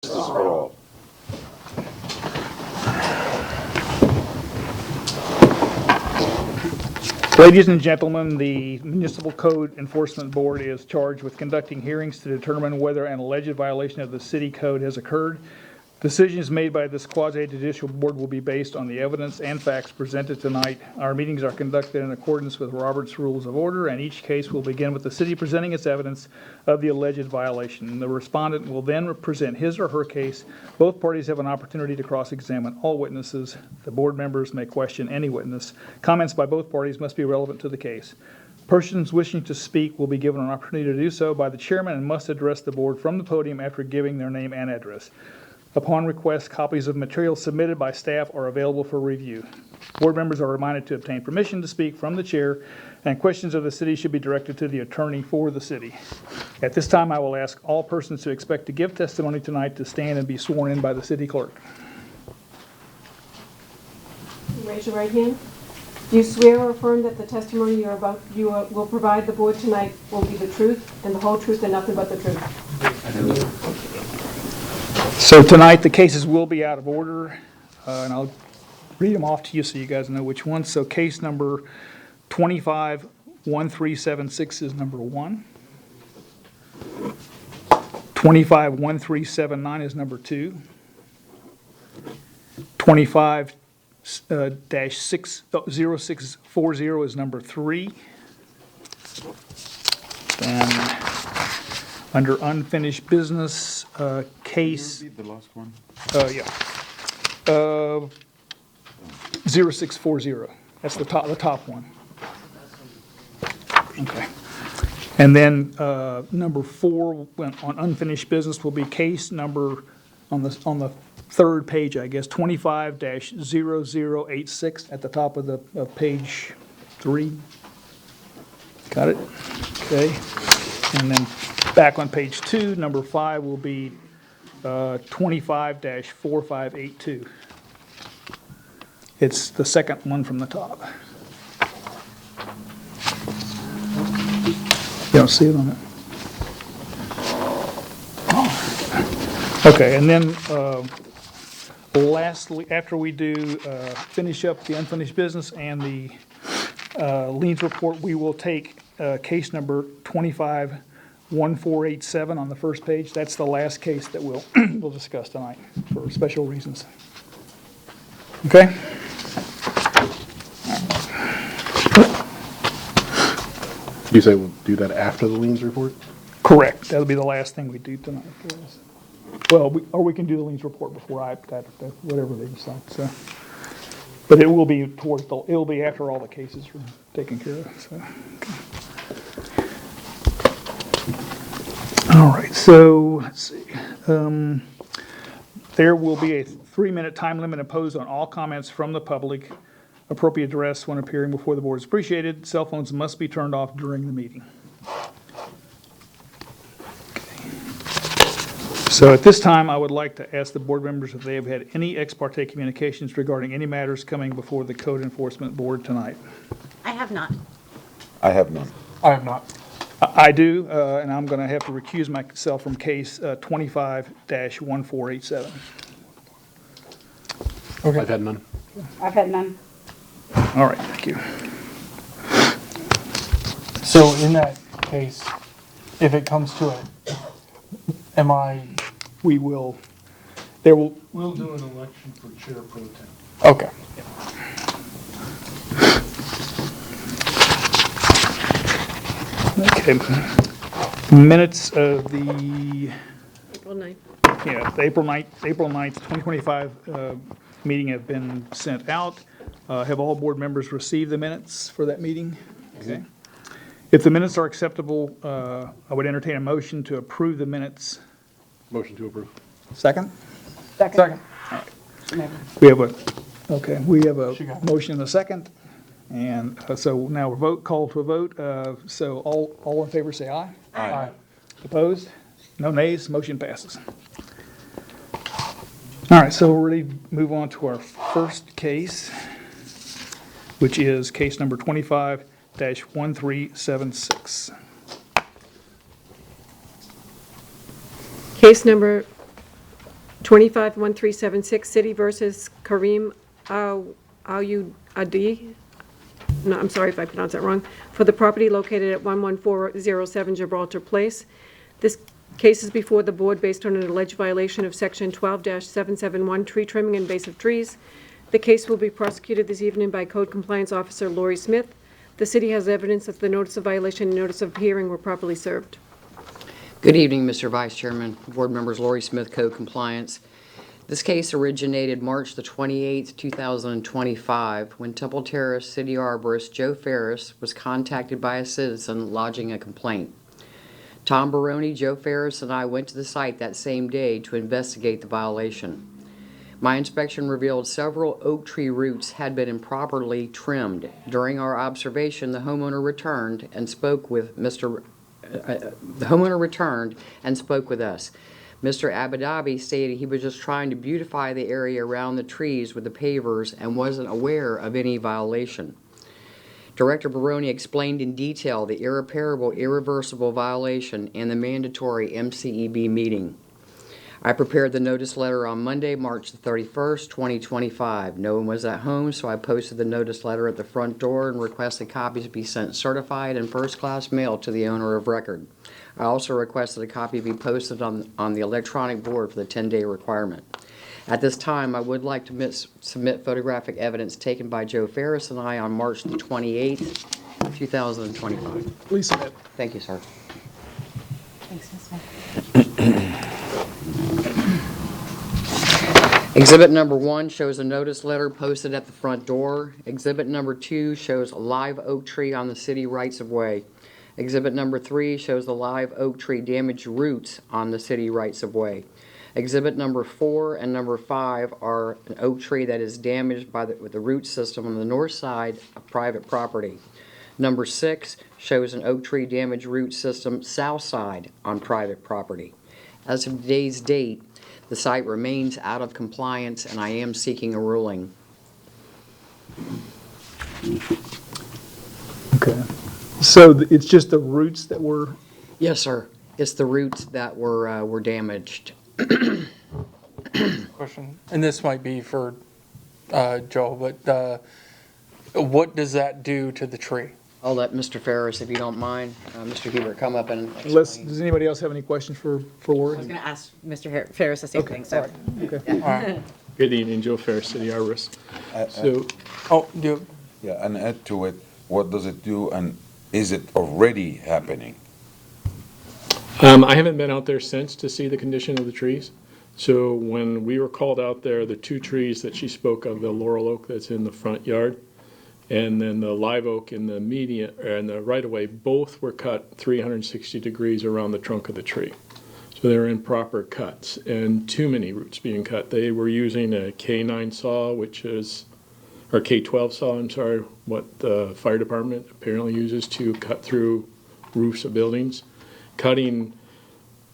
This is for all. Ladies and gentlemen, the Municipal Code Enforcement Board is charged with conducting hearings to determine whether an alleged violation of the city code has occurred. Decisions made by this quasi-judicial board will be based on the evidence and facts presented tonight. Our meetings are conducted in accordance with Robert's Rules of Order, and each case will begin with the city presenting its evidence of the alleged violation. The respondent will then present his or her case. Both parties have an opportunity to cross-examine all witnesses. The board members may question any witness. Comments by both parties must be relevant to the case. Persons wishing to speak will be given an opportunity to do so by the chairman and must address the board from the podium after giving their name and address. Upon request, copies of materials submitted by staff are available for review. Board members are reminded to obtain permission to speak from the chair, and questions of the city should be directed to the attorney for the city. At this time, I will ask all persons who expect to give testimony tonight to stand and be sworn in by the city clerk. Raise your right hand. Do you swear or affirm that the testimony you will provide the board tonight will be the truth and the whole truth and nothing but the truth? I do. So tonight, the cases will be out of order, and I'll read them off to you so you guys know which ones. So case number 25-1376 is number 1. 25-1379 is number 2. 25-0640 is number 3. Then under unfinished business, case. Read the last one. 0640. That's the top one. Okay. And then number 4 on unfinished business will be case number on the third page, I guess, 25-0086 at the top of page 3. Got it? Okay. And then back on page 2, number 5 will be 25-4582. It's the second one from the top. You don't see it on it? Okay, and then lastly, after we do finish up the unfinished business and the liens report, we will take case number 25-1487 on the first page. That's the last case that we'll discuss tonight for special reasons. Okay? You say we'll do that after the liens report? Correct. That'll be the last thing we do tonight. Well, we can do the liens report before whatever they decide. So, but it will be it'll be after all the cases are taken care of. So, okay. All right. So let's see. There will be a 3-minute time limit imposed on all comments from the public. Appropriate address when appearing before the board is appreciated. Cell phones must be turned off during the meeting. So at this time, I would like to ask the board members if they have had any ex parte communications regarding any matters coming before the Code Enforcement Board tonight. I have not. I have none. I have not. I do, and I'm going to have to recuse myself from case 25-1487. Okay. I've had none. I've had none. All right, thank you. So in that case, if it comes to it, We will, We'll do an election for chair pro tem. okay. Okay. Minutes of the April 9th. the April 9th, 2025 meeting have been sent out. Have all board members received the minutes for that meeting? Okay. If the minutes are acceptable, I would entertain a motion to approve the minutes. Motion to approve. Second? Second. We have a She got it. motion and a second. And so now we're call to a vote. So all in favor say aye. Aye. Opposed? No nays, motion passes. All right, so we're ready to move on to our first case, which is case number 25-1376. Case number 251376, City versus Kareem Adi. No, I'm sorry if I pronounced that wrong, for the property located at 11407 Gibraltar Place. This case is before the board based on an alleged violation of Section 12-771, tree trimming and invasive trees. The case will be prosecuted this evening by Code Compliance Officer Lori Smith. The city has evidence that the notice of violation and notice of hearing were properly served. Good evening, Mr. Vice Chairman, board members, Lori Smith, Code Compliance. This case originated March the 28th, 2025, when Temple Terrace City Arborist Joe Ferris was contacted by a citizen lodging a complaint. Tom Baroni, Joe Ferris, and I went to the site that same day to investigate the violation. My inspection revealed several oak tree roots had been improperly trimmed. During our observation, the homeowner returned and spoke with us. Mr. Abadabi stated he was just trying to beautify the area around the trees with the pavers and wasn't aware of any violation. Director Baroni explained in detail the irreparable, irreversible violation and the mandatory MCEB meeting. I prepared the notice letter on Monday, March the 31st, 2025. No one was at home, so I posted the notice letter at the front door and requested copies be sent certified and first-class mail to the owner of record. I also requested a copy be posted on the electronic board for the 10-day requirement. At this time, I would like to submit photographic evidence taken by Joe Ferris and I on March the 28th, 2025. Please submit. Thank you, sir. Thanks, Ms. Smith. Exhibit number 1 shows a notice letter posted at the front door. Exhibit number 2 shows a live oak tree on the city rights-of-way. Exhibit number 3 shows the live oak tree damaged roots on the city rights-of-way. Exhibit number 4 and number 5 are an oak tree that is damaged with the root system on the north side of private property. Number 6 shows an oak tree damaged root system south side on private property. As of today's date, the site remains out of compliance and I am seeking a ruling. Okay. So it's just the roots that were, Yes, sir. It's the roots that were damaged. Question, and this might be for Joel, but what does that do to the tree? I'll let Mr. Ferris, if you don't mind, Mr. Hebert, come up and unless, explain. does anybody else have any questions for I Lori? was going to ask Mr. Ferris the same thing, so. Okay. All right. Good evening, Joe Ferris, City Arborist. So, Oh, do, Yeah, and add to it, what does it do, and is it already happening? I haven't been out there since to see the condition of the trees. So when we were called out there, the 2 trees that she spoke of, the laurel oak that's in the front yard, and then the live oak in the median, and the right-of-way, both were cut 360 degrees around the trunk of the tree. So they were improper cuts, and too many roots being cut. They were using a K9 saw, or K12 saw, I'm sorry, what the fire department apparently uses to cut through roofs of buildings. Cutting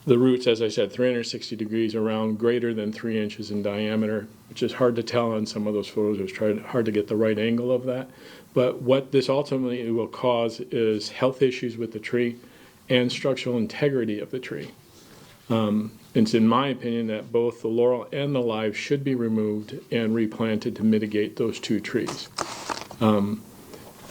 the roots, as I said, 360 degrees around, greater than 3 inches in diameter, which is hard to tell on some of those photos. It was hard to get the right angle of that. But what this ultimately will cause is health issues with the tree and structural integrity of the tree. It's in my opinion that both the laurel and the live should be removed and replanted to mitigate those 2 trees.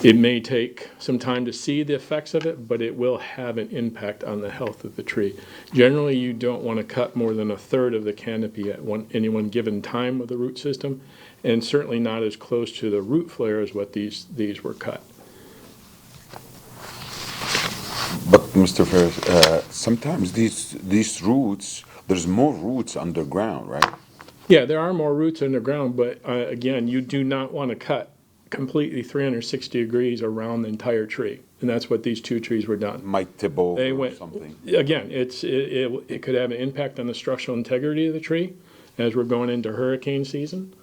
It may take some time to see the effects of it, but it will have an impact on the health of the tree. Generally, you don't want to cut more than 1/3 of the canopy at any one given time of the root system, and certainly not as close to the root flare as what these were cut. But Mr. Ferris, sometimes these roots, there's more roots underground, right? Yeah, there are more roots underground, but again, you do not want to cut completely 360 degrees around the entire tree, and that's what these 2 trees were done. Might tip over They or went, something. again, it could have an impact on the structural integrity of the tree as we're going into hurricane season,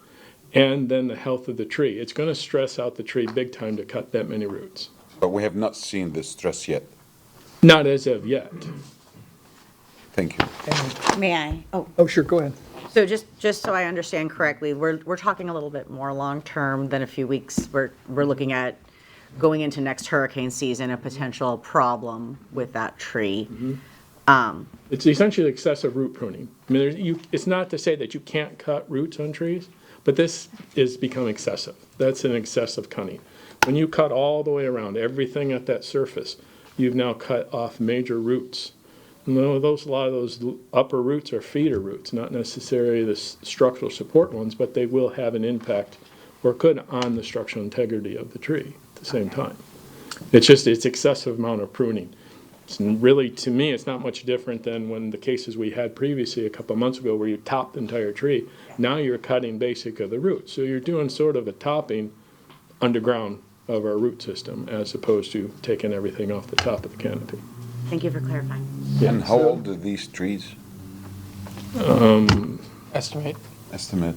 and then the health of the tree. It's going to stress out the tree big time to cut that many roots. But we have not seen the stress yet. Not as of yet. Thank you. May I? Oh, Oh, sure, go ahead. so just so I understand correctly, we're talking a little bit more long-term than a few weeks. We're looking at going into next hurricane season, a potential problem with that tree. It's essentially excessive root pruning. I mean, it's not to say that you can't cut roots on trees, but this is become excessive. That's an excessive cutting. When you cut all the way around, everything at that surface, you've now cut off major roots. No, a lot of those upper roots are feeder roots, not necessarily the structural support ones, but they will have an impact, or could, on the structural integrity of the tree at the same time. It's excessive amount of pruning. It's really, to me, it's not much different than when the cases we had previously a couple of months ago where you topped the entire tree. Now you're cutting basic of the root. So you're doing sort of a topping underground of our root system as opposed to taking everything off the top of the canopy. Thank you for clarifying. And how old are these trees? Estimate. Estimate.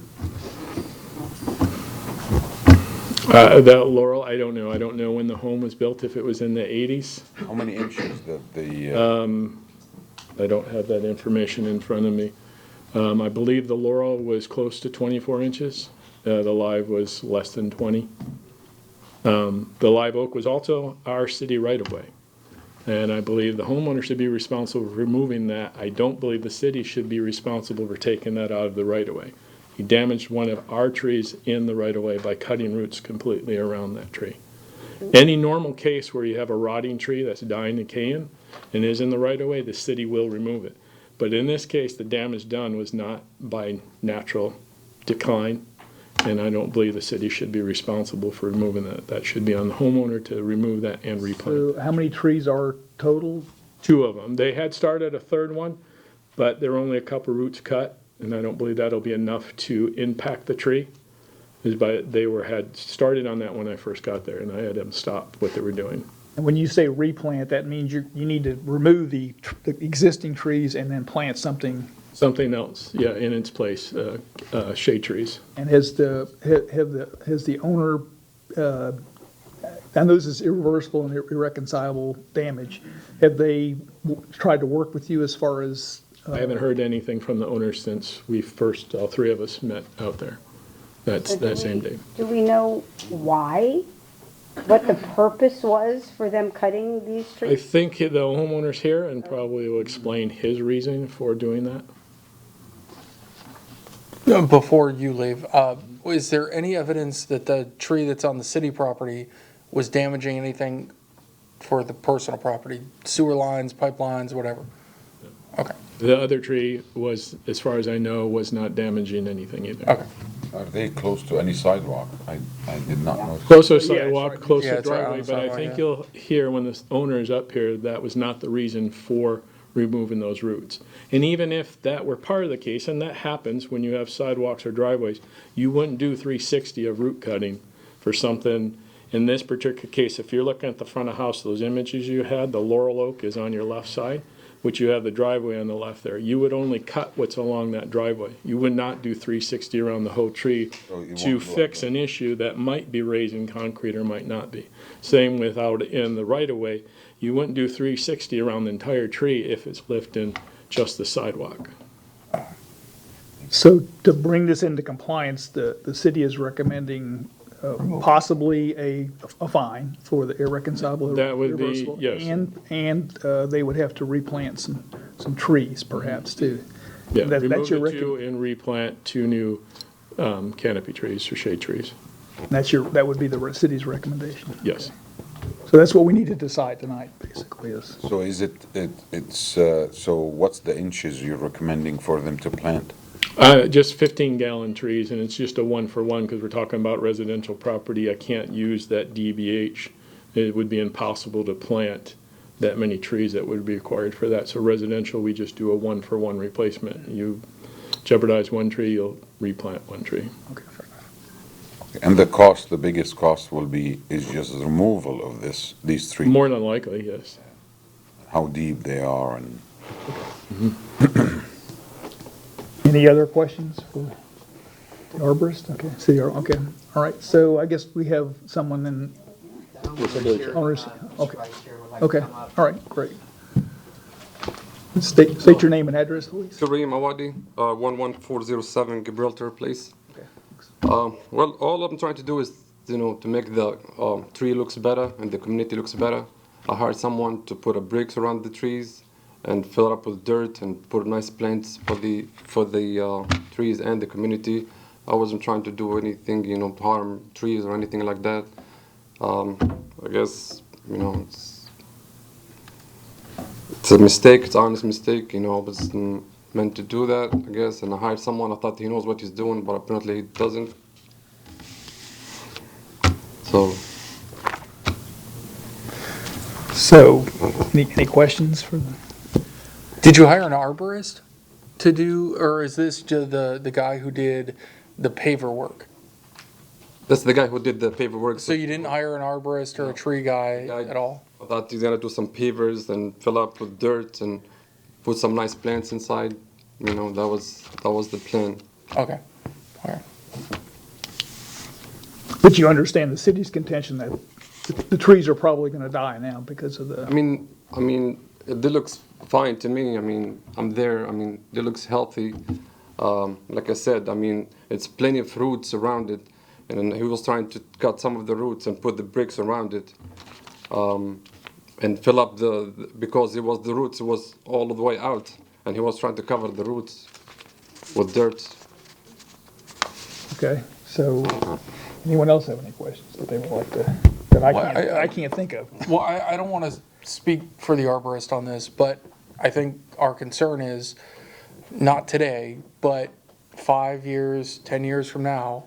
That laurel, I don't know. I don't know when the home was built, if it was in the 80s. How many inches the I don't have that information in front of me. I believe the laurel was close to 24 inches. The live was less than 20. The live oak was also our city right-of-way. And I believe the homeowner should be responsible for removing that. I don't believe the city should be responsible for taking that out of the right-of-way. He damaged one of our trees in the right-of-way by cutting roots completely around that tree. Any normal case where you have a rotting tree that's dying and decaying and is in the right-of-way, the city will remove it. But in this case, the damage done was not by natural decline, and I don't believe the city should be responsible for removing that. That should be on the homeowner to remove that and replant. So how many trees are total? 2 of them. They had started a third one, but there were only a couple roots cut, and I don't believe that'll be enough to impact the tree. They had started on that when I first got there, and I had them stop what they were doing. And when you say replant, that means you need to remove the existing trees and then plant something. Something else, yeah, in its place, shade trees. And has the owner, I know this is irreversible and irreconcilable damage. Have they tried to work with you as far as? I haven't heard anything from the owner since we first, all 3 of us met out there that same day. Do we know why? What the purpose was for them cutting these I trees? think the homeowner's here and probably will explain his reason for doing that. Before you leave, is there any evidence that the tree that's on the city property was damaging anything for the personal property? Sewer lines, pipelines, whatever? Okay, The other tree was, as far as I know, was not damaging anything either. okay. Are they close to any sidewalk? I did not know. Close to Yeah, it's sidewalk, right. close Yeah, to it's right on driveway, the but I sidewalk, think yeah. you'll hear when the owner is up here, that was not the reason for removing those roots. And even if that were part of the case, and that happens when you have sidewalks or driveways, you wouldn't do 360 of root cutting for something. In this particular case, if you're looking at the front of house, those images you had, the laurel oak is on your left side, which you have the driveway on the left there. You would only cut what's along that driveway. You would not do 360 around the whole tree So you to won't go fix up an issue that might be raising concrete or might not be. Same with out in the right of way. You wouldn't do 360 around the entire tree if it's lifting just the sidewalk. So to bring this into compliance, the city is recommending possibly a fine for the irreconcilable. That would be- irreversible, yes. And they would have to replant some trees perhaps too. Yeah, That's remove your the 2 and replant 2 new canopy trees or shade trees. that would be the city's recommendation. Yes. So that's what we need to decide tonight, basically, is. So is so what's the inches you're recommending for them to plant? Just 15-gallon trees, and it's just a 1-for-1 because we're talking about residential property. I can't use that DBH. It would be impossible to plant that many trees that would be required for that. So residential, we just do a 1-for-1 replacement. You jeopardize 1 tree, you'll replant 1 tree. Okay, fair enough. And the biggest cost is just the removal of these trees, More than likely, yes. how deep they are and. Any other questions for the arborist? Okay, city okay, all right, so I guess we have someone in owners, okay, okay, all right, great. State your name and address, please. Kareem Awadi, 11407 Gibraltar Place. Well, all I'm trying to do is, to make the tree looks better and the community looks better. I hired someone to put a bricks around the trees and fill it up with dirt and put nice plants for the trees and the community. I wasn't trying to do anything, you know, to harm trees or anything like that. I guess, you know, it's a mistake. It's an honest mistake. You know, I was meant to do that, I guess, and I hired someone. I thought he knows what he's doing, but apparently he doesn't. So, any questions for the? Did you hire an arborist to do, or is this just the guy who did the paver work? That's the guy who did the paperwork. So you didn't hire an arborist or a tree guy at all? I thought he's gonna do some pavers and fill up with dirt and put some nice plants inside. You know, that was the plan. Okay, all right. But you understand the city's contention that the trees are probably gonna die now because of the. I mean, it looks fine to me. I mean, I'm there. I mean, it looks healthy. Like I said, I mean, it's plenty of roots around it, and he was trying to cut some of the roots and put the bricks around it, and fill up because the roots was all the way out, and he was trying to cover the roots with dirt. Okay, so anyone else have any questions that they would like to, that I can't think of? Well, I don't want to speak for the arborist on this, but I think our concern is not today, but 5 years, 10 years from now,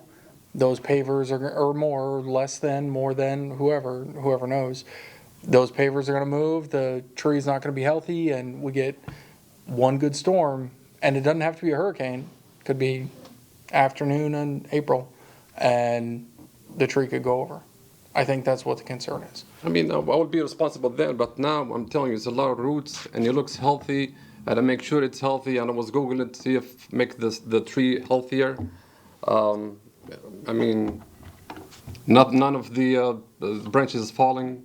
those pavers are more, less than, more than, whoever knows. Those pavers are going to move, the tree's not going to be healthy, and we get one good storm, and it doesn't have to be a hurricane. It could be afternoon in April, and the tree could go over. I think that's what the concern is. I mean, I would be responsible then, but now I'm telling you, it's a lot of roots, and it looks healthy, and I make sure it's healthy, and I was Googling to see if make the tree healthier. I mean, none of the branches is falling.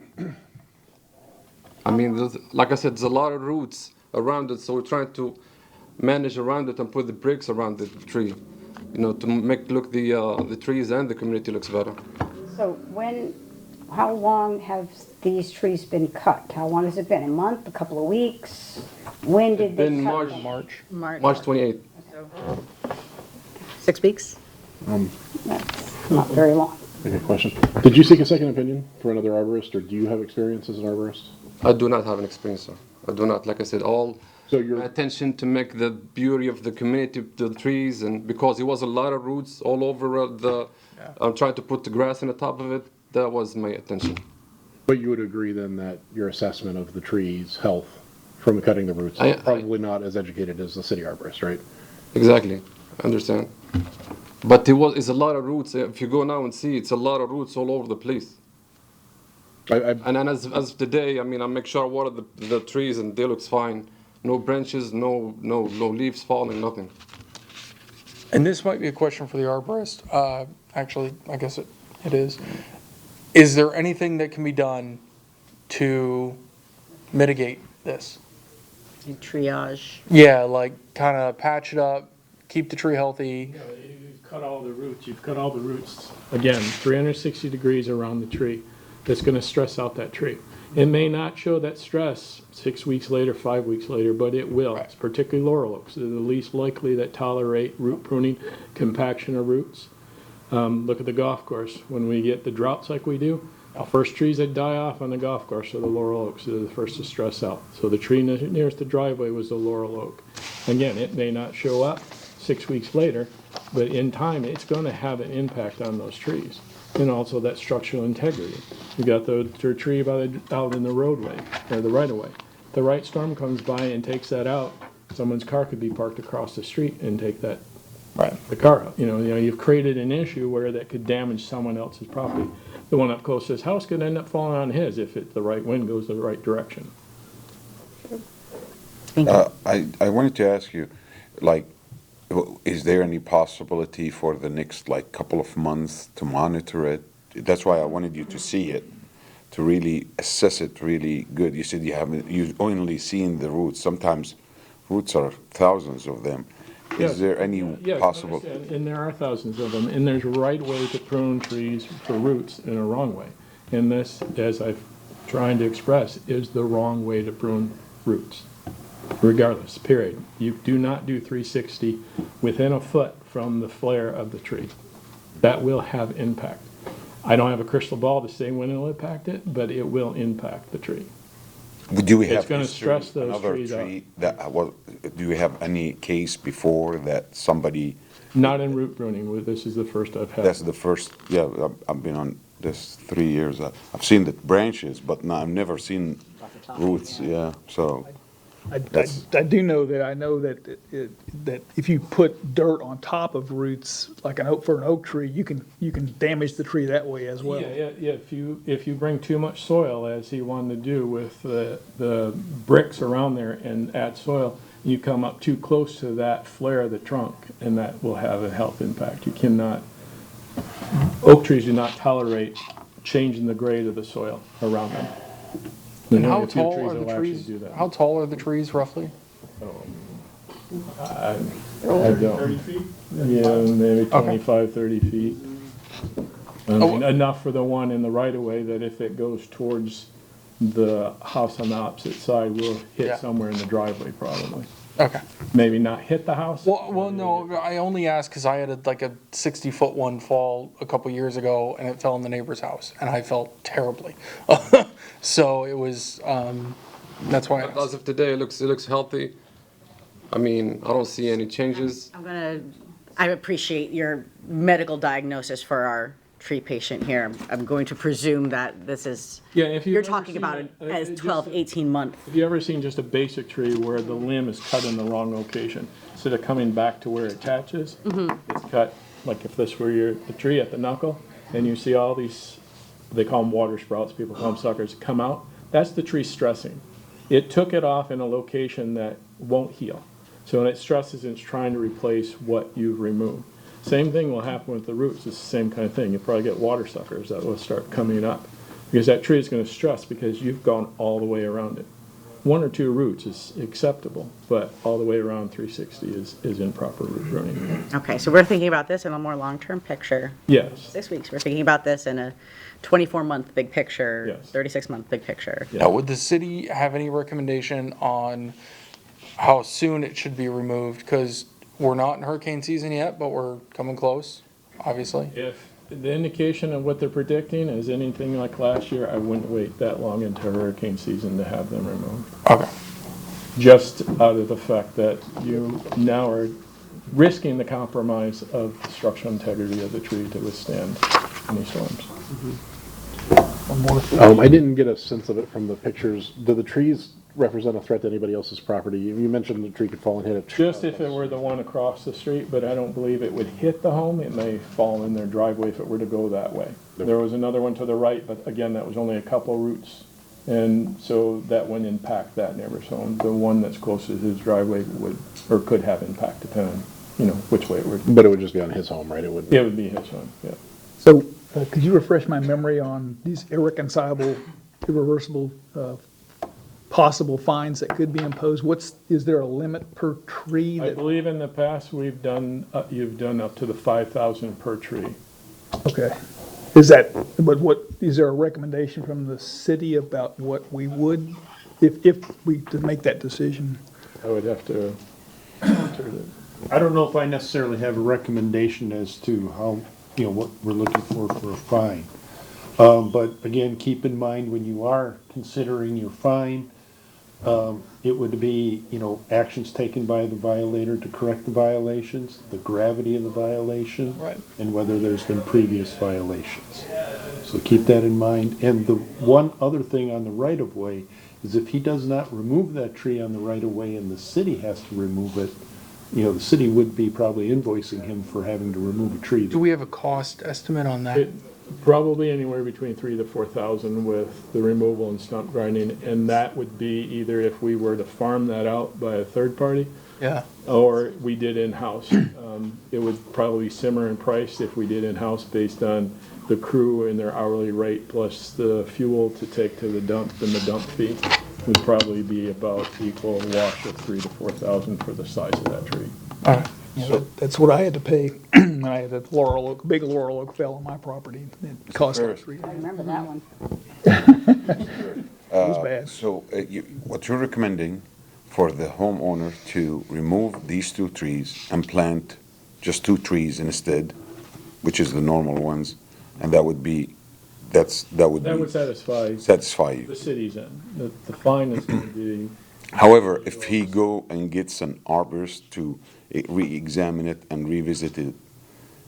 I mean, like I said, there's a lot of roots around it, so we're trying to manage around it and put the bricks around the tree, you know, to make look the trees and the community looks better. So how long have these trees been cut? How long has it been? A month, a couple of weeks? When did they Been cut them? March 28th. 6 weeks? That's not very long. Okay, question. Did you seek a second opinion for another arborist, or do you have experience as an arborist? I do not have an experience, sir. I do not. Like I said, So my attention to make the beauty of the community, the trees, and because it was a lot of roots all over I'm trying to put the grass on the top of it. That was my attention. But you would agree then that your assessment of the tree's health from cutting the roots is probably not as educated as the city arborist, right? Exactly. I understand. But it's a lot of roots. If you go now and see, it's a lot of roots all over the place. And then as of today, I mean, I make sure I water the trees and they looks fine. No branches, no leaves falling, nothing. And this might be a question for the arborist. Actually, I guess it is. Is there anything that can be done to mitigate this? Triage. Yeah, like kind of patch it up, keep the tree healthy. You've cut all the roots. You've cut all the roots, again, 360 degrees around the tree. That's going to stress out that tree. It may not show that stress 6 weeks later, 5 weeks later, but it will. It's particularly laurel oaks. They're the least likely that tolerate root pruning, compaction of roots. Look at the golf course. When we get the droughts like we do, the first trees that die off on the golf course are the laurel oaks. They're the first to stress out. So the tree nearest the driveway was the laurel oak. Again, it may not show up 6 weeks later, but in time, it's going to have an impact on those trees. And also that structural integrity. You got the tree out in the roadway, or the right-of-way. The right storm comes by and takes that out. Someone's car could be parked across the street and take the car out. You know, you've created an issue where that could damage someone else's property. The one up close to his house could end up falling on his if the right wind goes the right direction. I wanted to ask you, like, is there any possibility for the next, like, couple of months to monitor it? That's why I wanted you to see it, to really assess it really good. You said you've only seen the roots. Sometimes roots are thousands of them. Is there any possible? Yes, and there are thousands of them, and there's a right way to prune trees for roots and a wrong way. And this, as I'm trying to express, is the wrong way to prune roots. regardless, period. You do not do 360 within a foot from the flare of the tree. That will have impact. I don't have a crystal ball to say when it'll impact it, but it will impact the tree. Do we It's have gonna history, stress those another trees out. tree that, well, do you have any case before that somebody, Not in root pruning, this is the first I've had. that's the first, yeah, I've been on this 3 years. I've seen the branches, but no, I've never seen roots, yeah, so. I do know that, that if you put dirt on top of roots, like for an oak tree, you can damage the tree that way as well. Yeah, if you bring too much soil, as he wanted to do with the bricks around there and add soil, you come up too close to that flare of the trunk, and that will have a health impact. You cannot, oak trees do not tolerate changing the grade of the soil around them. And Only how a few tall trees are the will actually trees? do that. How tall are the trees roughly? I don't. 30 feet? Yeah, maybe 25, 30 feet. I mean, enough for the one in the right of way that if it goes towards the house on the opposite side, will hit Yeah. somewhere in the driveway probably. Okay. Maybe not hit the house. Well, no, I only asked because I had like a 60-foot one fall a couple years ago, and it fell in the neighbor's house, and I felt terribly. So it was, that's why I But as asked. of today, it looks healthy. I mean, I don't see any changes. I appreciate your medical diagnosis for our tree patient here. I'm going to presume that this is, Yeah, if you've you're ever talking seen about it, it as just- 12, 18 month. Have you ever seen just a basic tree where the limb is cut in the wrong location? Instead of coming back to where it attaches, it's cut, like if this were the tree at the knuckle, and you see all these, they call them water sprouts, people call them suckers, come out, that's the tree stressing. It took it off in a location that won't heal. So when it stresses, it's trying to replace what you've removed. Same thing will happen with the roots. It's the same kind of thing. You probably get water suckers that will start coming up because that tree is going to stress because you've gone all the way around it. 1 or 2 roots is acceptable, but all the way around 360 is improper root pruning. Okay, so we're thinking about this in a more long-term picture. Yes. 6 weeks, we're thinking about this in a 24-month big picture, Yes. 36-month big picture. Yeah. Now, would the city have any recommendation on how soon it should be removed? Because we're not in hurricane season yet, but we're coming close, obviously. If the indication of what they're predicting is anything like last year, I wouldn't wait that long into hurricane season to have them removed. Okay. Just out of the fact that you now are risking the compromise of the structural integrity of the tree to withstand any storms. I didn't get a sense of it from the pictures. Do the trees represent a threat to anybody else's property? You mentioned the tree could fall and hit a tree. Just if it were the one across the street, but I don't believe it would hit the home. It may fall in their driveway if it were to go that way. There was another one to the right, but again, that was only a couple roots. And so that wouldn't impact that neighbor's home. The one that's closest to his driveway would, or could have impact depending on, which way it would. But it would just be on his home, right? It wouldn't. It would be his home, yeah. So, could you refresh my memory on these irreconcilable, irreversible, possible fines that could be imposed? Is there a limit per tree I that, believe in the past, you've done up to the 5,000 per tree. okay. Is there a recommendation from the city about what we would, if we, to make that decision? I would have to. I don't know if I necessarily have a recommendation as to how, what we're looking for a fine. But again, keep in mind when you are considering your fine, it would be, actions taken by the violator to correct the violations, the gravity of the violation. Right. And whether there's been previous violations. So keep that in mind. And the one other thing on the right-of-way is if he does not remove that tree on the right-of-way and the city has to remove it, the city would be probably invoicing him for having to remove a tree. Do we have a cost estimate on that? Probably anywhere between 3,000 to 4,000 with the removal and stump grinding, and that would be either if we were to farm that out by a third party, Yeah. or we did in-house. It would probably simmer in price if we did in-house based on the crew and their hourly rate plus the fuel to take to the dump and the dump fee would probably be about equal wash of 3,000 to 4,000 for the size of that tree. All right. That's what I had to pay when I had a big laurel oak fell on my property. It cost like I remember that one. It was bad. So what you're recommending for the homeowner to remove these 2 trees and plant just 2 trees instead, which is the normal ones, and that would be, that would That would be satisfy you. the city's end. The fine is going to be, However, if he go and gets an arborist to re-examine it and revisit it,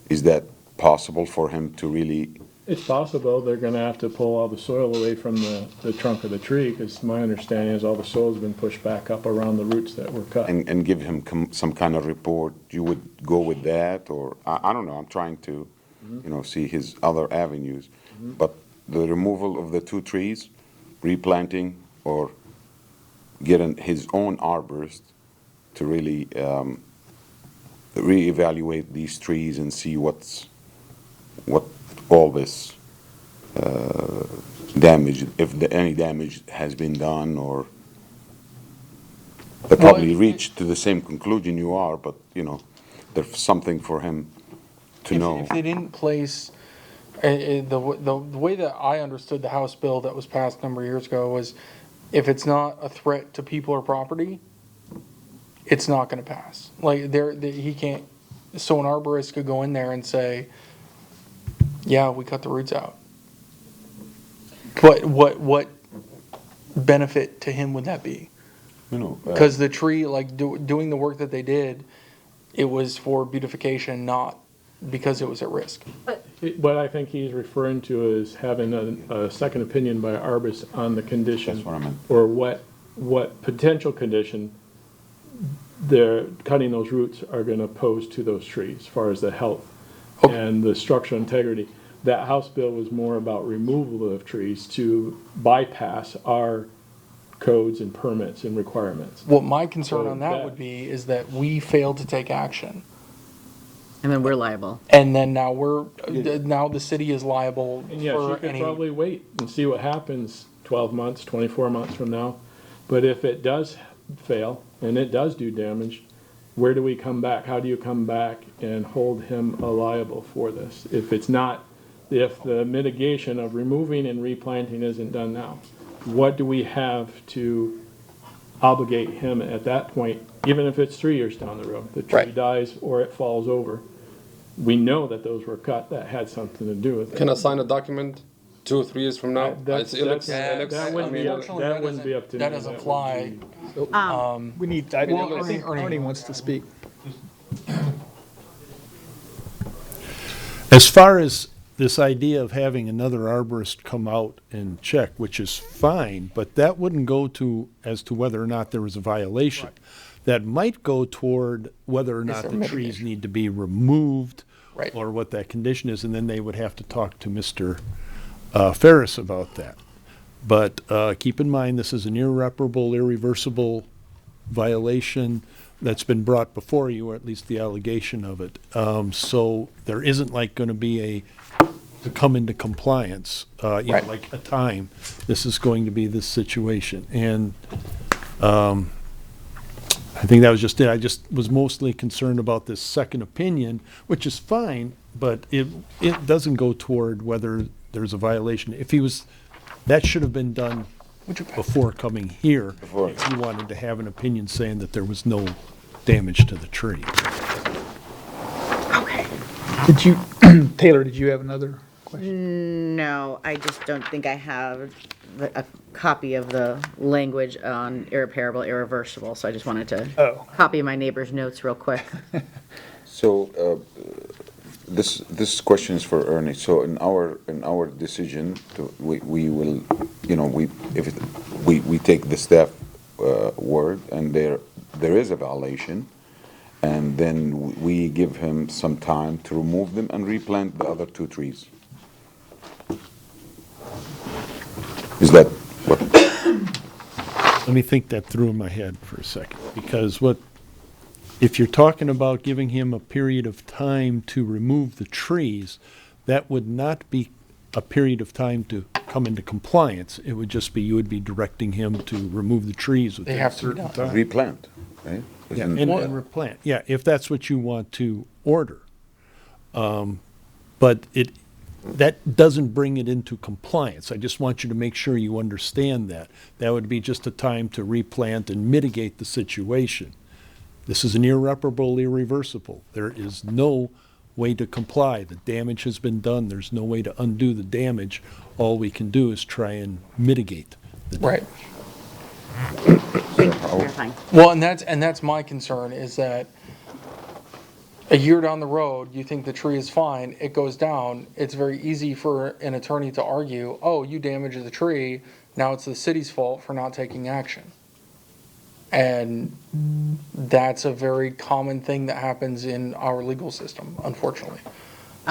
is that possible for him to really, it's possible they're gonna have to pull all the soil away from the trunk of the tree, because my understanding is all the soil's been pushed back up around the roots that were cut. and give him some kind of report? You would go with that, or, I don't know, I'm trying to, see his other avenues. But the removal of the 2 trees, replanting, or getting his own arborist to really reevaluate these trees and see what all this damage, if any damage has been done, or they probably reached to the same conclusion you are, but, there's something for him to know. If they didn't place, the way that I understood the House bill that was passed a number of years ago was, if it's not a threat to people or property, it's not gonna pass. Like, he can't, so an arborist could go in there and say, yeah, we cut the roots out. But what benefit to him would that be? Because the tree, like, doing the work that they did, it was for beautification, not because it was at risk. What I think he's referring to is having a second opinion by arborist on the condition. That's what I meant. Or what potential condition they're cutting those roots are gonna pose to those trees, as far as the health and the structural integrity. That House bill was more about removal of trees to bypass our codes and permits and requirements. What my concern So on that that- would be is that we failed to take action. And then we're liable. And then now now the city is liable And yes, you for could any. probably wait and see what happens 12 months, 24 months from now. But if it does fail and it does do damage, where do we come back? How do you come back and hold him liable for this? If the mitigation of removing and replanting isn't done now, what do we have to obligate him at that point, even if it's 3 years down the road? The tree Right. dies or it falls over. We know that those were cut, that had something to do with it. Can I sign a document 2 or 3 years from now? That wouldn't be up to me. That doesn't fly. We need, I think Ernie wants to speak. As far as this idea of having another arborist come out and check, which is fine, but that wouldn't go as to whether or not there was a violation. That might go toward whether or not there the trees mitigation? need to be removed, Right. or what that condition is, and then they would have to talk to Mr. Ferris about that. But keep in mind, this is an irreparable, irreversible violation that's been brought before you, or at least the allegation of it. So there isn't like going to be to come into compliance, Right. like a time. This is going to be this situation. And I think that was just it. I just was mostly concerned about this second opinion, which is fine, but it doesn't go toward whether there's a violation. That should have been done before coming here. If you wanted to have an opinion saying that there was no damage to the tree. Did you, Taylor, did you have another question? No, I just don't think I have a copy of the language on irreparable, irreversible, so I just wanted to copy my neighbor's notes real quick. So, this question is for Ernie. So in our decision, we will, we take the staff word, and there is a violation, and then we give him some time to remove them and replant the other 2 trees. Is that what? Let me think that through in my head for a second, because if you're talking about giving him a period of time to remove the trees, that would not be a period of time to come into compliance. It would just be, you would be directing him to remove the trees within They a have to be certain done. time. Replant, right? Yeah, Isn't- and replant, yeah, if that's what you want to order. But that doesn't bring it into compliance. I just want you to make sure you understand that. That would be just a time to replant and mitigate the situation. This is an irreparable, irreversible. There is no way to comply. The damage has been done. There's no way to undo the damage. All we can do is try and mitigate the damage. Right. Clarifying. Well, and that's my concern, is that a year down the road, you think the tree is fine, it goes down, it's very easy for an attorney to argue, oh, you damaged the tree, now it's the city's fault for not taking action. And that's a very common thing that happens in our legal system, unfortunately.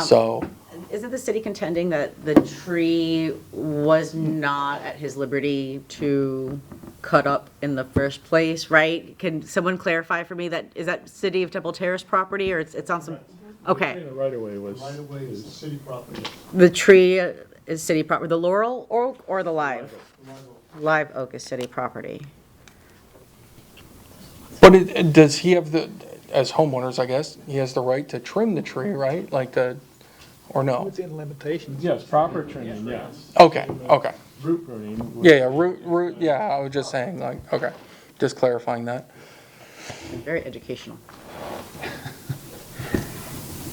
So, Isn't the city contending that the tree was not at his liberty to cut up in the first place, right? Can someone clarify for me that, is that City of Temple Terrace property, or it's on some, okay. The right of way was. Right away is city property. The tree is city property, the laurel or the live? Live oak is city property. but does he have as homeowners, I guess, he has the right to trim the tree, right? Or no? It's in limitations. Yes, proper trimming, yes. Okay. Root pruning. Yeah, root, yeah, I was just saying, okay, just clarifying that. Very educational.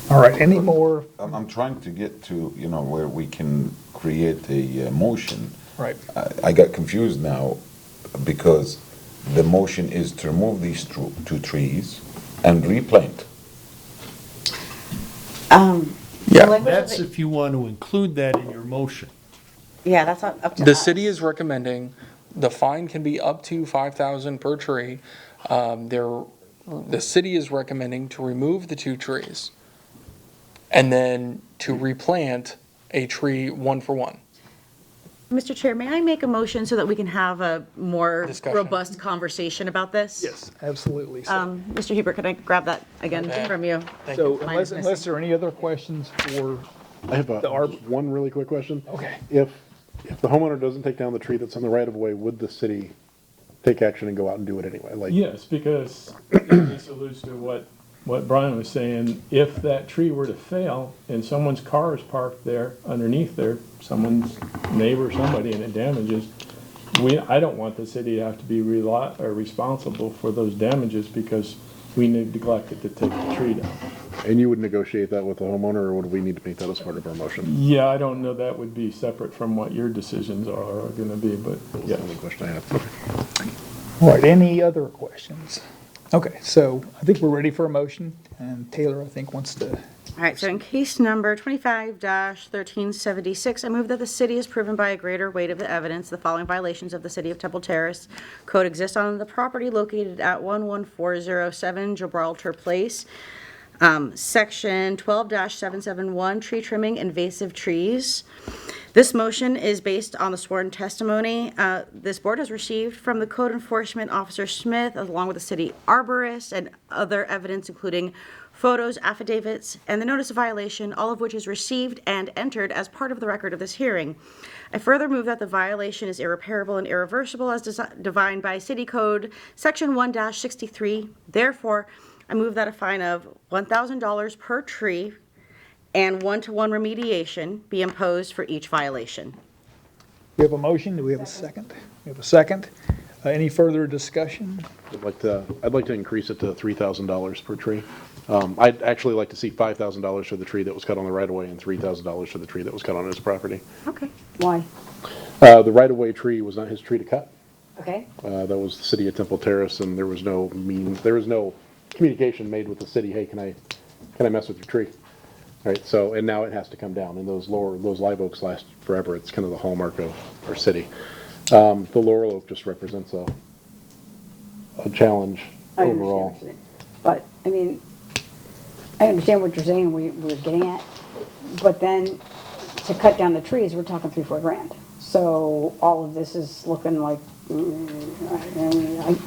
All right, any more? I'm trying to get to, where we can create a motion. Right. I got confused now because the motion is to remove these two trees and replant. Yeah. That's if you want to include that in your motion. Yeah, that's up to The us. city is recommending the fine can be up to $5,000 per tree. The city is recommending to remove the 2 trees and then to replant a tree 1 for 1. Mr. Chair, may I make a motion so that we can have a more Discussion. robust conversation about this? Yes, absolutely. Mr. Huber, could I grab that again Okay. from you? Thank So you. unless there are any other questions for, I have The arb- one really quick question. okay. If the homeowner doesn't take down the tree that's in the right of way, would the city take action and go out and do it anyway? Like, Yes, because this alludes to what Brian was saying. If that tree were to fail and someone's car is parked there, underneath there, someone's neighbor, somebody, and it damages, I don't want the city to have to be responsible for those damages because we neglected to take the tree down. and you would negotiate that with the homeowner, or would we need to make that as part of our motion? Yeah, I don't know, that would be separate from what your decisions are gonna be, but That's yeah. the only question I have. All right, any other questions? Okay, so I think we're ready for a motion, and Taylor, I think, wants to. All right, so in case number 25-1376, I move that the city has proven by a greater weight of the evidence the following violations of the City of Temple Terrace Code exist on the property located at 11407 Gibraltar Place. Section 12-771, tree trimming invasive trees. This motion is based on the sworn testimony this board has received from the Code Enforcement Officer Smith, along with the city arborist and other evidence, including photos, affidavits, and the notice of violation, all of which is received and entered as part of the record of this hearing. I further move that the violation is irreparable and irreversible as defined by City Code Section 1-63. Therefore, I move that a fine of $1,000 per tree and 1-to-1 remediation be imposed for each violation. We have a motion, do we have a second? We have a second. Any further discussion? I'd like to increase it to $3,000 per tree. I'd actually like to see $5,000 for the tree that was cut on the right of way and $3,000 for the tree that was cut on his property. Okay. Why? The right of way tree was not his tree to cut. Okay, That was the City of Temple Terrace, and there was no communication made with the city, hey, can I mess with your tree? All right, so, and now it has to come down, and those live oaks last forever. It's kind of the hallmark of our city. The laurel oak just represents a challenge I overall. understand. But, I mean, I understand what you're saying, we're getting at, but then to cut down the trees, we're talking $3-4 grand. So all of this is looking like,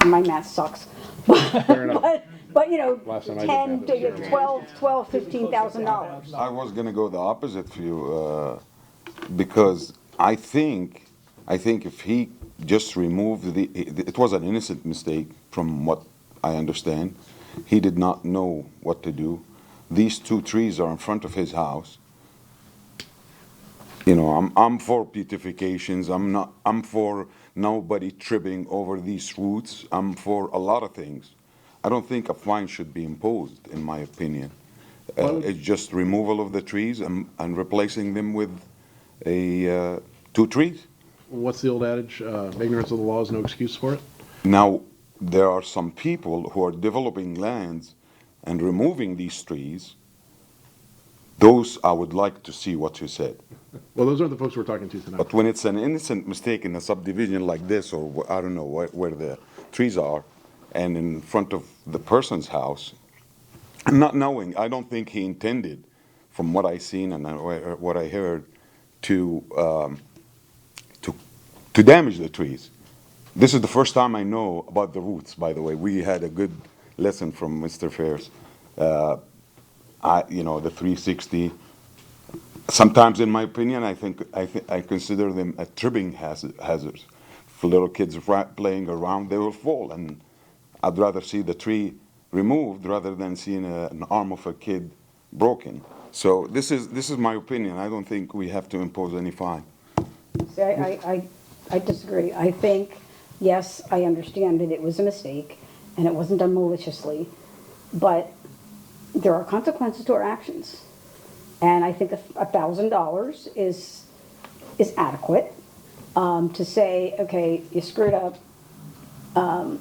my math sucks. Fair enough. But, you know, Last time I did 10 math, to it was $12, $15,000. I was gonna go the opposite for you, because I think if he just removed it was an innocent mistake from what I understand. He did not know what to do. These 2 trees are in front of his house. You know, I'm for beautifications, I'm for nobody tripping over these roots, I'm for a lot of things. I don't think a fine should be imposed, in my opinion. It's just removal of the trees and replacing them with two trees. What's the old adage? Ignorance of the law is no excuse for it. Now, there are some people who are developing lands and removing these trees. Those, I would like to see what you said. Well, those aren't the folks we're talking to tonight. But when it's an innocent mistake in a subdivision like this, or I don't know where the trees are, and in front of the person's house, not knowing, I don't think he intended, from what I seen and what I heard, to damage the trees. This is the first time I know about the roots, by the way. We had a good lesson from Mr. Fairs. The 360. Sometimes, in my opinion, I consider them a tripping hazards. If little kids are playing around, they will fall, and I'd rather see the tree removed rather than seeing an arm of a kid broken. So this is my opinion. I don't think we have to impose any fine. See, I disagree. I think, yes, I understand that it was a mistake and it wasn't done maliciously, but there are consequences to our actions. And I think $1,000 is adequate to say, okay, you screwed up.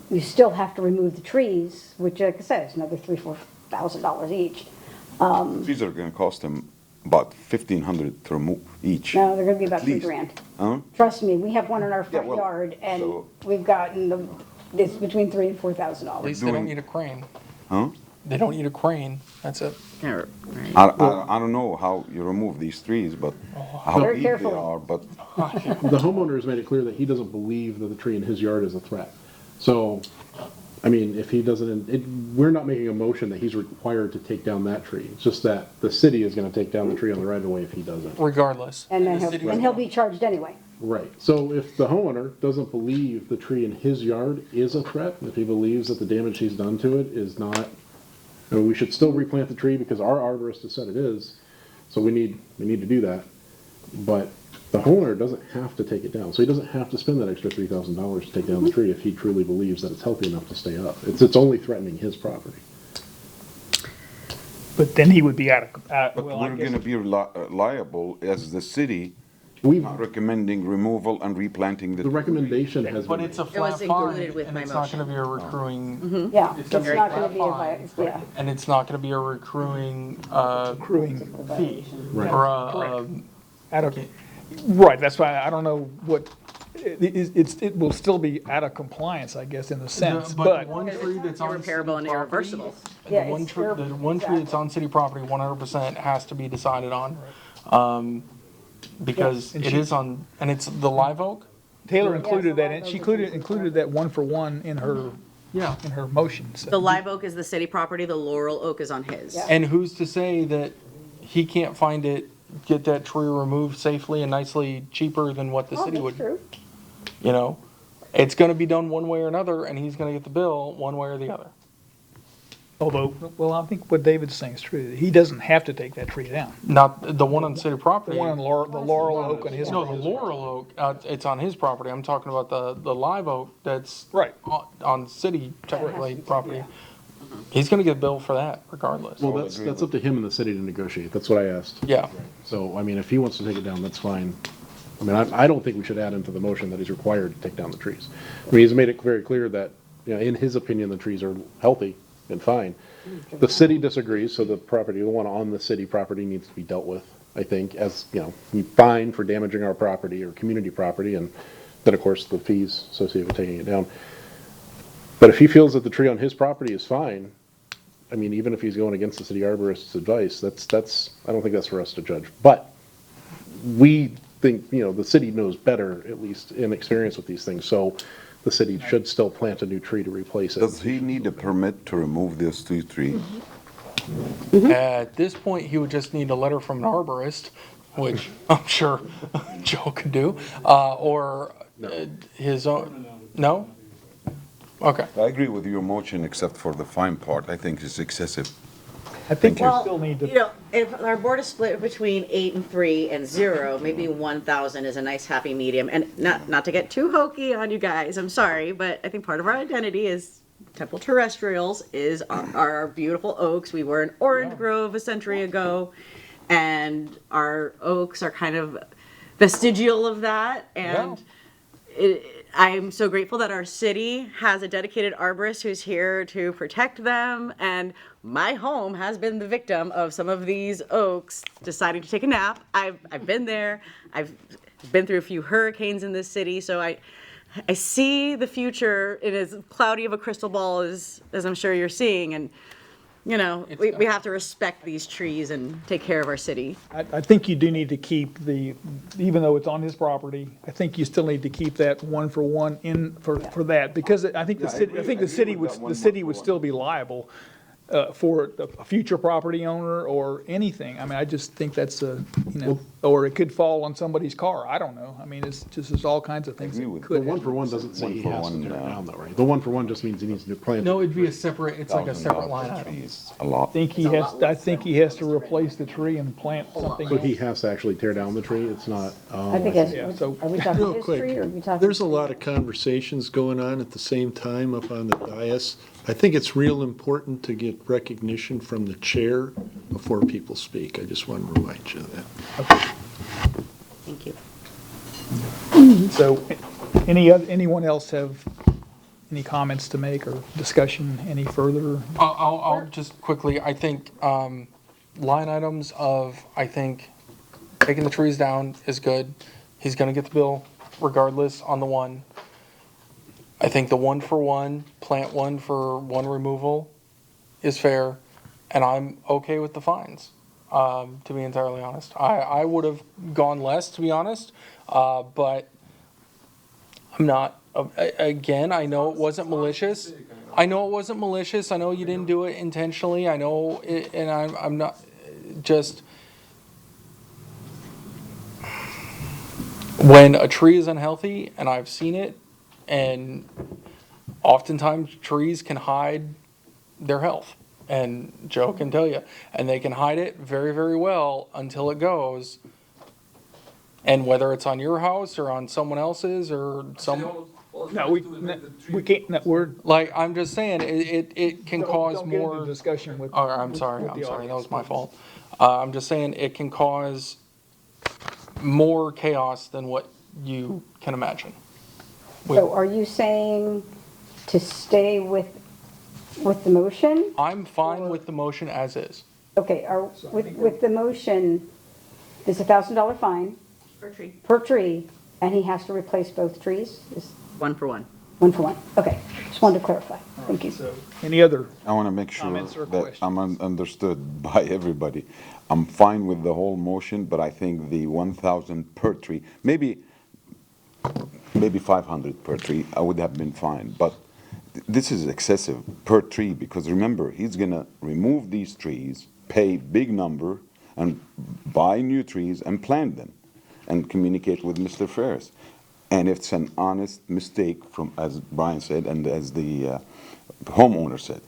You still have to remove the trees, which, like I said, is another $3,000-4,000 each. Trees are going to cost them about $1,500 to remove each. No, they're gonna be about At least. $3,000. Huh? Trust me, we have one in our front well, yard, and so- we've gotten it's between $3,000 and At $4,000. least they don't need a crane. Huh? They don't need a crane, that's it. Yeah, right. I don't know how you remove these trees, but how Very deep they carefully. are, but The homeowner has made it clear that he doesn't believe that the tree in his yard is a threat. So, I mean, if he doesn't, we're not making a motion that he's required to take down that tree. It's just that the city is gonna take down the tree on the right of way if he doesn't. Regardless. And then The city was- he'll be charged anyway. Right. So if the homeowner doesn't believe the tree in his yard is a threat, if he believes that the damage he's done to it is not, we should still replant the tree because our arborist has said it is. So we need to do that. But the homeowner doesn't have to take it down. So he doesn't have to spend that extra $3,000 to take down the tree if he truly believes that it's healthy enough to stay up. It's only threatening his property. But then he would be out of, but well, I we're guess, going to be liable as the city, We've, not recommending removal and replanting the the. recommendation has But been it's a made. flat was fine, included with and my it's not gonna motion. be a recurring, Yeah, It's it's a not very gonna be a, fine. yeah. and it's not gonna be a recurring, accruing fee. Right. Or out of, right, that's why I don't know what, it will still be out of compliance, I guess, in the sense, but but. the one tree that's on city Irreparable and property, irreversible. Yeah, the one it's tree, the one tree that's on city property, 100% has to be decided on. Because Yeah, and it she- is on, and it's the live oak? Taylor included that, and she included that one for one in her motion, so. The live oak is the city property, the laurel oak is on his. Yeah. And who's to say that he can't find it, get that tree removed safely and nicely cheaper than what the Oh, city that's would? true. You know, it's gonna be done one way or another, and he's gonna get the bill one way or the other. Although, well, I think what David's saying is true, he doesn't have to take that tree down. Not the one on city The property. one on the Laurel Oak on his. No, the laurel oak, it's on his property. I'm talking about the live oak that's Right. on city technically property. He's gonna get a bill for that regardless. Well, that's up to him and the city to negotiate. That's what I asked. Yeah, So, I mean, if he wants to take it down, that's fine. I mean, I don't think we should add into the motion that he's required to take down the trees. I mean, he's made it very clear that, you know, in his opinion, the trees are healthy and fine. The city disagrees, so the one on the city property needs to be dealt with, I think, as, you know, we fine for damaging our property or community property, and then, of course, the fees associated with taking it down. But if he feels that the tree on his property is fine, I mean, even if he's going against the city arborist's advice, I don't think that's for us to judge. But we think, you know, the city knows better, at least in experience with these things, so the city should still plant a new tree to replace it. Does he need a permit to remove those two trees? at this point, he would just need a letter from an arborist, which I'm sure Joe could do, or his own, no? Okay. I agree with your motion except for the fine part. I think it's excessive. I think you Well, still need you to, know, if our board is split between 8 and 3 and 0, maybe 1,000 is a nice happy medium. And not to get too hokey on you guys, I'm sorry, but I think part of our identity is Temple Terrestrials is our beautiful oaks. We were in Orange Grove a century ago, and our oaks are kind of vestigial of that. And I'm so grateful that our city has a dedicated arborist who's here to protect them. And my home has been the victim of some of these oaks deciding to take a nap. I've been there. I've been through a few hurricanes in this city, so I see the future in as cloudy of a crystal ball as I'm sure you're seeing. And you know, we have to respect these trees and take care of our city. I think you do need to keep even though it's on his property, I think you still need to keep that 1-for-1 in for that, because I think the city would still be liable for a future property owner or anything. I mean, I just think that's or it could fall on somebody's car. I don't know. I mean, it's just, there's all kinds of things that The could. 1-for-1 doesn't say he has to tear it down though, right? The 1-for-1 just means he needs to plant. No, it'd be a separate, it's like a separate line item. Trees, a lot. I think he has to replace the tree and plant something So he else. has to actually tear down the tree? It's not, I think Yeah, so- are we talking Real his quick, tree or are we talking? there's a lot of conversations going on at the same time up on the dais. I think it's real important to get recognition from the chair before people speak. I just want to remind you of that. Thank you. So, anyone else have any comments to make or discussion any further? I'll just quickly, I think, line items of, I think, taking the trees down is good. He's gonna get the bill regardless on the one. I think the 1-for-1, plant one for one removal is fair, and I'm okay with the fines, to be entirely honest. I would have gone less, to be honest, but I'm not, again, I know it wasn't malicious. I know it wasn't malicious, I know you didn't do it intentionally, I know, and I'm not, just, when a tree is unhealthy, and I've seen it, and oftentimes trees can hide their health, and Joe can tell you, and they can hide it very, very well until it goes. And whether it's on your house or on someone else's or some, No, we can't, no, we're. like, I'm just saying, it can cause Don't get into more. discussion with. Oh, I'm sorry, with the that was audience. my fault. I'm just saying, it can cause more chaos than what you can imagine. So are you saying to stay with the motion? I'm fine with the motion as is. Okay, with the motion, there's $1,000 fine per tree, and he has to replace both trees? Is 1-for-1. 1-for-1? Okay, just wanted to clarify. Thank you. So, any other? I want to make sure Comments or that I'm understood by everybody. I'm fine with the whole motion, but I think the 1,000 per tree, maybe 500 per tree, I would have been fine. But this is excessive per tree, because remember, he's gonna remove these trees, pay big number, and buy new trees and plant them, and communicate with Mr. Ferris. And if it's an honest mistake from, as Brian said, and as the homeowner said,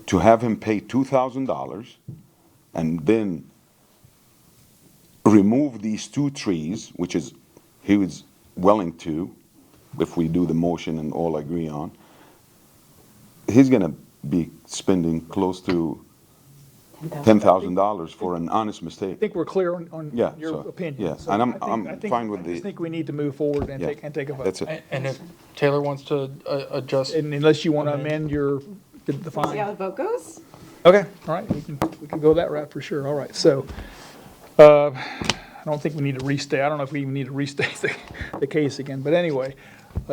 to have him pay $2,000 and then remove these 2 trees, which is, he was willing to, if we do the motion and all agree on, he's gonna be spending close to $10,000 for an honest I mistake. think we're clear on Yeah, your so, opinion. yeah, So and I I'm think- fine with I just the, think we need to move forward and yeah, take a vote. that's it. And if Taylor wants to adjust, And unless you want to amend the See how fine. the vote goes? Okay, all right, we can go that route for sure. All right, so, I don't think we need to restate, I don't know if we even need to restate the case again, but anyway,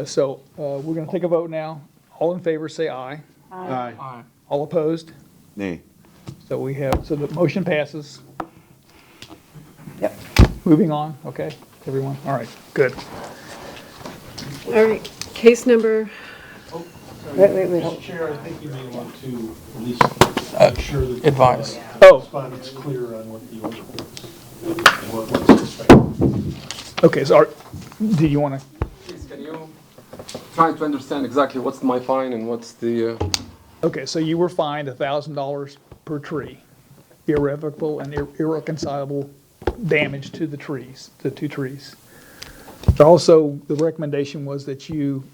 so, we're gonna take a vote now. All in favor, say aye. Aye. All opposed? Nay. So so the motion passes. Yep. Moving on, okay, everyone, all right, good. All right, case number, Wait, hold. Chair, I think you may want to at least make sure that the advise. Oh, respondent's clear on what the order is and what's expected. okay, so, do you want to? Please, can you try to understand exactly what's my fine and what's the, Okay, so you were fined $1,000 per tree. irrevocable and irreconcilable damage to the trees, the two trees. Also, the recommendation was that you,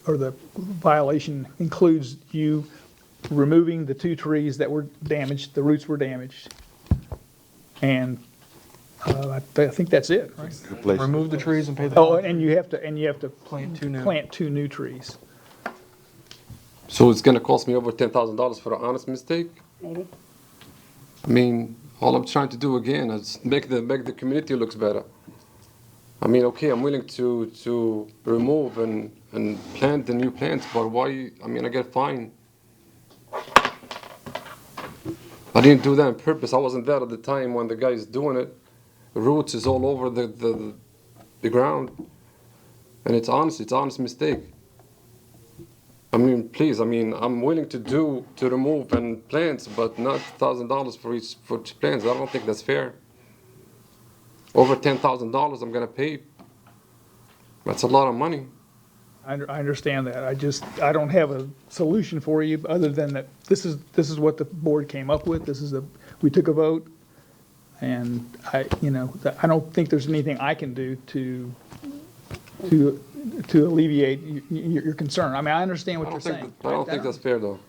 or the violation includes you removing the two trees that were damaged, the roots were damaged. And I think that's it, right? Replace- Remove the trees and pay the. Oh, and you have to Plant two new. plant two new trees. So it's gonna cost me over $10,000 for an honest mistake? Maybe. I mean, all I'm trying to do again is make the community looks better. I mean, okay, I'm willing to remove and plant the new plants, but why, I mean, I get fined. I didn't do that on purpose. I wasn't there at the time when the guy is doing it. The roots is all over the ground. And it's honest mistake. I mean, please, I mean, I'm willing to remove and plants, but not $1,000 for each plants. I don't think that's fair. Over $10,000 I'm gonna pay. That's a lot of money. I understand that. I don't have a solution for you other than that this is what the board came up with. We took a vote, and I don't think there's anything I can do to alleviate your concern. I mean, I understand what you're saying. I don't think that's fair, though.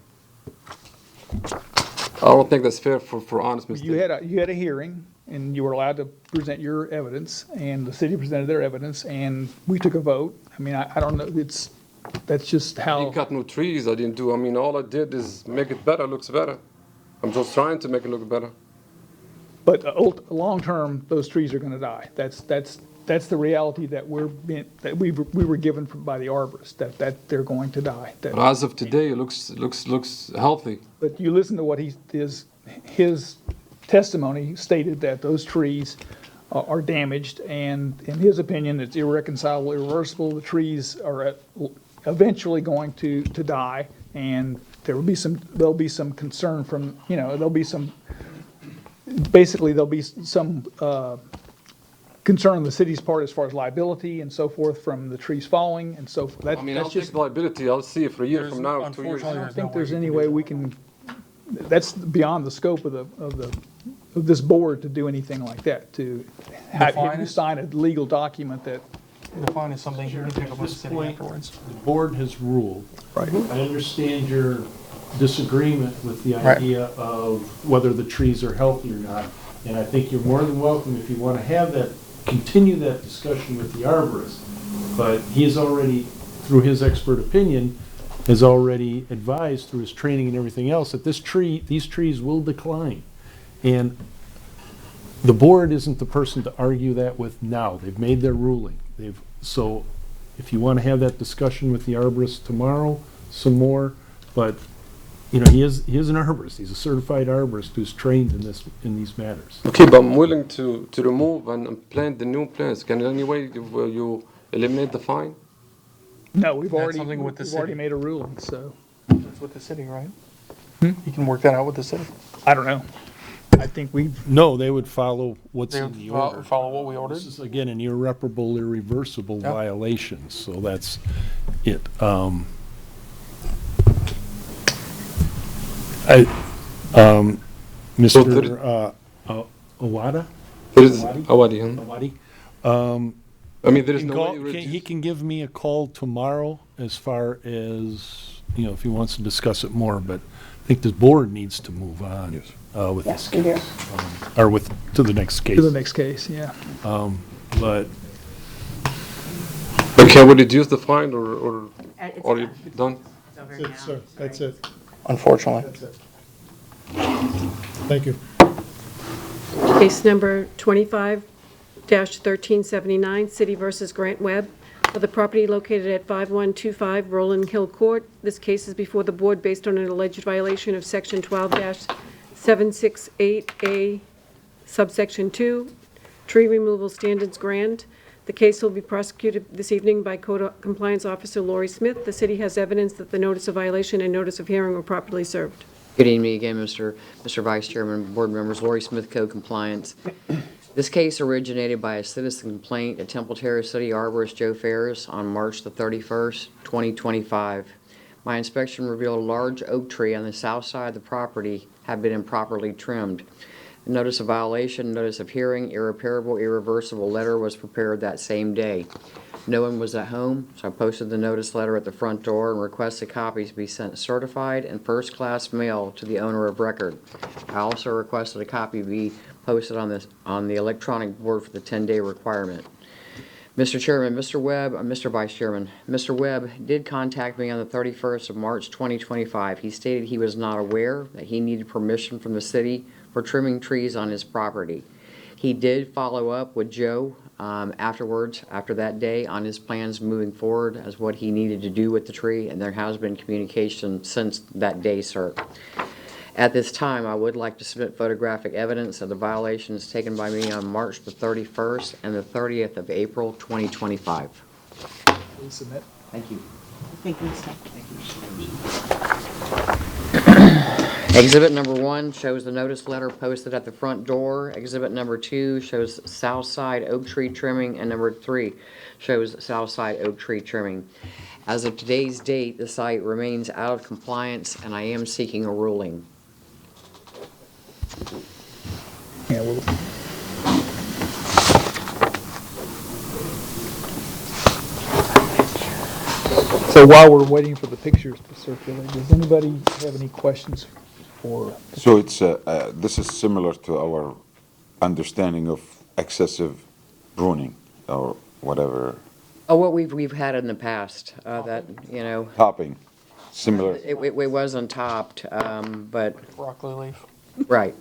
I don't think that's fair for honest mistake. You had a hearing, and you were allowed to present your evidence, and the city presented their evidence, and we took a vote. I mean, I don't know, that's just I how, didn't cut no trees. I didn't do. I mean, all I did is make it better. Looks better. I'm just trying to make it look better. but long-term, those trees are gonna die. That's the reality that we were given by the arborist, that they're going to die. But as of today, it looks healthy. But you listen to what his testimony stated that those trees are damaged, and in his opinion, it's irreconcilable, irreversible. The trees are eventually going to die, and there'll be some concern from, there'll be some concern on the city's part as far as liability and so forth from the trees falling and so forth. I mean, I'll take liability. I'll see it for a year from now, 2 years. I don't think there's any way we can, that's beyond the scope of this board to do anything like that, to have you sign a legal document that. The fine is something you can take up with the city point, afterwards. the board has ruled. Right. I understand your disagreement with the Right. idea of whether the trees are healthy or not. And I think you're more than welcome if you want to have that, continue that discussion with the arborist. But he's already, through his expert opinion, has already advised through his training and everything else that these trees will decline. And the board isn't the person to argue that with now. They've made their ruling. So if you want to have that discussion with the arborist tomorrow, some more, but he is an arborist. He's a certified arborist who's trained in these matters. Okay, but I'm willing to remove and plant the new plants. Can in any way you eliminate the fine? No, we've That's already something with the already city. made a ruling, so, That's with the city, right? You can work that out with the city. I don't know. I think No, they would follow what's They in would the order. follow what we ordered. This is, again, an irreparable, irreversible Yep. violation, so that's it. Mr. Owada? There is Awadi, huh? Awadi? I mean, there is no way you He reduce. can give me a call tomorrow as far as, if he wants to discuss it more, but I think the board needs to move on with this Yes, we do. case. Or to the next case. to the next case, yeah. But But can we reduce the fine or you done? That's it, sir. That's it. Unfortunately. That's it. Thank you. Case number 25-1379, City versus Grant Webb, for the property located at 5125 Roland Hill Court. This case is before the board based on an alleged violation of Section 12-768A, subsection 2, tree removal standards grant. The case will be prosecuted this evening by Code Compliance Officer Lori Smith. The city has evidence that the notice of violation and notice of hearing were properly served. Good evening again, Mr. Vice Chairman, board members, Lori Smith, Code Compliance. This case originated by a citizen complaint at Temple Terrace City Arborist Joe Ferris on March the 31st, 2025. My inspection revealed a large oak tree on the south side of the property had been improperly trimmed. Notice of violation, notice of hearing, irreparable, irreversible letter was prepared that same day. No one was at home, so I posted the notice letter at the front door and requested copies be sent certified and first-class mail to the owner of record. I also requested a copy be posted on the electronic board for the 10-day requirement. Mr. Chairman, Mr. Vice Chairman, Mr. Webb did contact me on the 31st of March 2025. He stated he was not aware that he needed permission from the city for trimming trees on his property. He did follow up with Joe afterwards, after that day, on his plans moving forward as what he needed to do with the tree, and there has been communication since that day, sir. At this time, I would like to submit photographic evidence of the violations taken by me on March the 31st and the 30th of April, 2025. Please submit. Thank you. Thank you, Mr. Exhibit number 1 shows the notice letter posted at the front door. Exhibit number 2 shows south side oak tree trimming, and number 3 shows south side oak tree trimming. As of today's date, the site remains out of compliance, and I am seeking a ruling. Yeah, well, so while we're waiting for the pictures to circulate, does anybody have any questions for? So it's, this is similar to our understanding of excessive pruning or whatever, Oh, what we've had in the past, that, you know, topping, similar. it wasn't topped, but, Broccoli leaf. right.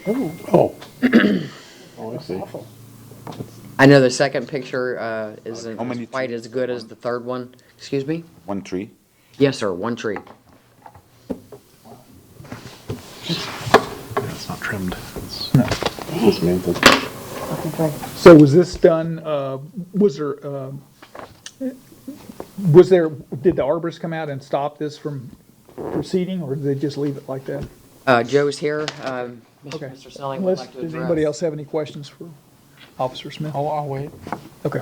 Oh. Oh, I see. I know the second picture isn't How many quite as good as the third one. Excuse me? One tree? Yes, sir, one tree. Yeah, it's not trimmed. It's dismantled. So was this done, was there, did the arborist come out and stop this from proceeding, or did they just leave it like that? Joe's here. Okay. Mr. Snelling would Unless, like to does anybody address. else have any questions for Officer Smith? I'll wait. Okay.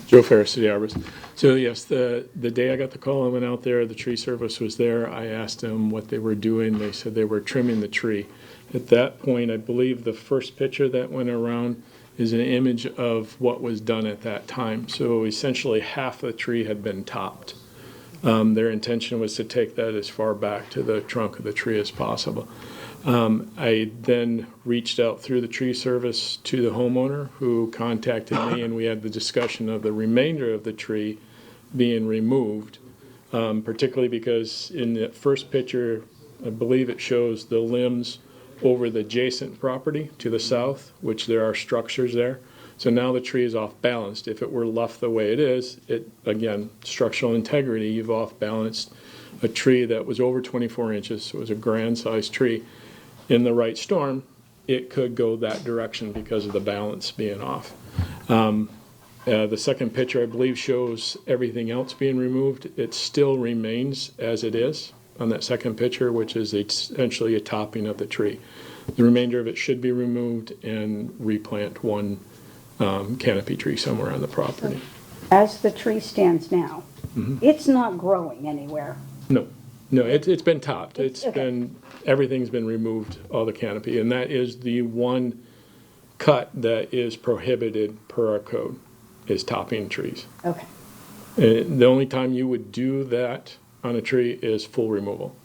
Joe Ferris, City Arborist. So yes, the day I got the call, I went out there, the tree service was there. I asked them what they were doing. They said they were trimming the tree. At that point, I believe the first picture that went around is an image of what was done at that time. So essentially half the tree had been topped. Their intention was to take that as far back to the trunk of the tree as possible. I then reached out through the tree service to the homeowner who contacted me, and we had the discussion of the remainder of the tree being removed, particularly because in the first picture, I believe it shows the limbs over the adjacent property to the south, which there are structures there. So now the tree is off balanced. If it were left the way it is, again, structural integrity, you've off balanced a tree that was over 24 inches, so it was a grand sized tree. In the right storm, it could go that direction because of the balance being off. The second picture, I believe, shows everything else being removed. It still remains as it is on that second picture, which is essentially a topping of the tree. The remainder of it should be removed and replant one canopy tree somewhere on the property. As the tree stands now, it's not growing anywhere. No, it's been topped. It's Okay. been, everything's been removed, all the canopy, and that is the one cut that is prohibited per our code, is topping trees. Okay. And the only time you would do that on a tree is full removal.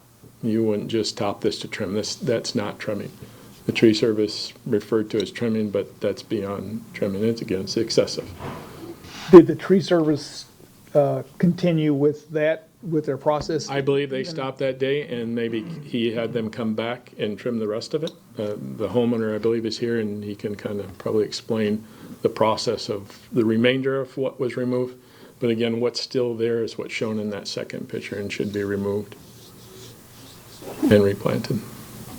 You wouldn't just top this to trim. That's not trimming. The tree service referred to as trimming, but that's beyond trimming. It's excessive. Did the tree service continue with that, with their process? I believe they stopped that day, and maybe he had them come back and trim the rest of it. The homeowner, I believe, is here, and he can kind of probably explain the process of the remainder of what was removed. But again, what's still there is what's shown in that second picture and should be removed and replanted.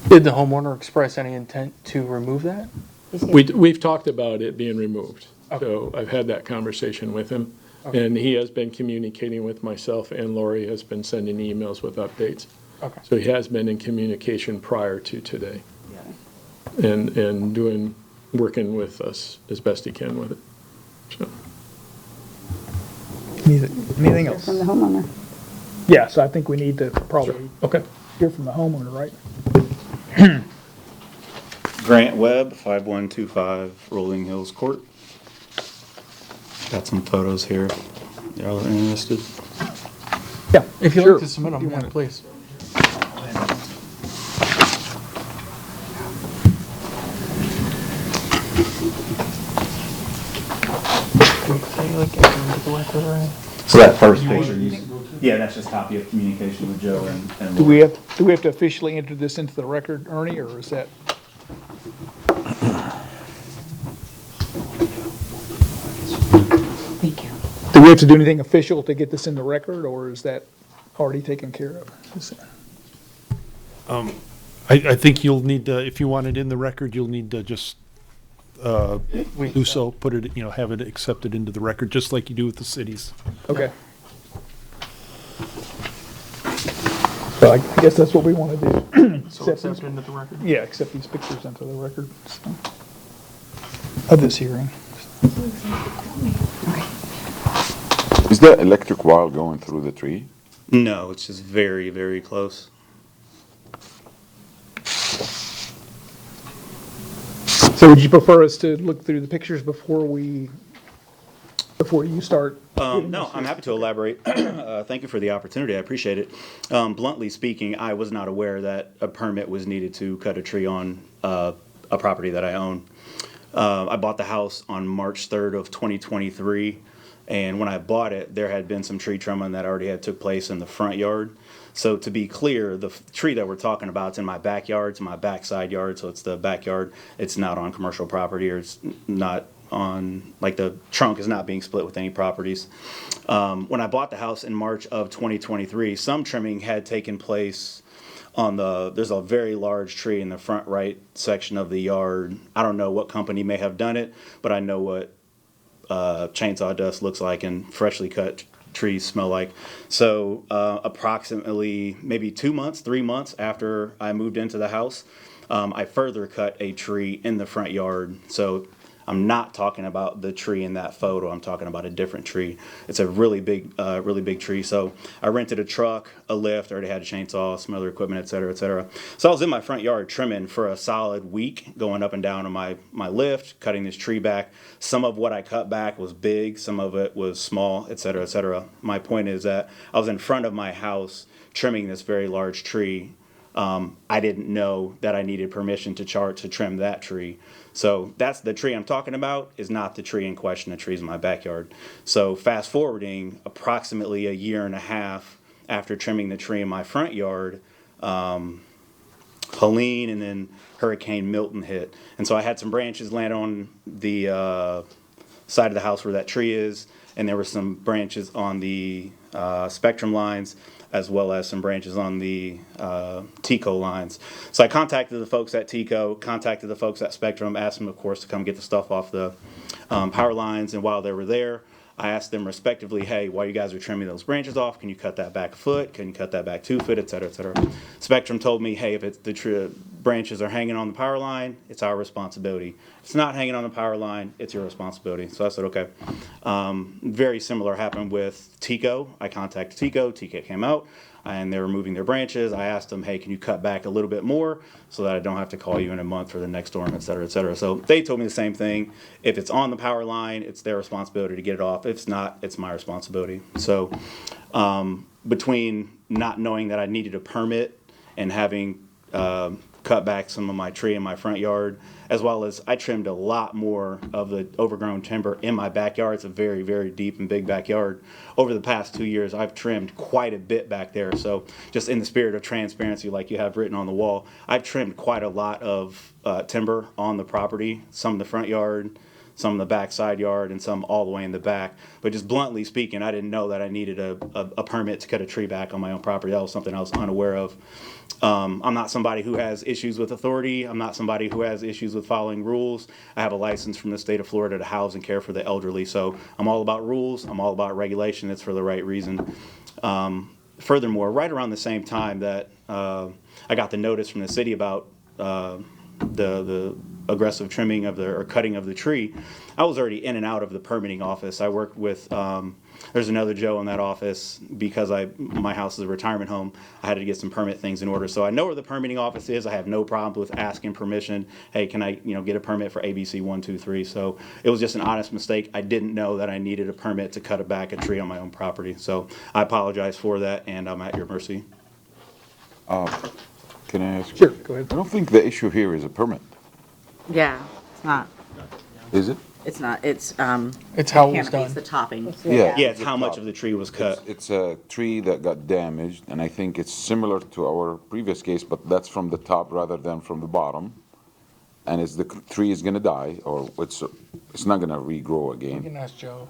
Did the homeowner express any intent to remove that? We've talked about it being removed. So I've had that conversation with him. And he has been communicating with myself, and Lori has been sending emails with updates. Okay. So he has been in communication prior to today. And working with us as best he can with it. So. Anything Hear else? from the homeowner. Yeah, so I think we need to probably Okay. hear from the homeowner, right? Grant Webb, 5125 Rolling Hills Court. Got some photos here. Y'all are interested? Yeah, If you'd sure. like to submit them, yeah, please. So that first picture, yeah, that's just a copy of communication with Joe and Do we Lori. have to officially enter this into the record, Ernie, or is that? Thank you. Do we have to do anything official to get this in the record, or is that already taken care of? I think you'll need to, if you want it in the record, you'll need to just do so, put it, have it accepted into the record, just like you do with the cities. Okay. So I guess that's what we want to do. So accept into the record. Yeah, accept these pictures into the record so, of this hearing. Is there electric wire going through the tree? No, it's just very, very close. So would you prefer us to look through the pictures before you start? No, I'm happy to elaborate. Thank you for the opportunity. I appreciate it. Bluntly speaking, I was not aware that a permit was needed to cut a tree on a property that I own. I bought the house on March 3rd of 2023, and when I bought it, there had been some tree trimming that already had took place in the front yard. So to be clear, the tree that we're talking about is in my backyard, it's my backside yard, so it's the backyard. It's not on commercial property, or it's not on, like the trunk is not being split with any properties. When I bought the house in March of 2023, some trimming had taken place on there's a very large tree in the front right section of the yard. I don't know what company may have done it, but I know what chainsaw dust looks like and freshly cut trees smell like. So approximately maybe 2 months, 3 months after I moved into the house, I further cut a tree in the front yard. So I'm not talking about the tree in that photo. I'm talking about a different tree. It's a really big tree. So I rented a truck, a lift, already had a chainsaw, some other equipment, et cetera, et cetera. So I was in my front yard trimming for a solid week, going up and down on my lift, cutting this tree back. Some of what I cut back was big, some of it was small, et cetera, et cetera. My point is that I was in front of my house trimming this very large tree. I didn't know that I needed permission to trim that tree. So that's the tree I'm talking about, is not the tree in question. The tree's in my backyard. So fast forwarding approximately a year and a half after trimming the tree in my front yard, Helene and then Hurricane Milton hit. And so I had some branches land on the side of the house where that tree is, and there were some branches on the Spectrum lines, as well as some branches on the TECO lines. So I contacted the folks at TECO, contacted the folks at Spectrum, asked them, of course, to come get the stuff off the power lines. And while they were there, I asked them respectively, hey, while you guys are trimming those branches off, can you cut that back a foot? Can you cut that back 2 foot, et cetera, et cetera. Spectrum told me, hey, if it's the branches are hanging on the power line, it's our responsibility. If it's not hanging on the power line, it's your responsibility. So I said, okay. Very similar happened with TECO. I contacted TECO. TECO came out, and they were moving their branches. I asked them, hey, can you cut back a little bit more so that I don't have to call you in a month for the next storm, et cetera, et cetera. So they told me the same thing. If it's on the power line, it's their responsibility to get it off. If it's not, it's my responsibility. So between not knowing that I needed a permit and having cut back some of my tree in my front yard, as well as I trimmed a lot more of the overgrown timber in my backyard. It's a very, very deep and big backyard. Over the past 2 years, I've trimmed quite a bit back there. So just in the spirit of transparency, like you have written on the wall, I've trimmed quite a lot of timber on the property, some in the front yard, some in the back side yard, and some all the way in the back. But just bluntly speaking, I didn't know that I needed a permit to cut a tree back on my own property. That was something I was unaware of. I'm not somebody who has issues with authority. I'm not somebody who has issues with following rules. I have a license from the state of Florida to house and care for the elderly. So I'm all about rules. I'm all about regulation. It's for the right reason. Furthermore, right around the same time that I got the notice from the city about the aggressive trimming of or cutting of the tree, I was already in and out of the permitting office. I worked with, there's another Joe in that office because my house is a retirement home. I had to get some permit things in order. So I know where the permitting office is. I have no problem with asking permission. Hey, can I, get a permit for ABC 1, 2, 3? So it was just an honest mistake. I didn't know that I needed a permit to cut back a tree on my own property. So I apologize for that, and I'm at your mercy. Can I ask? Sure, go ahead. I don't think the issue here is a permit, Yeah, it's not, is it? it's not, it's, It's how it was canopy, done. it's the topping. Yeah. Yeah, it's how much of the tree was cut. It's a tree that got damaged, and I think it's similar to our previous case, but that's from the top rather than from the bottom. And the tree is gonna die, or it's not gonna regrow You again, can ask Joe.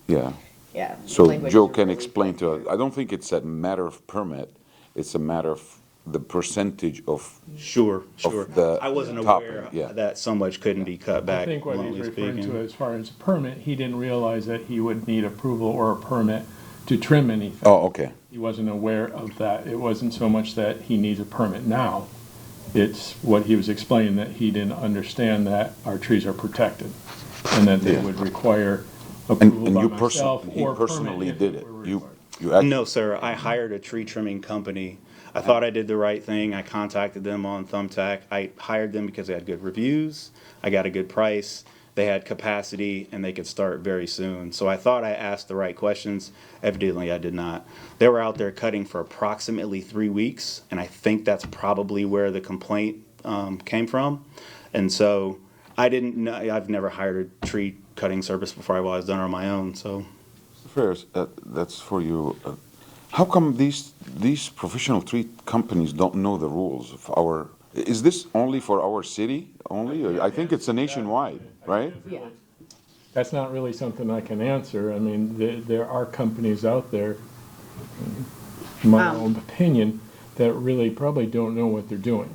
yeah. Yeah. So language Joe is can really- explain to us, I don't think it's a matter of permit, it's a matter of the percentage of, Sure. I wasn't topping, aware yeah. that so much couldn't be cut I back, think what he's bluntly referring to speaking. as far as a permit, he didn't realize that he would need approval or a permit to trim anything. oh, okay. He wasn't aware of that. It wasn't so much that he needs a permit now. It's what he was explaining, that he didn't understand that our trees are protected and that they Yeah. would require And approval by you myself personally, he or permit personally if did it, were you required. actually. No, sir, I hired a tree trimming company. I thought I did the right thing. I contacted them on Thumbtack. I hired them because they had good reviews. I got a good price. They had capacity and they could start very soon. So I thought I asked the right questions. Evidently, I did not. They were out there cutting for approximately 3 weeks, and I think that's probably where the complaint came from. And so I didn't know, I've never hired a tree cutting service before. I've always done it on my own, so. Ferris, that's for you. How come these professional tree companies don't know the rules of our, is this only for our city only? Or I think it's a nationwide, right? Yeah. That's not really something I can answer. I mean, there are companies out there, in my own opinion, that really probably don't know what they're doing.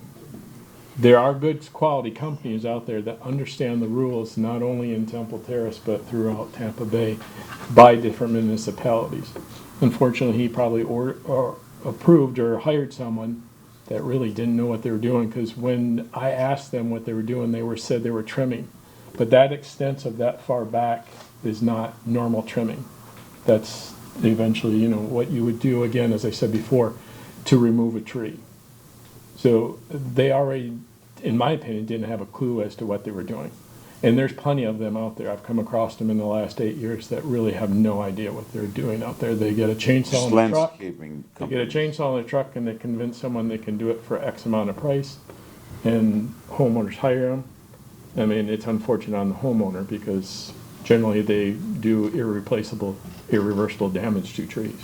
There are good quality companies out there that understand the rules, not only in Temple Terrace, but throughout Tampa Bay, by different municipalities. Unfortunately, he probably approved or hired someone that really didn't know what they were doing, because when I asked them what they were doing, said they were trimming. But that extensive, that far back, is not normal trimming. That's eventually, what you would do, again, as I said before, to remove a tree. So they already, in my opinion, didn't have a clue as to what they were doing. And there's plenty of them out there. I've come across them in the last 8 years that really have no idea what they're doing out there. They get a chainsaw Just in the truck. landscaping They get a companies. chainsaw in the truck and they convince someone they can do it for X amount of price, and homeowners hire them. I mean, it's unfortunate on the homeowner because generally they do irreversible damage to trees.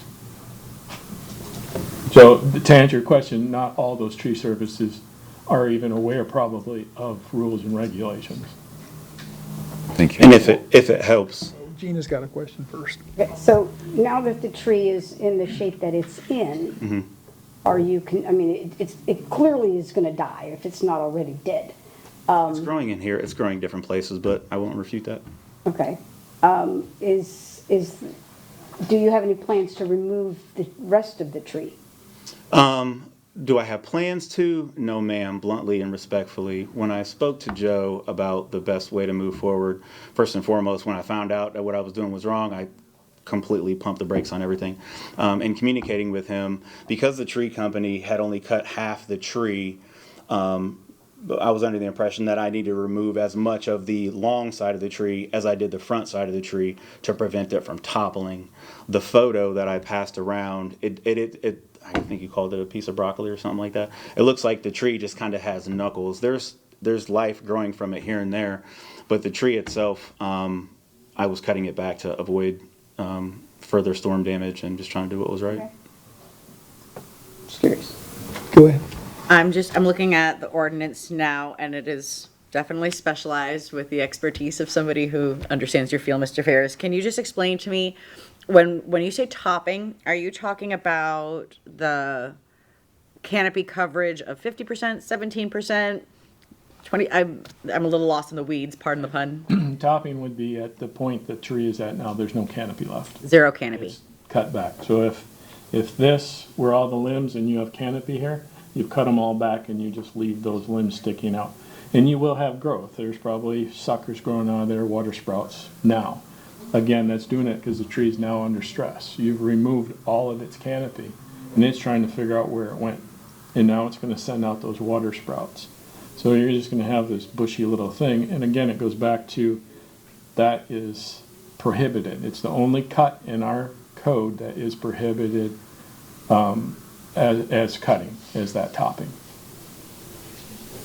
So to answer your question, not all those tree services are even aware probably of rules and regulations. Thank you. And if it helps, Gina's got a question first. Okay, so now that the tree is in the shape that it's in, are you, it clearly is gonna die if it's not already dead. it's growing in here, it's growing different places, but I won't refute that. Okay. Do you have any plans to remove the rest of the tree? Do I have plans to? No, ma'am, bluntly and respectfully. When I spoke to Joe about the best way to move forward, first and foremost, when I found out that what I was doing was wrong, I completely pumped the brakes on everything. And communicating with him, because the tree company had only cut half the tree, I was under the impression that I need to remove as much of the long side of the tree as I did the front side of the tree to prevent it from toppling. The photo that I passed around, I think you called it a piece of broccoli or something like that. It looks like the tree just kind of has knuckles. There's life growing from it here and there, but the tree itself, I was cutting it back to avoid further storm damage and just trying to do what was right. Okay. Just curious. Go ahead. I'm looking at the ordinance now, and it is definitely specialized with the expertise of somebody who understands your field, Mr. Ferris. Can you just explain to me, when you say topping, are you talking about the canopy coverage of 50%, 17%, 20? I'm a little lost in the weeds, pardon the pun. Topping would be at the point the tree is at now, there's no canopy left. Zero canopy. It's cut back. So if this were all the limbs and you have canopy here, you cut them all back and you just leave those limbs sticking out. And you will have growth. There's probably suckers growing out of there, water sprouts now. Again, that's doing it because the tree's now under stress. You've removed all of its canopy, and it's trying to figure out where it went. And now it's going to send out those water sprouts. So you're just going to have this bushy little thing. And again, it goes back to that is prohibited. It's the only cut in our code that is prohibited as cutting, as that topping.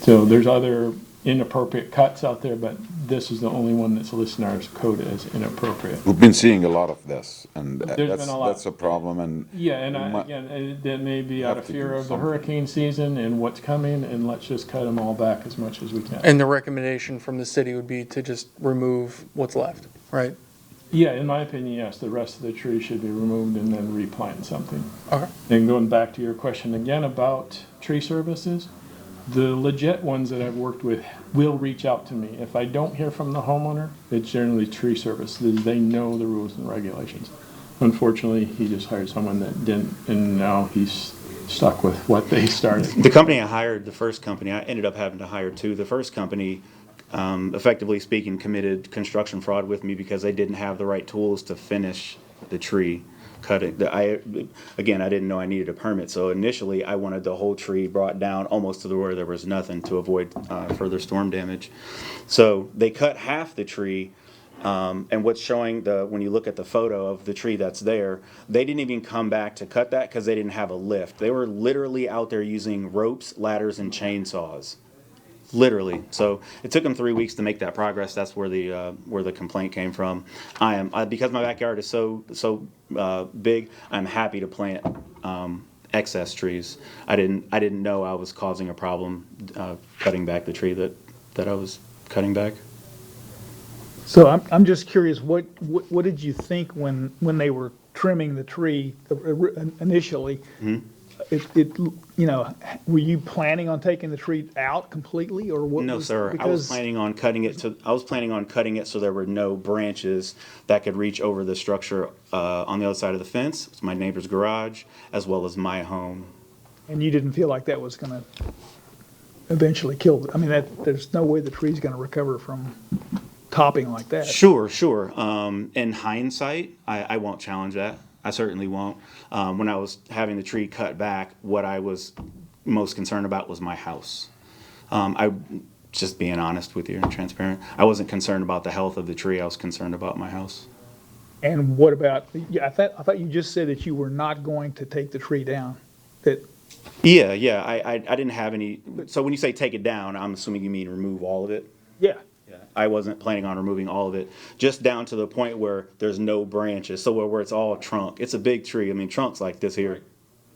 So there's other inappropriate cuts out there, but this is the only one that's listed in our code as inappropriate. We've been seeing a lot of this, and There's been a lot. that's a problem, and. Yeah, and we might again, that may be out have of to fear do of the something. hurricane season and what's coming, and let's just cut them all back as much as we can. And the recommendation from the city would be to just remove what's left, right? Yeah, in my opinion, yes, the rest of the tree should be removed and then replant something. Okay. And going back to your question again about tree services, the legit ones that I've worked with will reach out to me. If I don't hear from the homeowner, it's generally tree services. They know the rules and regulations. Unfortunately, he just hired someone that didn't, and now he's stuck with what they started. The company I hired, the first company, I ended up having to hire two. The first company, effectively speaking, committed construction fraud with me because they didn't have the right tools to finish the tree cutting. Again, I didn't know I needed a permit, so initially I wanted the whole tree brought down almost to where there was nothing to avoid further storm damage. So they cut half the tree, and what's showing when you look at the photo of the tree that's there, they didn't even come back to cut that because they didn't have a lift. They were literally out there using ropes, ladders, and chainsaws. Literally. So it took them 3 weeks to make that progress. That's where the complaint came from. Because my backyard is so big, I'm happy to plant excess trees. I didn't know I was causing a problem cutting back the tree that I was cutting back. So I'm just curious, what did you think when they were trimming the tree initially? Were you planning on taking the tree out completely, or what? No, sir. I was planning on cutting it so there were no branches that could reach over the structure on the other side of the fence. It's my neighbor's garage as well as my home. And you didn't feel like that was going to eventually kill? I mean, there's no way the tree's going to recover from topping like that. Sure. In hindsight, I won't challenge that. I certainly won't. When I was having the tree cut back, what I was most concerned about was my house. I just being honest with you and transparent. I wasn't concerned about the health of the tree. I was concerned about my house. And what about? Yeah, I thought you just said that you were not going to take the tree down. Yeah. I didn't have any. So when you say take it down, I'm assuming you mean remove all of it. Yeah. I wasn't planning on removing all of it, just down to the point where there's no branches, so where it's all trunk. It's a big tree. I mean, trunk's like this here.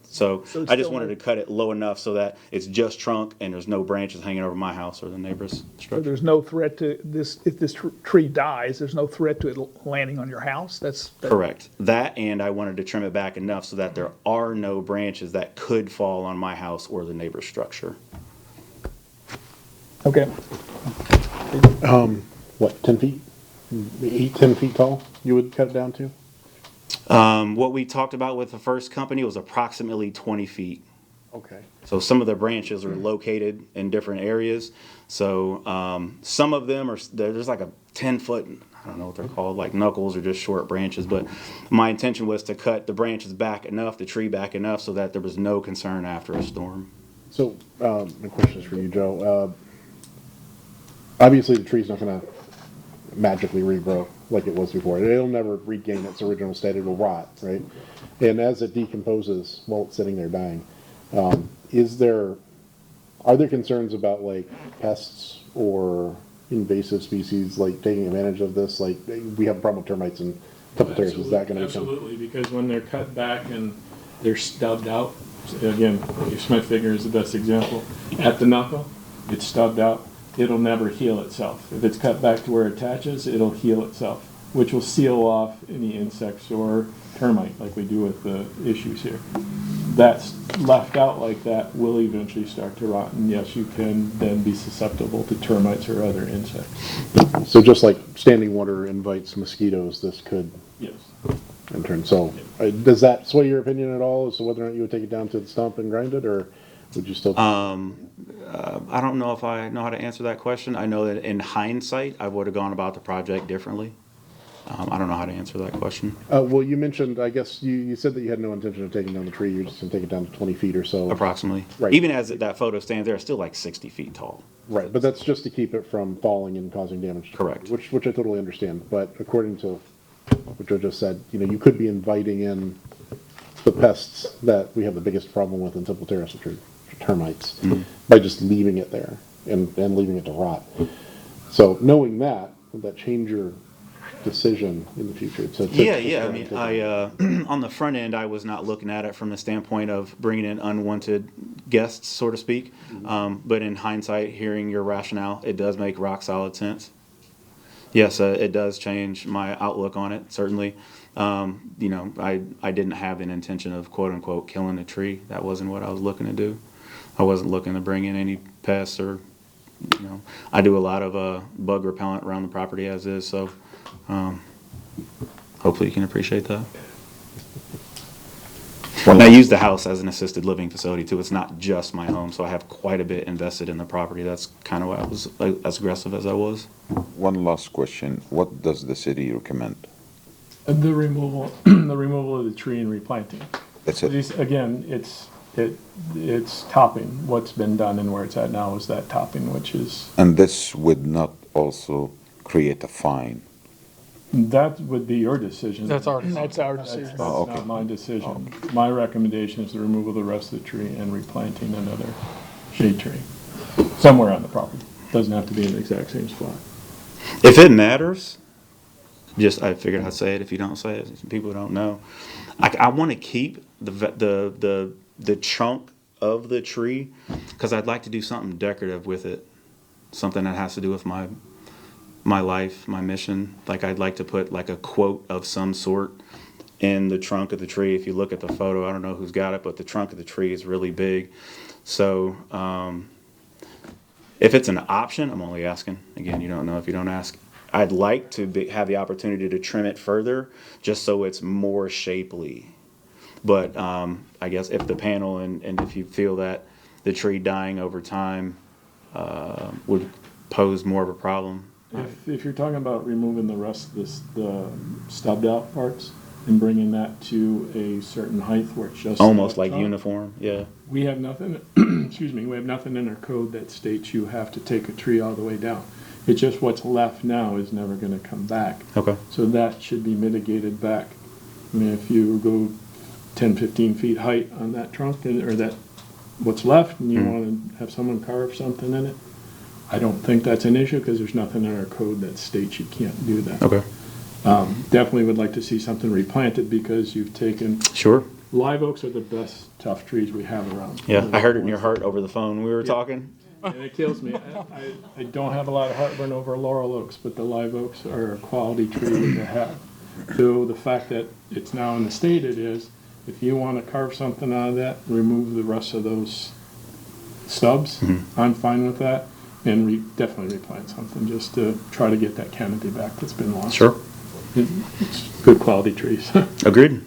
So I just wanted to cut it low enough so that it's just trunk and there's no branches hanging over my house or the neighbor's So structure. there's no threat to this, if this tree dies, there's no threat to it landing on your house? That's Correct. That, and I wanted to trim it back enough so that there are no branches that could fall on my house or the neighbor's structure. okay. What, 10 feet? 10 feet tall, you would cut it down to? What we talked about with the first company was approximately 20 feet. Okay. So some of the branches are located in different areas. So some of them there's like a 10-foot, I don't know what they're called, like knuckles or just short branches. But my intention was to cut the branches back enough, the tree back enough, so that there was no concern after a storm. So, the question is for you, Joe. Obviously, the tree's not going to magically regrow like it was before. It'll never regain its original state. It'll rot, right? And as it decomposes while it's sitting there dying, are there concerns about like pests or invasive species like taking advantage of this? Like we have a problem with termites in Temple Terrace. Is that going to become? Absolutely, because when they're cut back and they're stubbed out, again, Smith figure is the best example. At the knuckle, it's stubbed out. It'll never heal itself. If it's cut back to where it attaches, it'll heal itself, which will seal off any insects or termite like we do with the issues here. That's left out like that will eventually start to rot, and yes, you can then be susceptible to termites or other insects. So just like standing water invites mosquitoes, this could Yes. in turn. So does that sway your opinion at all as to whether or not you would take it down to the stump and grind it, or would you still? I don't know if I know how to answer that question. I know that in hindsight, I would have gone about the project differently. I don't know how to answer that question. Well, you mentioned, I guess, you said that you had no intention of taking down the tree, you're just gonna take it down to 20 feet or so. Approximately. Right. Even as that photo stands there, it's still like 60 feet tall. Right, but that's just to keep it from falling and causing damage. Correct. Which I totally understand, but according to what Joe just said, you could be inviting in the pests that we have the biggest problem with in Temple Terrace, which are termites, by just leaving it there and leaving it to rot. So knowing that, would that change your decision in the future? Yeah. I mean, on the front end, I was not looking at it from the standpoint of bringing in unwanted guests, so to speak. But in hindsight, hearing your rationale, it does make rock solid sense. Yes, it does change my outlook on it, certainly. I didn't have an intention of quote unquote killing a tree. That wasn't what I was looking to do. I wasn't looking to bring in any pests or, I do a lot of bug repellent around the property as is, so hopefully you can appreciate that. And I use the house as an assisted living facility too. It's not just my home, so I have quite a bit invested in the property. That's kind of why I was as aggressive as I was. One last question. What does the city recommend? The removal, the removal of the tree and replanting. That's it. Again, it's topping. What's been done and where it's at now is that topping, which is, And this would not also create a fine? that would be your decision. That's our decision. That's our decision. That's Oh, okay. not my decision. My recommendation is the removal of the rest of the tree and replanting another shade tree somewhere on the property. Doesn't have to be in the exact same spot. If it matters, I figured I'd say it if you don't say it. People don't know. I want to keep the trunk of the tree because I'd like to do something decorative with it, something that has to do with my life, my mission. Like I'd like to put like a quote of some sort in the trunk of the tree. If you look at the photo, I don't know who's got it, but the trunk of the tree is really big. So if it's an option, I'm only asking. Again, you don't know if you don't ask. I'd like to have the opportunity to trim it further just so it's more shapely. But I guess if the panel and if you feel that the tree dying over time would pose more of a problem. If you're talking about removing the rest of the stubbed out parts and bringing that to a certain height where it's just Almost like trunk, uniform, yeah. we have nothing, excuse me, we have nothing in our code that states you have to take a tree all the way down. It's just what's left now is never gonna come back. Okay. So that should be mitigated back. I mean, if you go 10, 15 feet height on that trunk, or that, what's left, and you wanna have someone carve something in it, I don't think that's an issue, because there's nothing in our code that states you can't do that. Okay. Definitely would like to see something replanted, because you've taken, Sure. live oaks are the best tough trees we have around. Yeah, I heard it in your heart over the phone. We were talking. And it kills me. I don't have a lot of heartburn over laurel oaks, but the live oaks are a quality tree to have. So the fact that it's now in the state it is, if you want to carve something out of that, remove the rest of those stubs, I'm fine with that. And definitely replant something just to try to get that canopy back that's been lost. Sure. It's good quality trees. Agreed.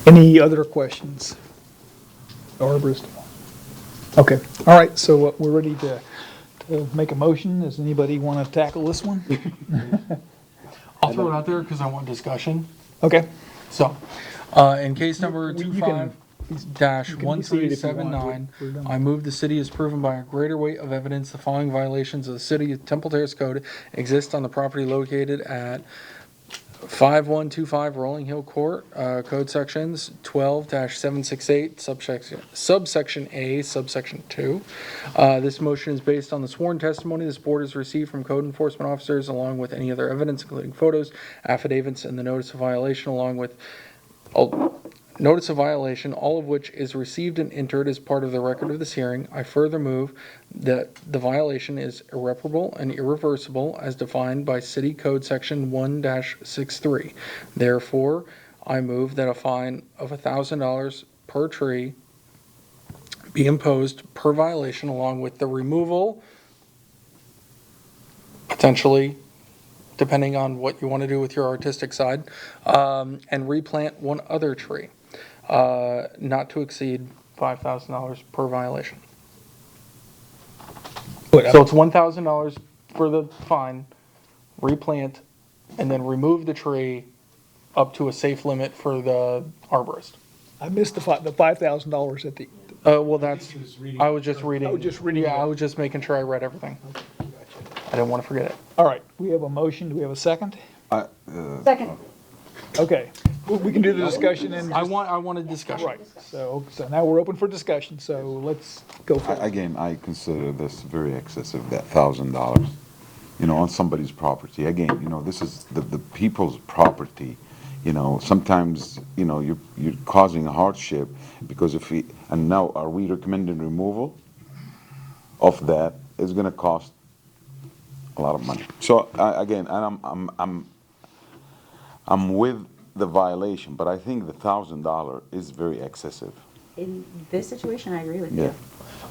Any other questions? Or Bristol? Okay, all right, so we're ready to make a motion. Does anybody want to tackle this one? I'll throw it out there because I want discussion. Okay. So, in case number You can- 25-1379, We're done. I move the city is proven by a greater weight of evidence the following violations of the city of Temple Terrace Code exist on the property located at 5125 Rolling Hill Court, code sections 12-768, subsection A, subsection 2. This motion is based on the sworn testimony this board has received from code enforcement officers, along with any other evidence, including photos, affidavits, and the notice of violation, along with notice of violation, all of which is received and entered as part of the record of this hearing. I further move that the violation is irreparable and irreversible as defined by City Code Section 1-63. Therefore, I move that a fine of $1,000 per tree be imposed per violation, along with the removal, potentially, depending on what you want to do with your artistic side, and replant one other tree, not to exceed $5,000 per violation. But, So it's $1,000 for the fine, replant, and then remove the tree up to a safe limit for the arborist. I missed the $5,000 at the, Well, that's, I was just reading. I was just reading Yeah, that. I was just making sure I read everything. I didn't want to forget it. all right, we have a motion, do we have a second? Second. Okay, we can do the discussion and. I want a discussion. Right, so now we're open for discussion, so let's go for it. Again, I consider this very excessive, that $1,000, on somebody's property. Again, this is the people's property. Sometimes, you're causing a hardship because and now are we recommending removal of that? It's gonna cost a lot of money. So, again, and I'm with the violation, but I think the $1,000 is very excessive. In this situation, I agree with Yeah. you.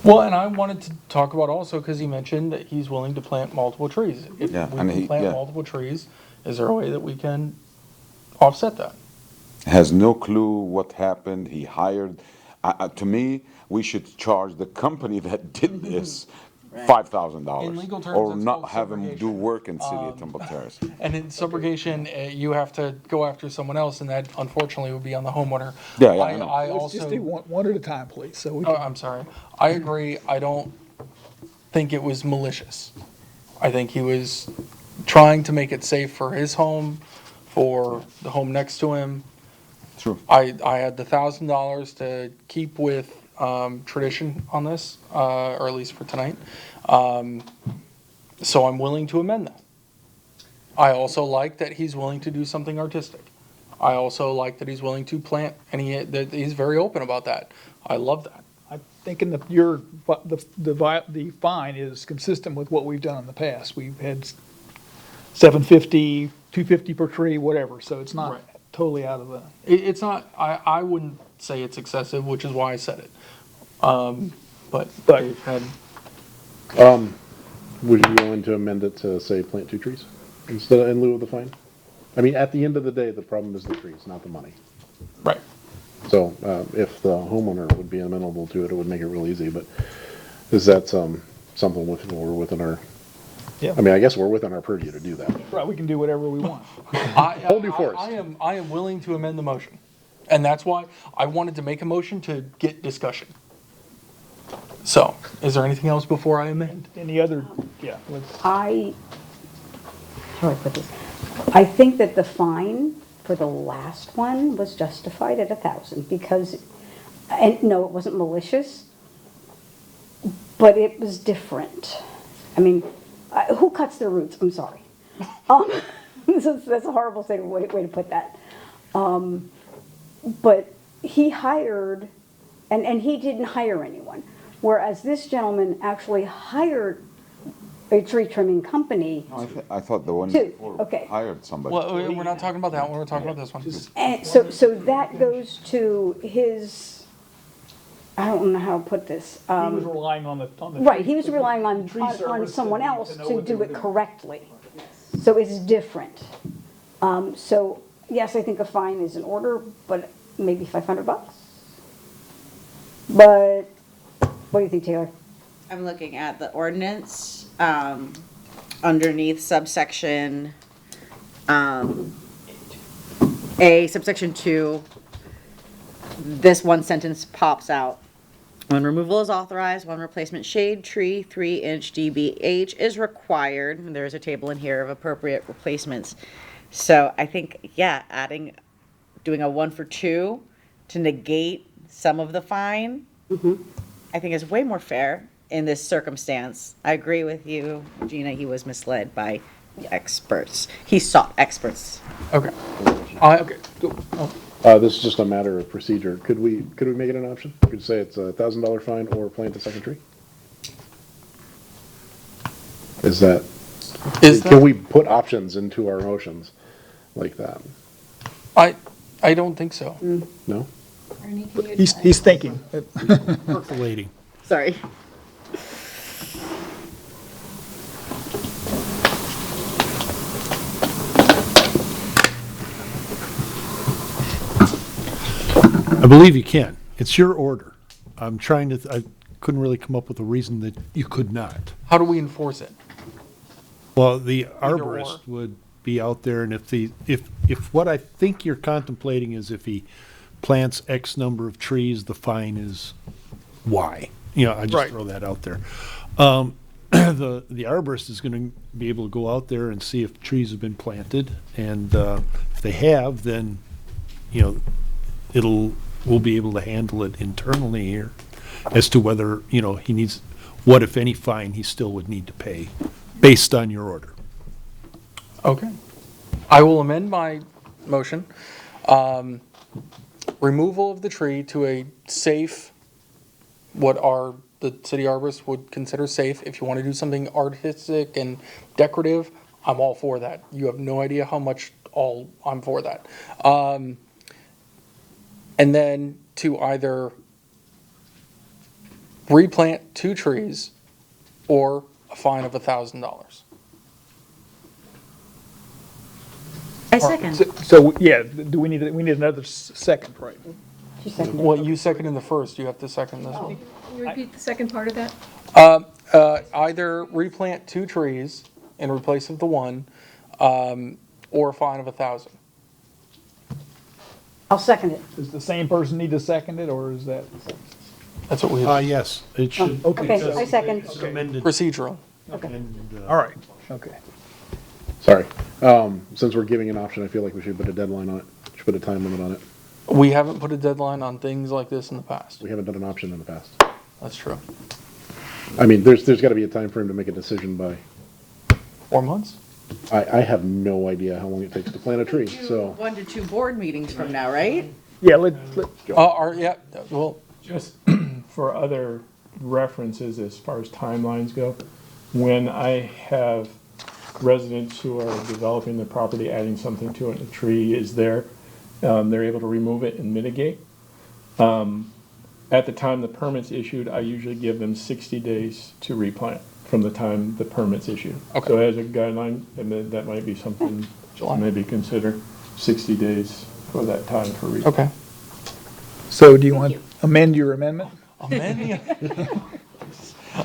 Well, and I wanted to talk about also, because he mentioned that he's willing to plant multiple trees. If Yeah, we and can he- plant yeah. multiple trees, is there a way that we can offset that? Has no clue what happened. He hired. To me, we should charge the company that did this $5,000, In legal terms, or that's not called have him do subrogation. work in City of Temple Terrace. And in subrogation, you have to go after someone else, and that unfortunately would be on the homeowner. Yeah, I know. I Let's just do also, one at a time, please, so we oh, can. I'm sorry. I agree. I don't think it was malicious. I think he was trying to make it safe for his home, for the home next to him. True. I had the $1,000 to keep with tradition on this, or at least for tonight. So I'm willing to amend that. I also like that he's willing to do something artistic. I also like that he's willing to plant, and that he's very open about that. I love that. I'm thinking that the fine is consistent with what we've done in the past. We've had $750, $250 per tree, whatever, so it's not Right. totally out of the. It's not, I wouldn't say it's excessive, which is why I said it. But they've had, Would you be willing to amend it to say plant 2 trees instead in lieu of the fine? I mean, at the end of the day, the problem is the trees, not the money. right. So, if the homeowner would be amenable to it, it would make it real easy, but is that, something we're within our, Yeah. I mean, I guess we're within our purview to do that. Right, we can do whatever we want. Hold you forest. I am willing to amend the motion. And that's why I wanted to make a motion to get discussion. So, is there anything else before I amend? Any other, yeah, let's, How do I put this? I think that the fine for the last one was justified at 1,000 because, and no, it wasn't malicious, but it was different. I mean, who cuts their roots? I'm sorry. That's a horrible way to put that. But he hired, and he didn't hire anyone. Whereas this gentleman actually hired a tree trimming company. I thought the one Two, before okay. hired somebody. Well, we're not talking about that one, we're talking about this one. And so that goes to his, I don't know how to put this. he was relying on the. Right, he was relying on tree service someone to else know to what they do were it doing. correctly. So it's different. So, yes, I think a fine is in order, but maybe $500. But, what do you think, Taylor? I'm looking at the ordinance, underneath subsection, A, subsection 2. This one sentence pops out. When removal is authorized, one replacement shade tree, 3-inch DBH is required. And there's a table in here of appropriate replacements. So I think, yeah, doing a 1 for 2 to negate some of the fine, I think is way more fair in this circumstance. I agree with you, Gina, he was misled by experts. He sought experts. Okay. Okay, go. This is just a matter of procedure. Could we make it an option? Could you say it's a $1,000 fine or plant a second tree? Is that, can we put options into our motions like that? I don't think so. No? He's thinking. Percolating. Sorry. I believe you can. It's your order. I'm trying to, I couldn't really come up with a reason that you could not. How do we enforce it? Well, the or. arborist would be out there, and if what I think you're contemplating is if he plants X number of trees, the fine is Y. You know, I just Right. throw that out there. The arborist is gonna be able to go out there and see if trees have been planted, and, if they have, then, you know, we'll be able to handle it internally here as to whether, you know, he needs, what if any fine he still would need to pay based on your order. Okay. I will amend my motion. Removal of the tree to a safe, the city arborist would consider safe. If you want to do something artistic and decorative, I'm all for that. You have no idea how much I'm for that. And then to either replant 2 trees or a fine of $1,000. I second. So, yeah, do we need another second, right? She seconded. Well, you seconded the first, you have to second this one. Can you repeat the second part of that? Either replant 2 trees in replace of the one, or a fine of $1,000. I'll second it. Does the same person need to second it, or is that? That's what we have, Yes, it should. Okay. Okay, I second. It's amended. procedural. All right, okay. Sorry. Since we're giving an option, I feel like we should put a deadline on it. Should put a time limit on it. We haven't put a deadline on things like this in the past. We haven't done an option in the past. That's true. I mean, there's got to be a time frame to make a decision by. 4 months? I have no idea how long it takes to plant a tree, so. 1 to 2 board meetings from now, right? Yeah, Yeah, well, Just for other references as far as timelines go, when I have residents who are developing the property, adding something to it, and a tree is there, they're able to remove it and mitigate. At the time the permit's issued, I usually give them 60 days to replant from the time the permit's issued. Okay. So as a guideline, and that might be something to maybe consider, 60 days for that time for replant. okay. so do you want to amend your amendment?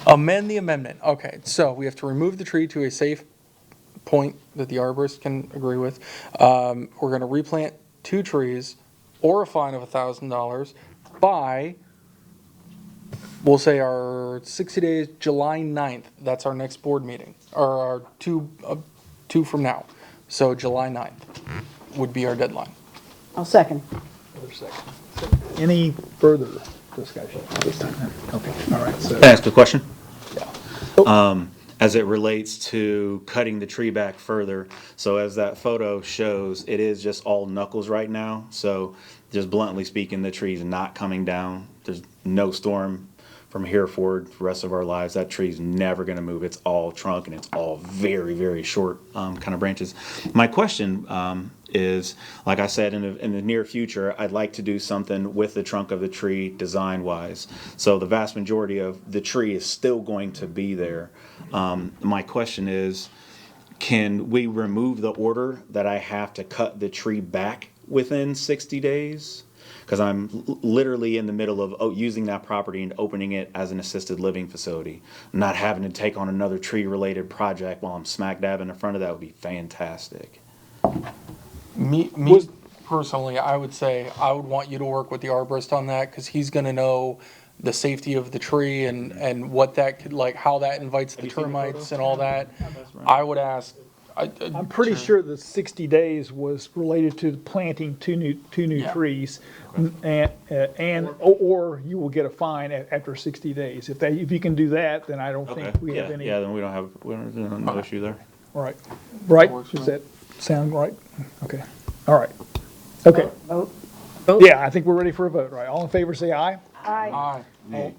Amend the amendment. Okay, so we have to remove the tree to a safe point that the arborist can agree with. We're going to replant 2 trees or a fine of $1,000 by, we'll say our 60 days, July 9th. That's our next board meeting, or our two from now. So July 9th would be our deadline. I'll second. Any further discussion this time? Okay, all right, so. Can I ask a question? Yeah. As it relates to cutting the tree back further, so as that photo shows, it is just all knuckles right now. So just bluntly speaking, the tree's not coming down. There's no storm from here forward for the rest of our lives. That tree's never gonna move. It's all trunk and it's all very, very short kind of branches. My question is, like I said, in the near future, I'd like to do something with the trunk of the tree design-wise. So the vast majority of the tree is still going to be there. My question is, can we remove the order that I have to cut the tree back within 60 days? Because I'm literally in the middle of using that property and opening it as an assisted living facility. Not having to take on another tree-related project while I'm smack dab in front of that would be fantastic. Me personally, I would say I would want you to work with the arborist on that, because he's going to know the safety of the tree and what that could, like, how that invites the termites and all that. I would ask. I'm pretty sure the 60 days was related to planting two new trees, or you will get a fine after 60 days. If you can do that, then I don't think we have any. Yeah, then we don't have no issue there. Right, does that sound right? Okay, all right, okay. Vote. Yeah, I think we're ready for a vote, right? All in favor, say aye. Aye. Aye.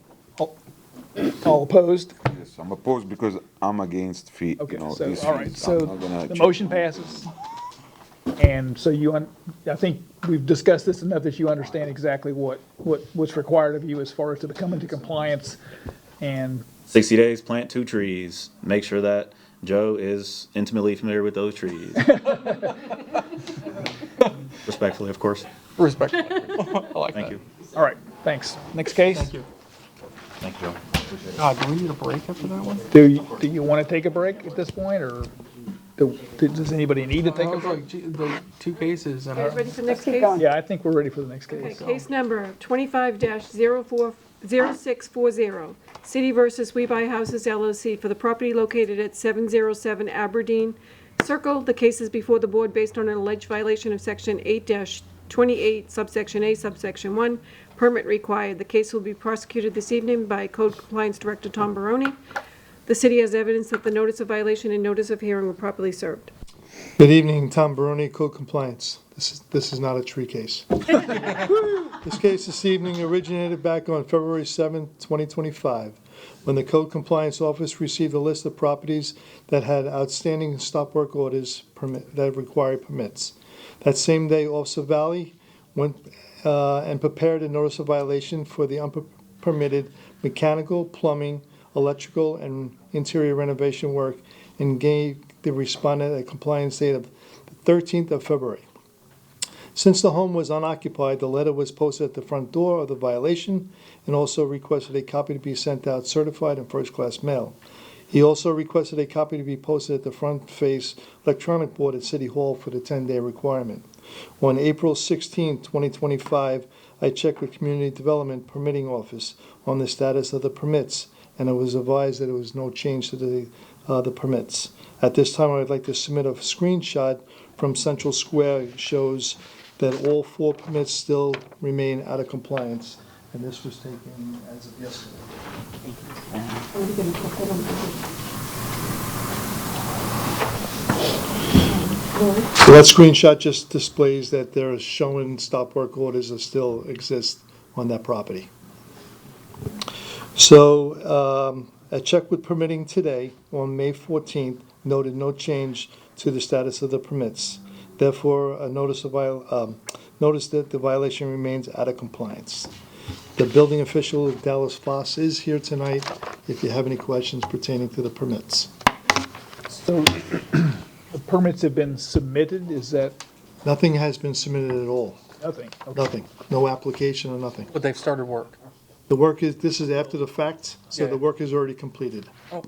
All opposed? Yes, I'm opposed because I'm against fee, Okay, you know, so, these all right, fees. so I'm not gonna the check. motion passes. And so I think we've discussed this enough that you understand exactly what's required of you as far as to come into compliance. And 60 days, plant 2 trees. Make sure that Joe is intimately familiar with those trees. Respectfully, of course. Respectfully. I like that. Thank you. all right, thanks. Next case? Thank you. Thank you. Do we need a break after that one? Do you want to take a break at this point, or does anybody need to take I a was break? like, gee, the two cases and. Are you ready for the next Keep case? going. Yeah, I think we're ready for the next Okay, case. case number 25-0640, City versus We Buy Houses LLC for the property located at 707 Aberdeen Circle. The case is before the board based on an alleged violation of Section 8-28, subsection A, subsection 1, permit required. The case will be prosecuted this evening by Code Compliance Director Tom Baroni. The city has evidence that the notice of violation and notice of hearing were properly served. Good evening, Tom Baroni, Code Compliance. This is not a tree case. This case this evening originated back on February 7th, 2025, when the Code Compliance Office received a list of properties that had outstanding stop work orders that required permits. That same day, Officer Valley went and prepared a notice of violation for the unpermitted mechanical, plumbing, electrical, and interior renovation work and gave the respondent a compliance date of the 13th of February. Since the home was unoccupied, the letter was posted at the front door of the violation and also requested a copy to be sent out certified in first-class mail. He also requested a copy to be posted at the front face electronic board at City Hall for the 10-day requirement. On April 16, 2025, I checked with Community Development Permitting Office on the status of the permits, and I was advised that there was no change to the permits. At this time, I would like to submit a screenshot from Central Square that shows that all 4 permits still remain out of compliance, and this was taken as of yesterday. So that screenshot just displays that there are showing stop work orders that still exist on that property. So a check with permitting today on May 14th noted no change to the status of the permits. Therefore, a notice that the violation remains out of compliance. The building official, Dallas Foss, is here tonight if you have any questions pertaining to the permits. So the permits have been submitted, is that Nothing has been submitted at all. nothing? Okay. Nothing. No application or nothing. But they've started work. The work is, this is after the fact, so Yeah. the work is already completed. Oh.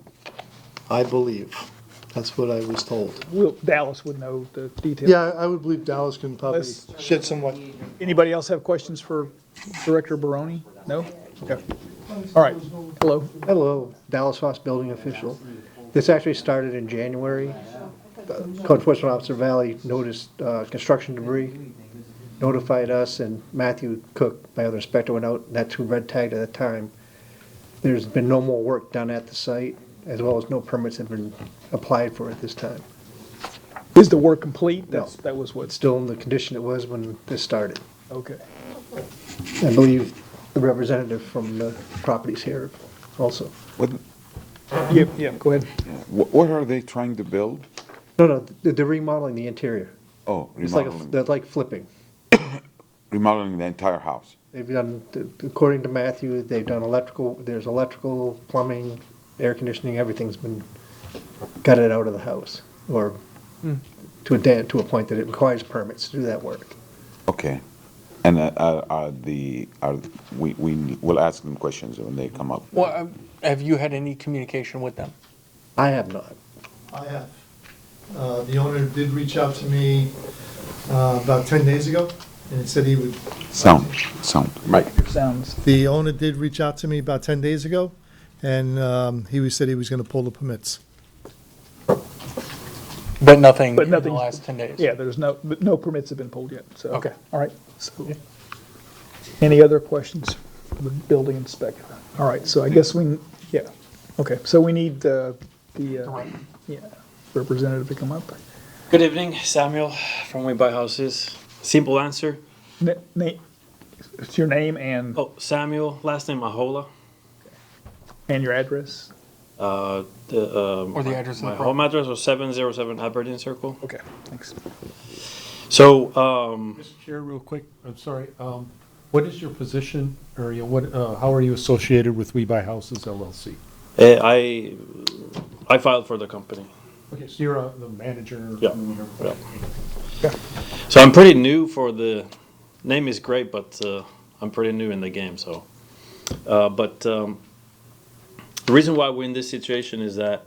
I believe. That's what I was told. Dallas would know the details. Yeah, I would believe Dallas can probably Let's- shed some light. Anybody else have questions for Director Baroni? No? Okay. All right. Hello. Hello, Dallas Foss Building Official. This actually started in January. Code Enforcement Officer Valley noticed construction debris, notified us, and Matthew Cook, my other inspector, went out, and that's who red tagged at the time. There's been no more work done at the site, as well as no permits have been applied for at this time. Is the work complete? No. That was It's what, still in the condition it was when this started. okay. I believe the representative from the property's here also. Yeah, go ahead. What are they trying to build? No, they're remodeling the interior. Oh, It's like, remodeling, they're like flipping. remodeling the entire house. They've done, according to Matthew, they've done electrical, there's electrical, plumbing, air conditioning, everything's been gutted out of the house, or to a point that it requires permits to do that work. Okay. And we'll ask them questions when they come up. Well, have you had any communication with them? I have not. I have. The owner did reach out to me about 10 days ago, and he said he would. Sound. Mike. Sounds, The owner did reach out to me about 10 days ago, and he said he was going to pull the permits. But nothing but in the nothing. last 10 days? Yeah, but no permits have been pulled yet, so. Okay. All right. So, any other questions for the building inspector? All right, so I guess yeah, okay, so we need the representative to come up. Good evening, Samuel from We Buy Houses. Simple answer. It's your name and Oh, Samuel, last name Ahola. your address? Or the address of the My property. home address was 707 Aberdeen Circle. Okay, thanks. So, Mr. Chair, real quick, I'm sorry, what is your position, or how are you associated with We Buy Houses LLC? I filed for the company. Okay, so you're the manager? Yeah. So I'm pretty new for the name is great, but I'm pretty new in the game. So, The reason why we're in this situation is that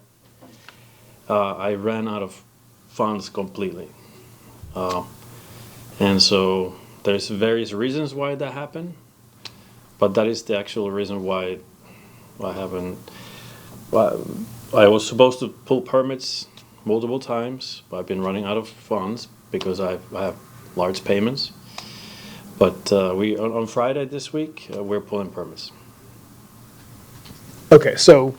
I ran out of funds completely. And so there's various reasons why that happened, but that is the actual reason why I haven't. I was supposed to pull permits multiple times, but I've been running out of funds because I have large payments. But on Friday this week, we're pulling permits. Okay, so,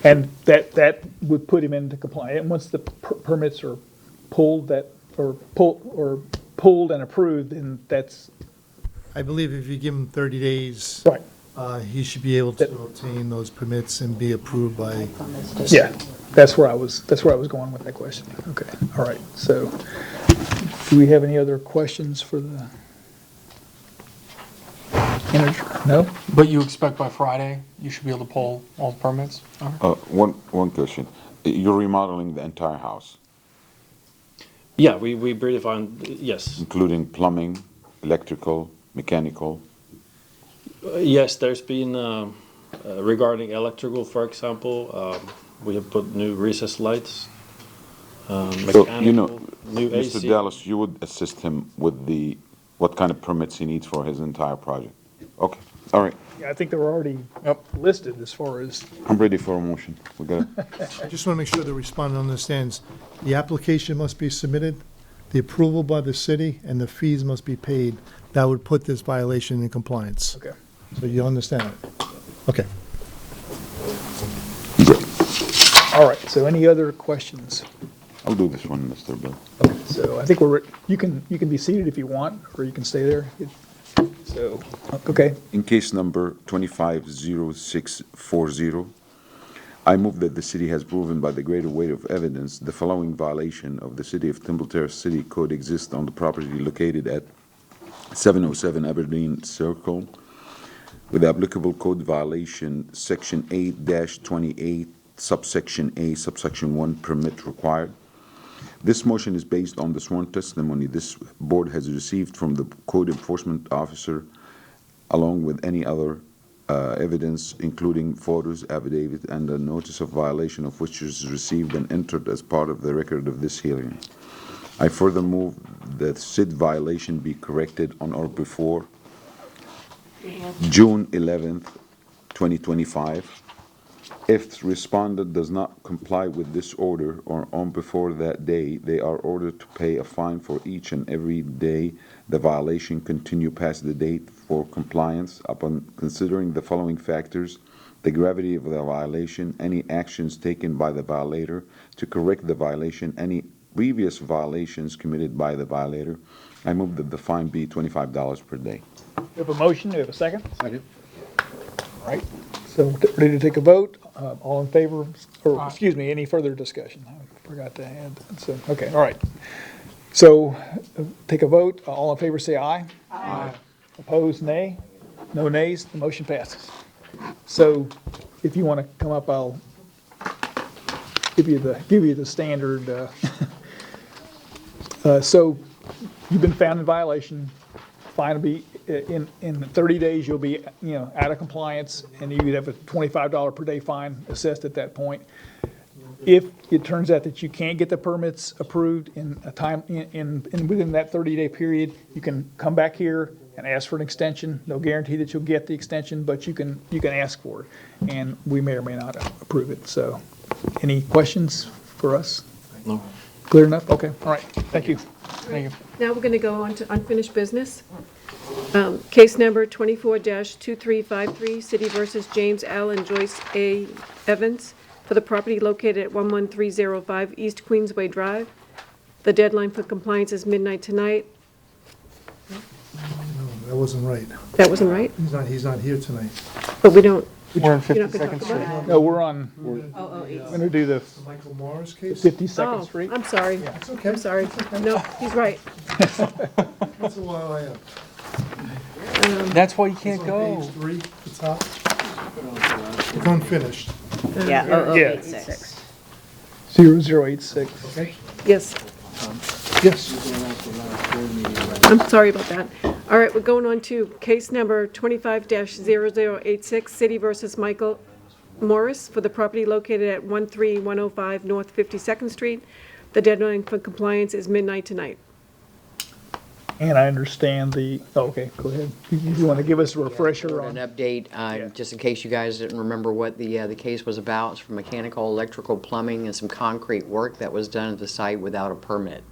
and that would put him into compliance. And once the permits are pulled, pulled and approved, then that's, I believe if you give him 30 days. right, He should be able to obtain those permits and be approved by. yeah, that's where I was going with that question. Okay, all right, so, do we have any other questions for the manager? No? But you expect by Friday, you should be able to pull all the permits? One question. You're remodeling the entire house, Yeah, we redefined, yes. including plumbing, electrical, mechanical? Yes, there's been, regarding electrical, for example, we have put new recessed lights, So, mechanical, new Mr. AC. Dallas, you would assist him with what kind of permits he needs for his entire project? Okay, all right. Yeah, I think they were already listed as far as, I'm ready for a motion. We got it. I just want to make sure the respondent understands, the application must be submitted, the approval by the city, and the fees must be paid. That would put this violation in compliance. okay. So you understand it? Okay. All right, so any other questions? I'll do this one, Mr. Bill. So I think you can be seated if you want, or you can stay there. So, okay, In case number 250640, I move that the city has proven by the greater weight of evidence the following violation of the City of Temple Terrace City Code exists on the property located at 707 Aberdeen Circle, with applicable code violation, Section 8-28, subsection A, subsection 1, permit required. This motion is based on the sworn testimony this board has received from the code enforcement officer, along with any other evidence, including photos, affidavit, and a notice of violation of which is received and entered as part of the record of this hearing. I further move that said violation be corrected on or before June 11th, 2025. If respondent does not comply with this order or on before that day, they are ordered to pay a fine for each and every day the violation continue past the date for compliance. Upon considering the following factors: the gravity of the violation, any actions taken by the violator to correct the violation, any previous violations committed by the violator, I move that the fine be $25 per day. we have a motion, do we have a second? Second. All right, so ready to take a vote? All in favor, or, excuse me, any further discussion? I forgot to add that, so, okay, all right. So, take a vote, all in favor say aye. Aye. Opposed, nay? No nays, the motion passes. So, if you want to come up, I'll give you the standard. So, you've been found in violation, fine will be, in 30 days, you'll be, out of compliance, and you would have a $25 per day fine assessed at that point. If it turns out that you can't get the permits approved in a time, within that 30-day period, you can come back here and ask for an extension. No guarantee that you'll get the extension, but you can ask for it, and we may or may not approve it. So, any questions for us? No. Clear enough? Okay, all right, thank you. Thank you. Now we're going to go on to unfinished business. Case number 24-2353, City versus James L. and Joyce A. Evans, for the property located at 11305 East Queensway Drive. The deadline for compliance is midnight tonight. No, that wasn't right. That wasn't right? He's not here tonight. But we don't, We're on you're not going to 52nd talk Street. about it? No, we're on, Oh, we're going to do the Michael Morris case? 52nd oh, Street. I'm sorry. It's okay. I'm sorry. No, he's right. Once in a while I am. That's why you can't It's on go. page 3, the top. It's unfinished. Yeah, Yeah. 0086. 0086. Okay? Yes, Yes. I'm sorry about that. All right, we're going on to case number 25-0086, City versus Michael Morris for the property located at 13105 North 52nd Street. The deadline for compliance is midnight tonight. And I understand okay, go ahead. You want to give us a refresher An on? update, just in case you guys didn't remember what the case was about. It's for mechanical, electrical, plumbing, and some concrete work that was done at the site without a permit.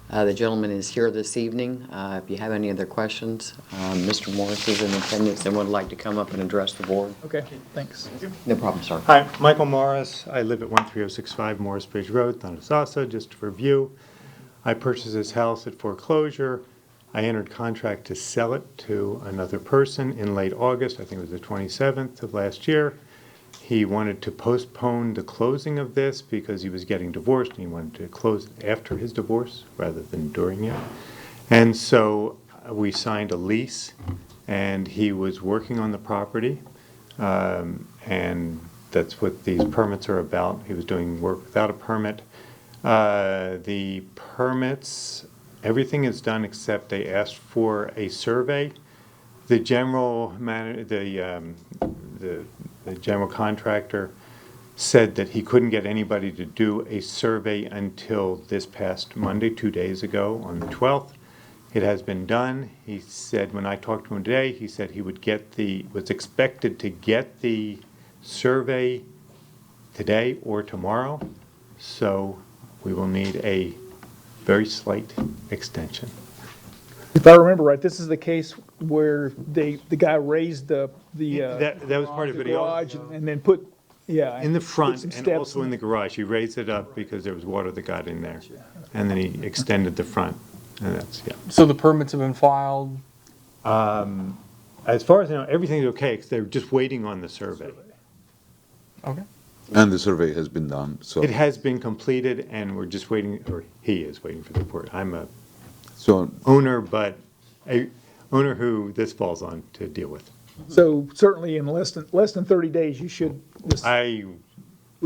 The gentleman is here this evening. If you have any other questions, Mr. Morris is in attendance and would like to come up and address the board. Okay, thanks. No problem, sir. Hi, Michael Morris. I live at 13065 Morris Bridge Road, Thonotosassa. Just to review, I purchased this house at foreclosure. I entered contract to sell it to another person in late August. I think it was the 27th of last year. He wanted to postpone the closing of this because he was getting divorced and he wanted to close it after his divorce rather than during it. And so we signed a lease and he was working on the property. And that's what these permits are about. He was doing work without a permit. The permits, everything is done except they asked for a survey. The general the general contractor said that he couldn't get anybody to do a survey until this past Monday, 2 days ago, on the 12th. It has been done. He said, when I talked to him today, he said he would was expected to get the survey today or tomorrow. So we will need a very slight extension. If I remember right, this is the case where the guy raised the That was part of it. garage and then put, yeah. In the put front some and steps also in the garage. He raised it up because there was water that got in there. And then he extended the front. And that's, yeah. So the permits have been filed? As far as I know, everything's okay, 'cause they're just waiting on the survey. Okay. And the survey has been done, so. It has been completed, and we're just waiting, or he is waiting for the report. I'm a So, owner, but a owner who this falls on to deal with. So certainly in less than 30 days, you should.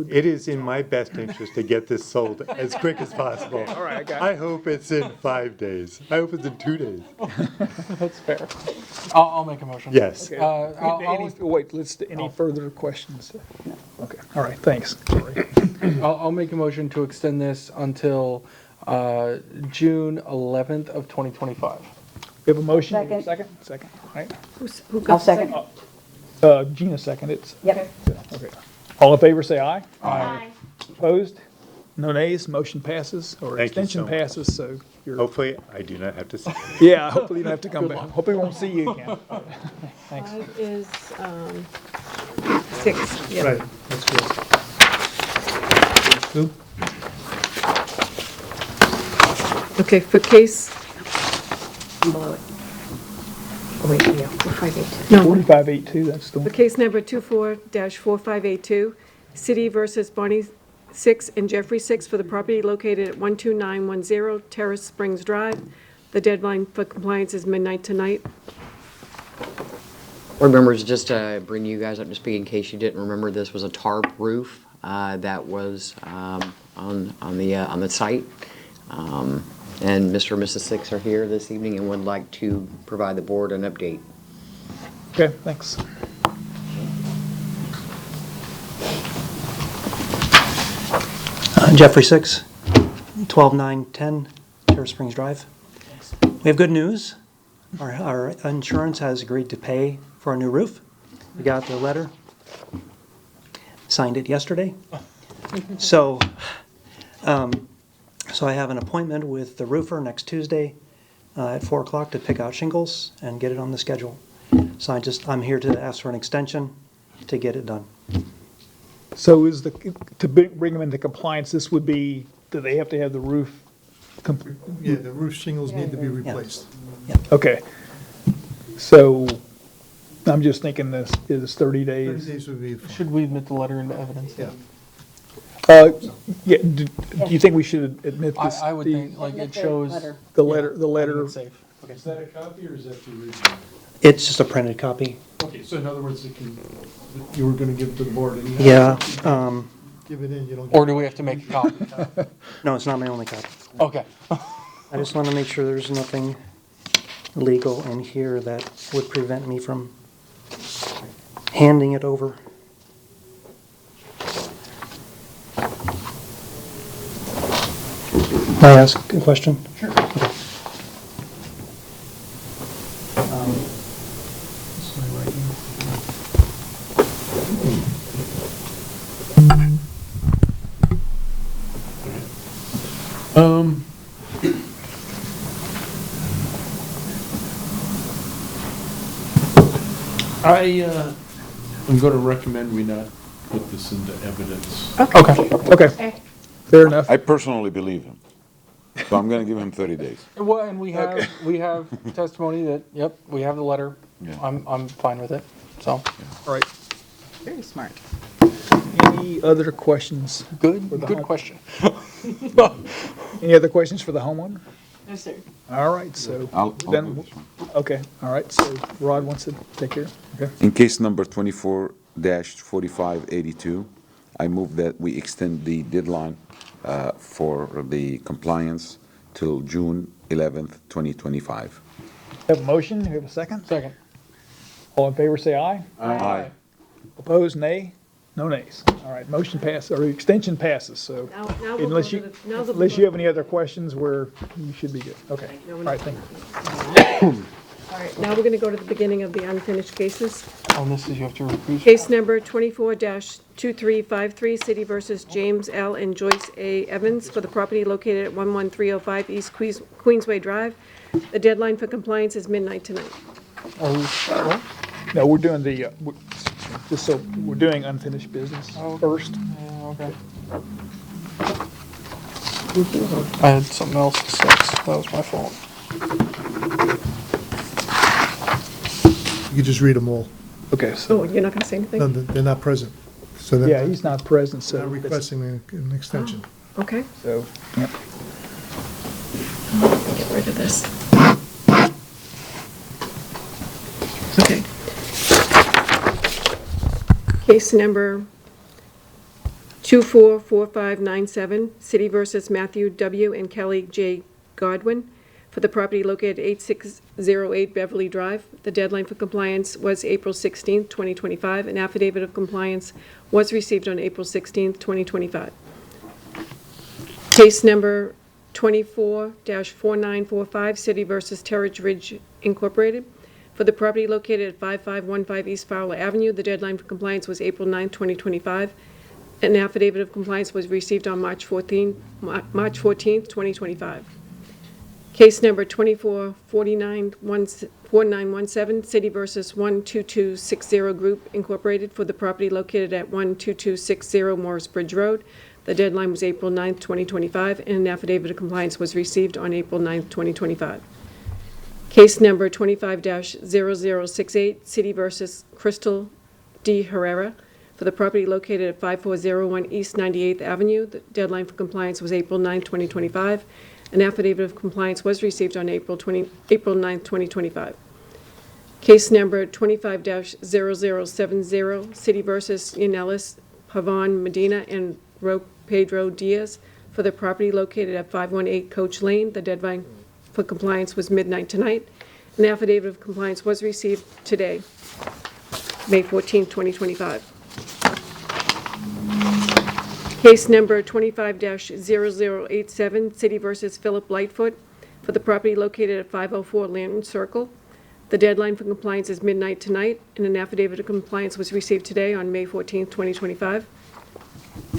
It is in my best interest to get this sold as quick as possible. All right, I got it. I hope it's in 5 days. I hope it's in 2 days. That's fair. I'll make a motion. Yes. Wait, any further questions? No. Okay, all right, thanks. I'll make a motion to extend this until June 11th of 2025. We have a motion. Second. Second, right? Who got I'll second. Gina seconded. Yep. Okay. All in favor, say aye. Aye. Opposed? No nays, motion passes, or Thank you extension so much. passes, so you're, Hopefully, I do not have to say. yeah, hopefully you don't have to come back. Hopefully we won't see you again. Thanks. 5 is 6. Yeah. Right, that's good. Okay, for case, Below it. Oh, wait, yeah, 4582. no, 4582, that's the for one. case number 24-4582, City versus Barney 6 and Jeffrey 6 for the property located at 12910 Terrace Springs Drive. The deadline for compliance is midnight tonight. Board members, just to bring you guys up to speed in case you didn't remember, this was a tarp roof that was on the site. And Mr. and Mrs. Six are here this evening and would like to provide the board an update. Okay, thanks. Jeffrey 6, 12910 Terrace Springs Drive. We have good news. Our insurance has agreed to pay for a new roof. We got the letter, signed it yesterday. So I have an appointment with the roofer next Tuesday at 4 o'clock to pick out shingles and get it on the schedule. So I'm here to ask for an extension to get it done. So to bring them into compliance, this would be, do they have to have the roof? Yeah, the roof shingles need to be replaced. Okay. So I'm just thinking this is 30 30 days. days would be fine. Should we admit the letter into evidence? Yeah. Yeah, do you think we should admit this? I would think, like, it shows. The letter. It's safe. Is that a copy or is that the original? It's just a printed copy. Okay, so in other words, you were gonna give it to the board anyhow? Yeah. Give it in, you don't. Or do we have to make a copy? No, it's not my only copy. Okay. I just want to make sure there's nothing legal in here that would prevent me from handing it over. May I ask a question? Sure. I'm gonna recommend we not put this into evidence. Okay. Fair enough. I personally believe him, so I'm gonna give him 30 days. Well, and we have testimony that, yep, we have the letter. Yeah. I'm fine with it, so. All right. Very smart. Any other questions? Good For the home- question. Any other questions for the homeowner? No, sir. All right, so I'll then, do this one. okay, all right, so Rod wants to take care. Okay. In case number 24-4582, I move that we extend the deadline for the compliance till June 11th, 2025. Have a motion, we have a second? Second. All in favor, say aye. Aye. Opposed, nay? No nays. All right, motion passes, or extension passes, so Now we'll go unless to you, the- now the- unless you have any other questions, you should be good. Okay, No, all we're right, not. thank you. All right, now we're going to go to the beginning of the unfinished cases. On this is you have to repeat. Case number 24-2353, City versus James L. and Joyce A. Evans for the property located at 11305 East Queensway Drive. The deadline for compliance is midnight tonight. No, we're doing just so, we're doing unfinished business first. Okay. I had something else at 6. That was my fault. You can just read them all. Okay, so, Oh, you're not going to say anything? No, they're not present. So they're yeah, he's not present, so. not requesting an extension. Okay, So, yeah. get rid of this. Okay. Case number 244597, City versus Matthew W. and Kelly J. Godwin for the property located at 8608 Beverly Drive. The deadline for compliance was April 16th, 2025. An affidavit of compliance was received on April 16th, 2025. Case number 24-4945, City versus Terrace Ridge Incorporated. For the property located at 5515 East Fowler Avenue, the deadline for compliance was April 9th, 2025. An affidavit of compliance was received on March 14th, 2025. Case number 244917, City versus 12260 Group Incorporated for the property located at 12260 Morris Bridge Road. The deadline was April 9th, 2025, and an affidavit of compliance was received on April 9th, 2025. Case number 25-0068, City versus Crystal D. Herrera for the property located at 5401 East 98th Avenue. The deadline for compliance was April 9th, 2025. An affidavit of compliance was received on April 9th, 2025. Case number 25-0070, City versus Yanellis, Pavan Medina, and Pedro Diaz for the property located at 518 Coach Lane. The deadline for compliance was midnight tonight. An affidavit of compliance was received today, May 14th, 2025. Case number 25-0087, City versus Philip Lightfoot for the property located at 504 Lantern Circle. The deadline for compliance is midnight tonight, and an affidavit of compliance was received today on May 14th, 2025.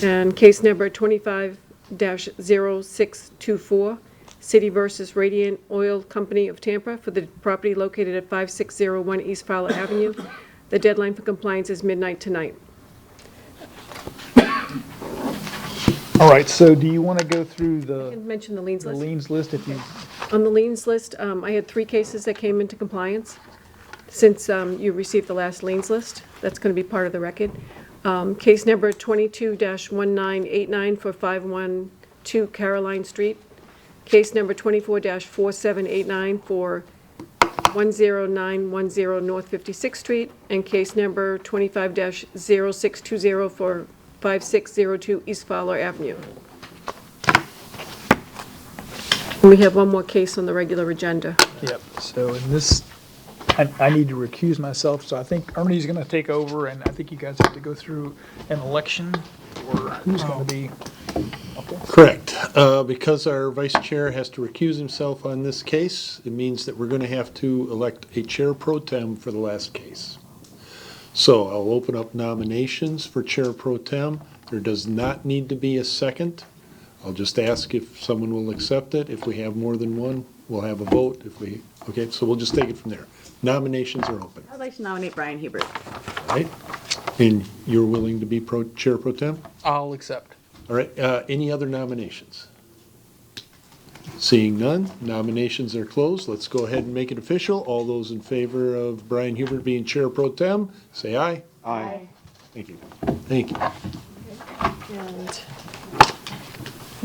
And case number 25-0624, City versus Radiant Oil Company of Tampa for the property located at 5601 East Fowler Avenue. The deadline for compliance is midnight tonight. All right, so do you want to go through I the can mention the liens list. liens list if you, On the liens list, I had 3 cases that came into compliance since you received the last liens list. That's going to be part of the record. Case number 22-1989 for 512 Caroline Street. Case number 24-4789 for 10910 North 56th Street. And case number 25-0620 for 5602 East Fowler Avenue. And we have one more case on the regular agenda. yep, so in this, I need to recuse myself, so I think Ernie's going to take over, and I think you guys have to go through an election, or who's going to be Correct. Because our vice chair has to recuse himself on this case, it means that we're going to have to elect a chair pro tem for the last case. So I'll open up nominations for chair pro tem. There does not need to be a second. I'll just ask if someone will accept it. If we have more than one, we'll have a vote. Okay, so we'll just take it from there. Nominations are open. I'd like to nominate Brian Hebert. All right? And you're willing to be chair pro tem? I'll accept. All right, any other nominations? Seeing none, nominations are closed. Let's go ahead and make it official. All those in favor of Brian Hubert being chair pro tem, say aye. Aye. Thank you. Thank you. And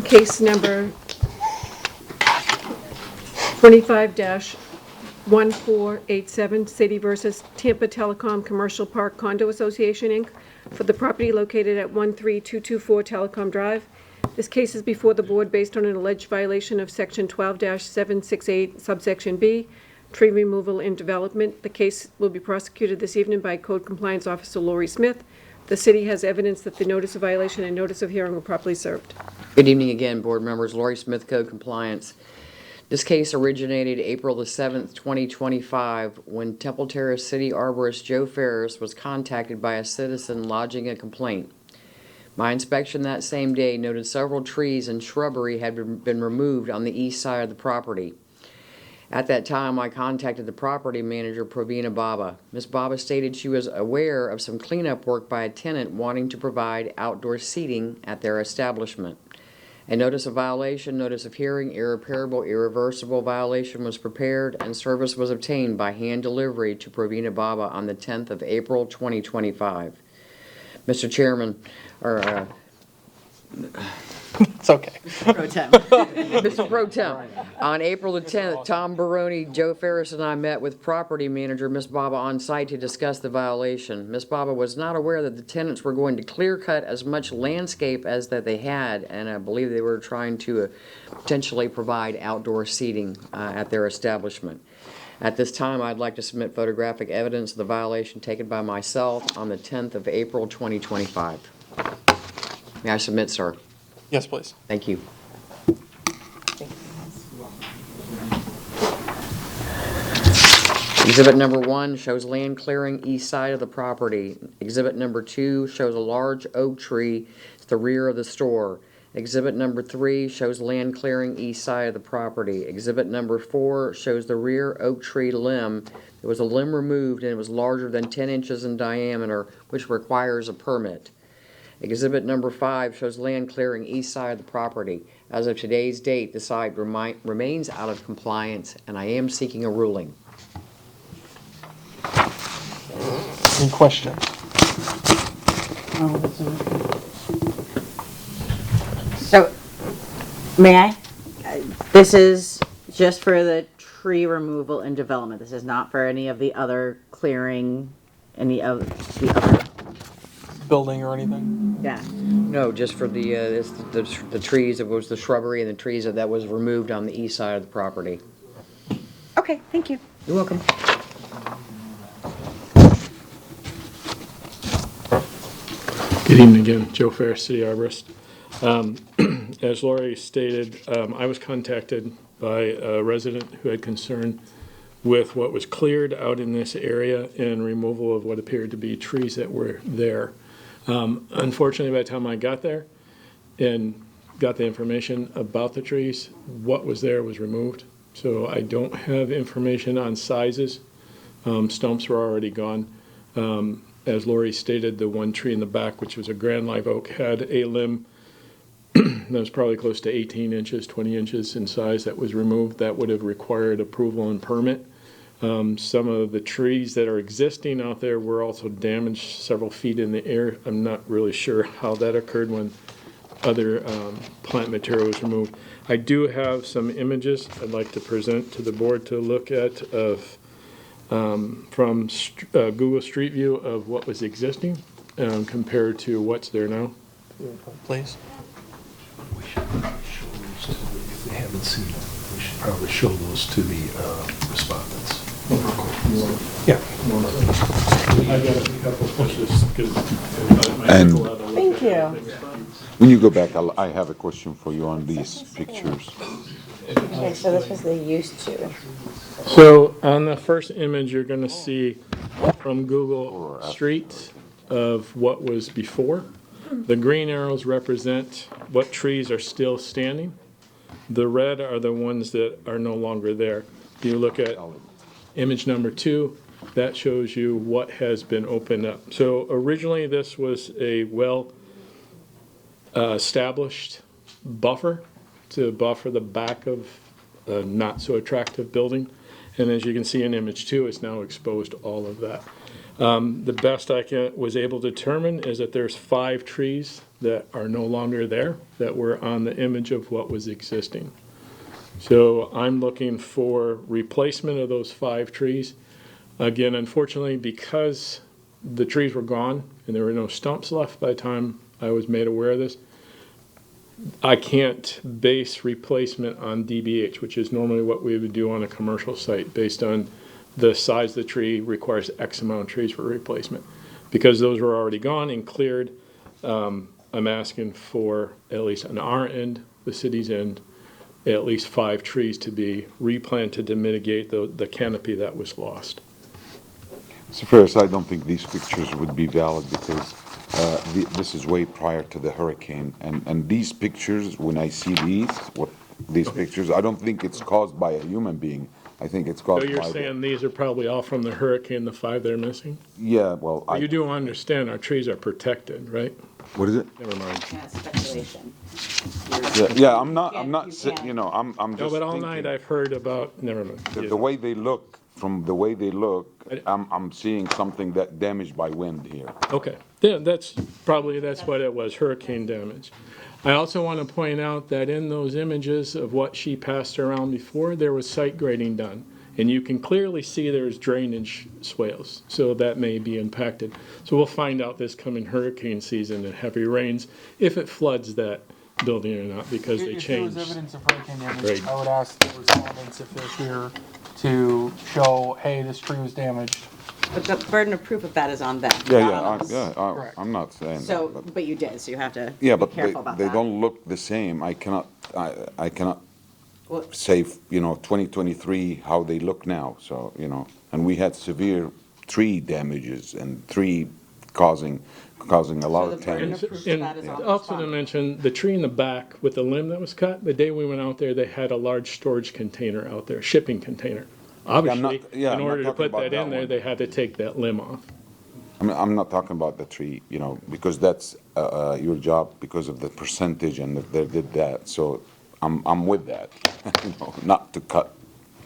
case number 25-1487, City versus Tampa Telecom Commercial Park Condo Association, Inc., for the property located at 13224 Telecom Drive. This case is before the board based on an alleged violation of Section 12-768, subsection B, tree removal and development. The case will be prosecuted this evening by Code Compliance Officer Lori Smith. The city has evidence that the notice of violation and notice of hearing were properly served. Good evening again, board members. Lori Smith, Code Compliance. This case originated April the 7th, 2025, when Temple Terrace City Arborist Joe Ferris was contacted by a citizen lodging a complaint. My inspection that same day noted several trees and shrubbery had been removed on the east side of the property. At that time, I contacted the property manager, Pravina Baba. Ms. Baba stated she was aware of some cleanup work by a tenant wanting to provide outdoor seating at their establishment. A notice of violation, notice of hearing, irreparable, irreversible violation was prepared and service was obtained by hand delivery to Pravina Baba on the 10th of April, 2025. Mr. Chairman, It's okay. Pro tem. Mr. Pro Tem, on April the 10th, Tom Baroni, Joe Ferris, and I met with property manager Ms. Baba on site to discuss the violation. Ms. Baba was not aware that the tenants were going to clear cut as much landscape as that they had, and I believe they were trying to potentially provide outdoor seating at their establishment. At this time, I'd like to submit photographic evidence of the violation taken by myself on the 10th of April, 2025. May I submit, sir? Yes, please. Thank you. Exhibit number 1 shows land clearing east side of the property. Exhibit number 2 shows a large oak tree at the rear of the store. Exhibit number 3 shows land clearing east side of the property. Exhibit number 4 shows the rear oak tree limb. There was a limb removed and it was larger than 10 inches in diameter, which requires a permit. Exhibit number 5 shows land clearing east side of the property. As of today's date, the site remains out of compliance, and I am seeking a ruling. Any questions? So, may I? This is just for the tree removal and development. This is not for any of the other clearing, any of the other. Building or anything? Yeah. No, just for the trees, it was the shrubbery and the trees that was removed on the east side of the property. Okay, thank you. You're welcome. Good evening again, Joe Ferris, City Arborist. As Lori stated, I was contacted by a resident who had concern with what was cleared out in this area and removal of what appeared to be trees that were there. Unfortunately, by the time I got there and got the information about the trees, what was there was removed. So I don't have information on sizes. Stumps were already gone. As Lori stated, the one tree in the back, which was a grand live oak, had a limb that was probably close to 18 inches, 20 inches in size that was removed. That would have required approval and permit. Some of the trees that are existing out there were also damaged several feet in the air. I'm not really sure how that occurred when other plant material was removed. I do have some images I'd like to present to the board to look at of from Google Street View of what was existing compared to what's there now. Please. If they haven't seen it, we should probably show those to the respondents. Yeah. I got a couple pictures. And Thank you. When you go back, I have a question for you on these pictures. Okay, so this was the used to. So on the first image, you're gonna see from Google Streets of what was before. The green arrows represent what trees are still standing. The red are the ones that are no longer there. If you look at image number 2, that shows you what has been opened up. So originally, this was a established buffer to buffer the back of a not so attractive building. And as you can see in image 2, it's now exposed all of that. The best I was able to determine is that there's 5 trees that are no longer there that were on the image of what was existing. So I'm looking for replacement of those 5 trees. Again, unfortunately, because the trees were gone and there were no stumps left by the time I was made aware of this, I can't base replacement on DBH, which is normally what we would do on a commercial site based on the size of the tree requires X amount of trees for replacement. Because those were already gone and cleared, I'm asking for, at least on our end, the city's end, at least 5 trees to be replanted to mitigate the canopy that was lost. So first, I don't think these pictures would be valid because this is way prior to the hurricane. And these pictures, when I see these pictures, I don't think it's caused by a human being. I think it's caused So you're by saying these are probably all from the hurricane, the 5 they're missing? Yeah, well, But you do understand our trees are protected, right? What is it? Never mind. Speculation. Yeah, I'm not, I'm You can't. I'm No, just but all thinking, night I've heard about, never mind. the way they look, from the way they look, I'm seeing something that damaged by wind here. Okay, yeah, that's what it was, hurricane damage. I also want to point out that in those images of what she passed around before, there was site grading done. And you can clearly see there's drainage swales, so that may be impacted. So we'll find out this coming hurricane season and heavy rains, if it floods that building or not, because they If there was changed. evidence of hurricane damage, Right. I would ask the respondents if they're here to show, hey, this tree was damaged. But the burden of proof of that is on them, Yeah, not on us. I'm not saying So, that. but you did, so you have to Yeah, be but careful about they that. don't look the same. I cannot Well- say, 2023, how they look now, so, and we had severe tree damages and tree causing a lot of damage. And also to mention, the tree in the back with the limb that was cut, the day we went out there, they had a large storage container out there, shipping container. Obviously, in order to put that in there, they had to take that limb off. I'm not talking about the tree, because that's your job because of the percentage and they did that. So I'm with that, not to cut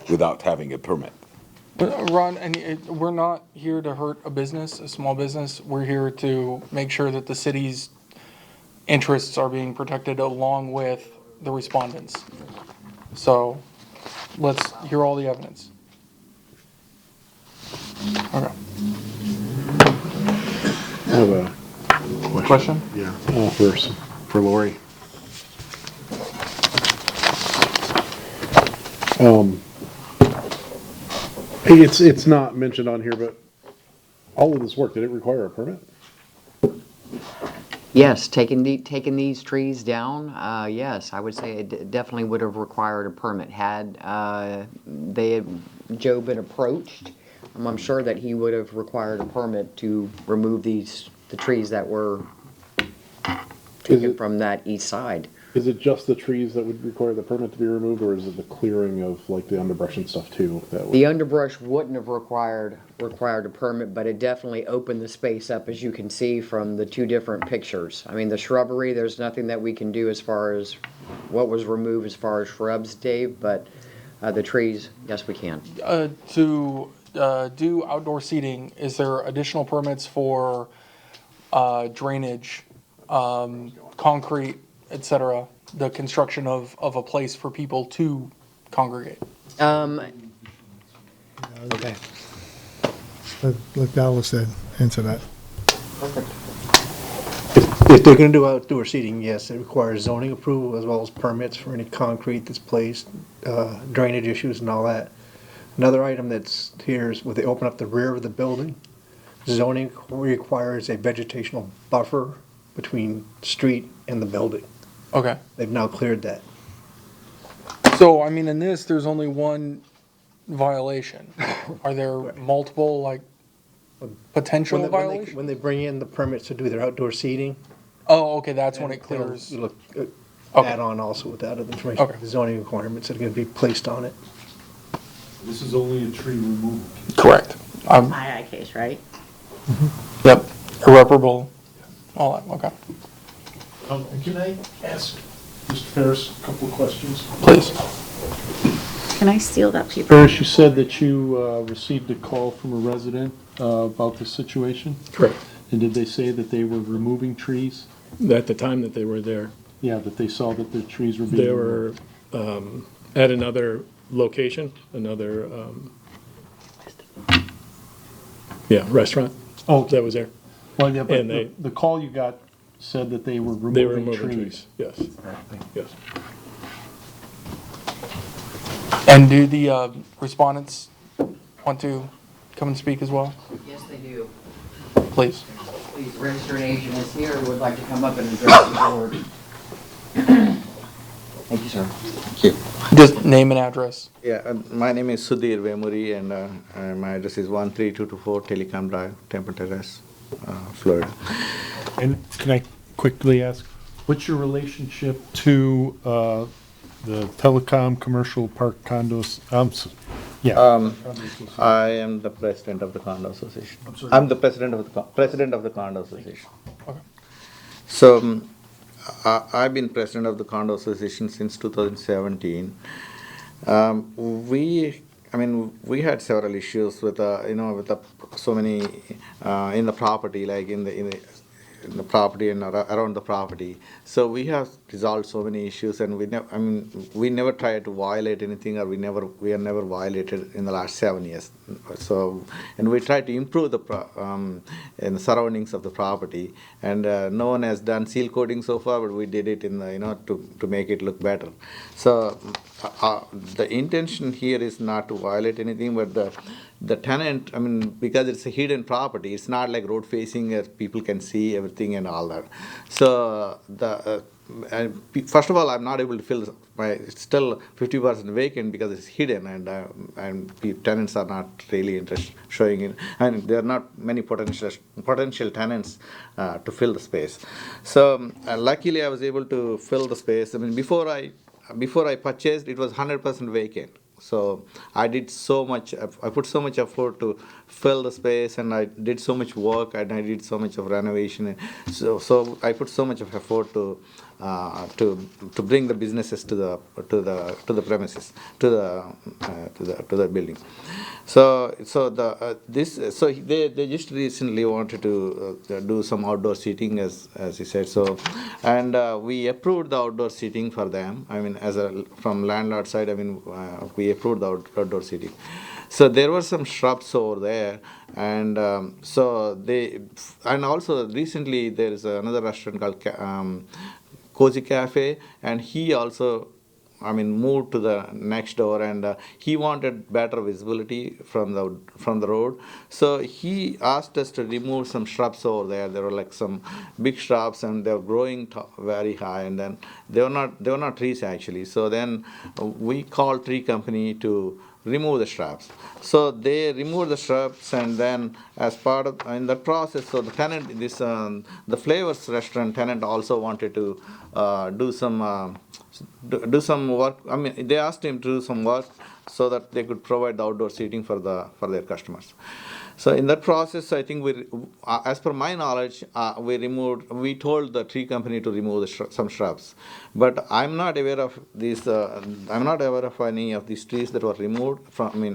without having a permit. Ron, we're not here to hurt a business, a small business. We're here to make sure that the city's interests are being protected along with the respondents. So let's hear all the evidence. Okay. I have a Question? Yeah, for Lori. It's not mentioned on here, but all of this work, did it require a permit? Yes, taking these trees down, yes, I would say it definitely would have required a permit. Had Joe been approached, I'm sure that he would have required a permit to remove the trees that were taken from that east side. Is it just the trees that would require the permit to be removed, or is it the clearing of like the underbrush and stuff too? The underbrush wouldn't have required a permit, but it definitely opened the space up, as you can see from the 2 different pictures. I mean, the shrubbery, there's nothing that we can do as far as what was removed as far as shrubs, Dave, but the trees, yes, we can. To do outdoor seating, is there additional permits for drainage, concrete, etc., the construction of a place for people to congregate? Okay. Let Dallas answer that. If they're gonna do outdoor seating, yes, it requires zoning approval as well as permits for any concrete that's placed, drainage issues and all that. Another item that's here is when they open up the rear of the building, zoning requires a vegetational buffer between street and the building. Okay. They've now cleared that. So, I mean, in this, there's only one violation. Are there multiple, like, potential violations? When they bring in the permits to do their outdoor seating. Oh, okay, that's when it clears. They'll look Okay. add on also with that other information, Okay. the zoning requirements that are gonna be placed on it. This is only a tree removal. Correct. My eye case, right? Yep, irreparable, all that, okay. Can I ask Mr. Ferris a couple of questions? Please. Can I steal that paper? Ferris, you said that you received a call from a resident about this situation? Correct. And did they say that they were removing trees? At the time that they were there, Yeah, that they saw that the trees were being they removed? were at another location, another, restaurant Oh, that was there. well, yeah, but and they- the call you got said that they were They were removing removing trees. trees, yes, yes. And do the respondents want to come and speak as well? Yes, they do. Please. Please, registered agent is here, who would like to come up and address the board. Thank you, sir. Just name and address. Yeah, my name is Sudhir Vemuri, and my address is 13224 Telecom Drive, Temple Terrace, Florida. And can I quickly ask, what's your relationship to the Telecom Commercial Park Condos? I am the president of the condo association. I'm the president of the condo association. Okay. So I've been president of the condo association since 2017. We had several issues with so many in the property, like in the property and around the property. So we have resolved so many issues, and we never tried to violate anything, or we are never violated in the last 7 years. So, and we try to improve in the surroundings of the property, and no one has done seal coating so far, but we did it in to make it look better. So the intention here is not to violate anything, but the tenant, because it's a hidden property, it's not like road facing where people can see everything and all that. So first of all, I'm not able to fill it's still 50% vacant because it's hidden, and tenants are not really interested showing it, and there are not many potential tenants to fill the space. So luckily I was able to fill the space. Before I purchased, it was 100% vacant. So I put so much effort to fill the space, and I did so much work, and I did so much of renovation. So I put so much of effort to bring the businesses to the premises, to the building. So they just recently wanted to do some outdoor seating, as he said. So, and we approved the outdoor seating for them. From landlord side, we approved the outdoor seating. So there were some shrubs over there, and and also recently there is another restaurant called Cozy Cafe, and he also moved to the next door, and he wanted better visibility from the road. So he asked us to remove some shrubs over there. There were like some big shrubs, and they were growing very high, and then they were not trees actually. So then we called tree company to remove the shrubs. So they removed the shrubs, and then as part of in the process, so the tenant, the Flavors restaurant tenant also wanted to do some work. They asked him to do some work so that they could provide the outdoor seating for their customers. So in that process, I think as per my knowledge, we told the tree company to remove some shrubs. But I'm not aware of these. I'm not aware of any of these trees that were removed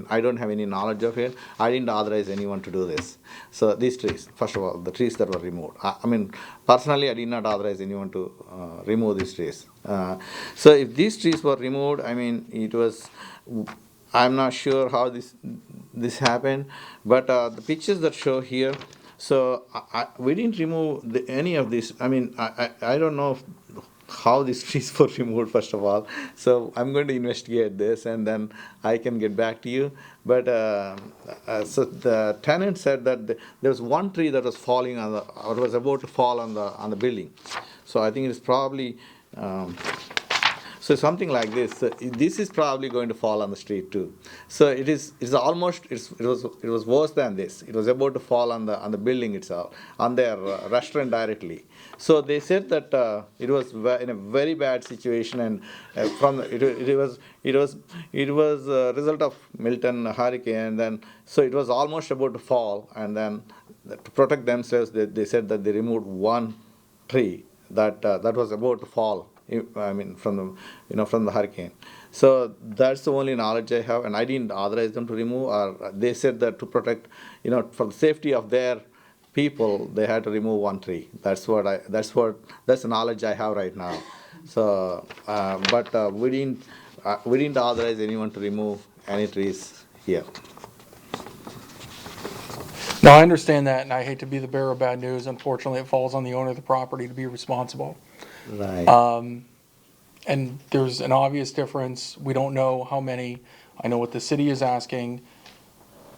I don't have any knowledge of it. I didn't authorize anyone to do this. So these trees, first of all, the trees that were removed. Personally, I did not authorize anyone to remove these trees. So if these trees were removed, it was. I'm not sure how this happened, but the pictures that show here, so we didn't remove any of this. I don't know how these trees were removed, first of all. So I'm going to investigate this, and then I can get back to you. But so the tenant said that there was one tree that was falling or was about to fall on the building. So I think it's probably, so something like this. This is probably going to fall on the street too. So it's almost, it was worse than this. It was about to fall on the building itself, on their restaurant directly. So they said that it was in a very bad situation, and it was a result of Milton hurricane. And then so it was almost about to fall, and then to protect themselves, they said that they removed one tree that was about to fall. I mean, from the hurricane. So that's the only knowledge I have, and I didn't authorize them to remove. Or they said that to protect, for the safety of their people, they had to remove one tree. That's the knowledge I have right now. So, but we didn't authorize anyone to remove any trees here. No, I understand that, and I hate to be the bearer of bad news. Unfortunately, it falls on the owner of the property to be responsible. Right. And there's an obvious difference. We don't know how many. I know what the city is asking.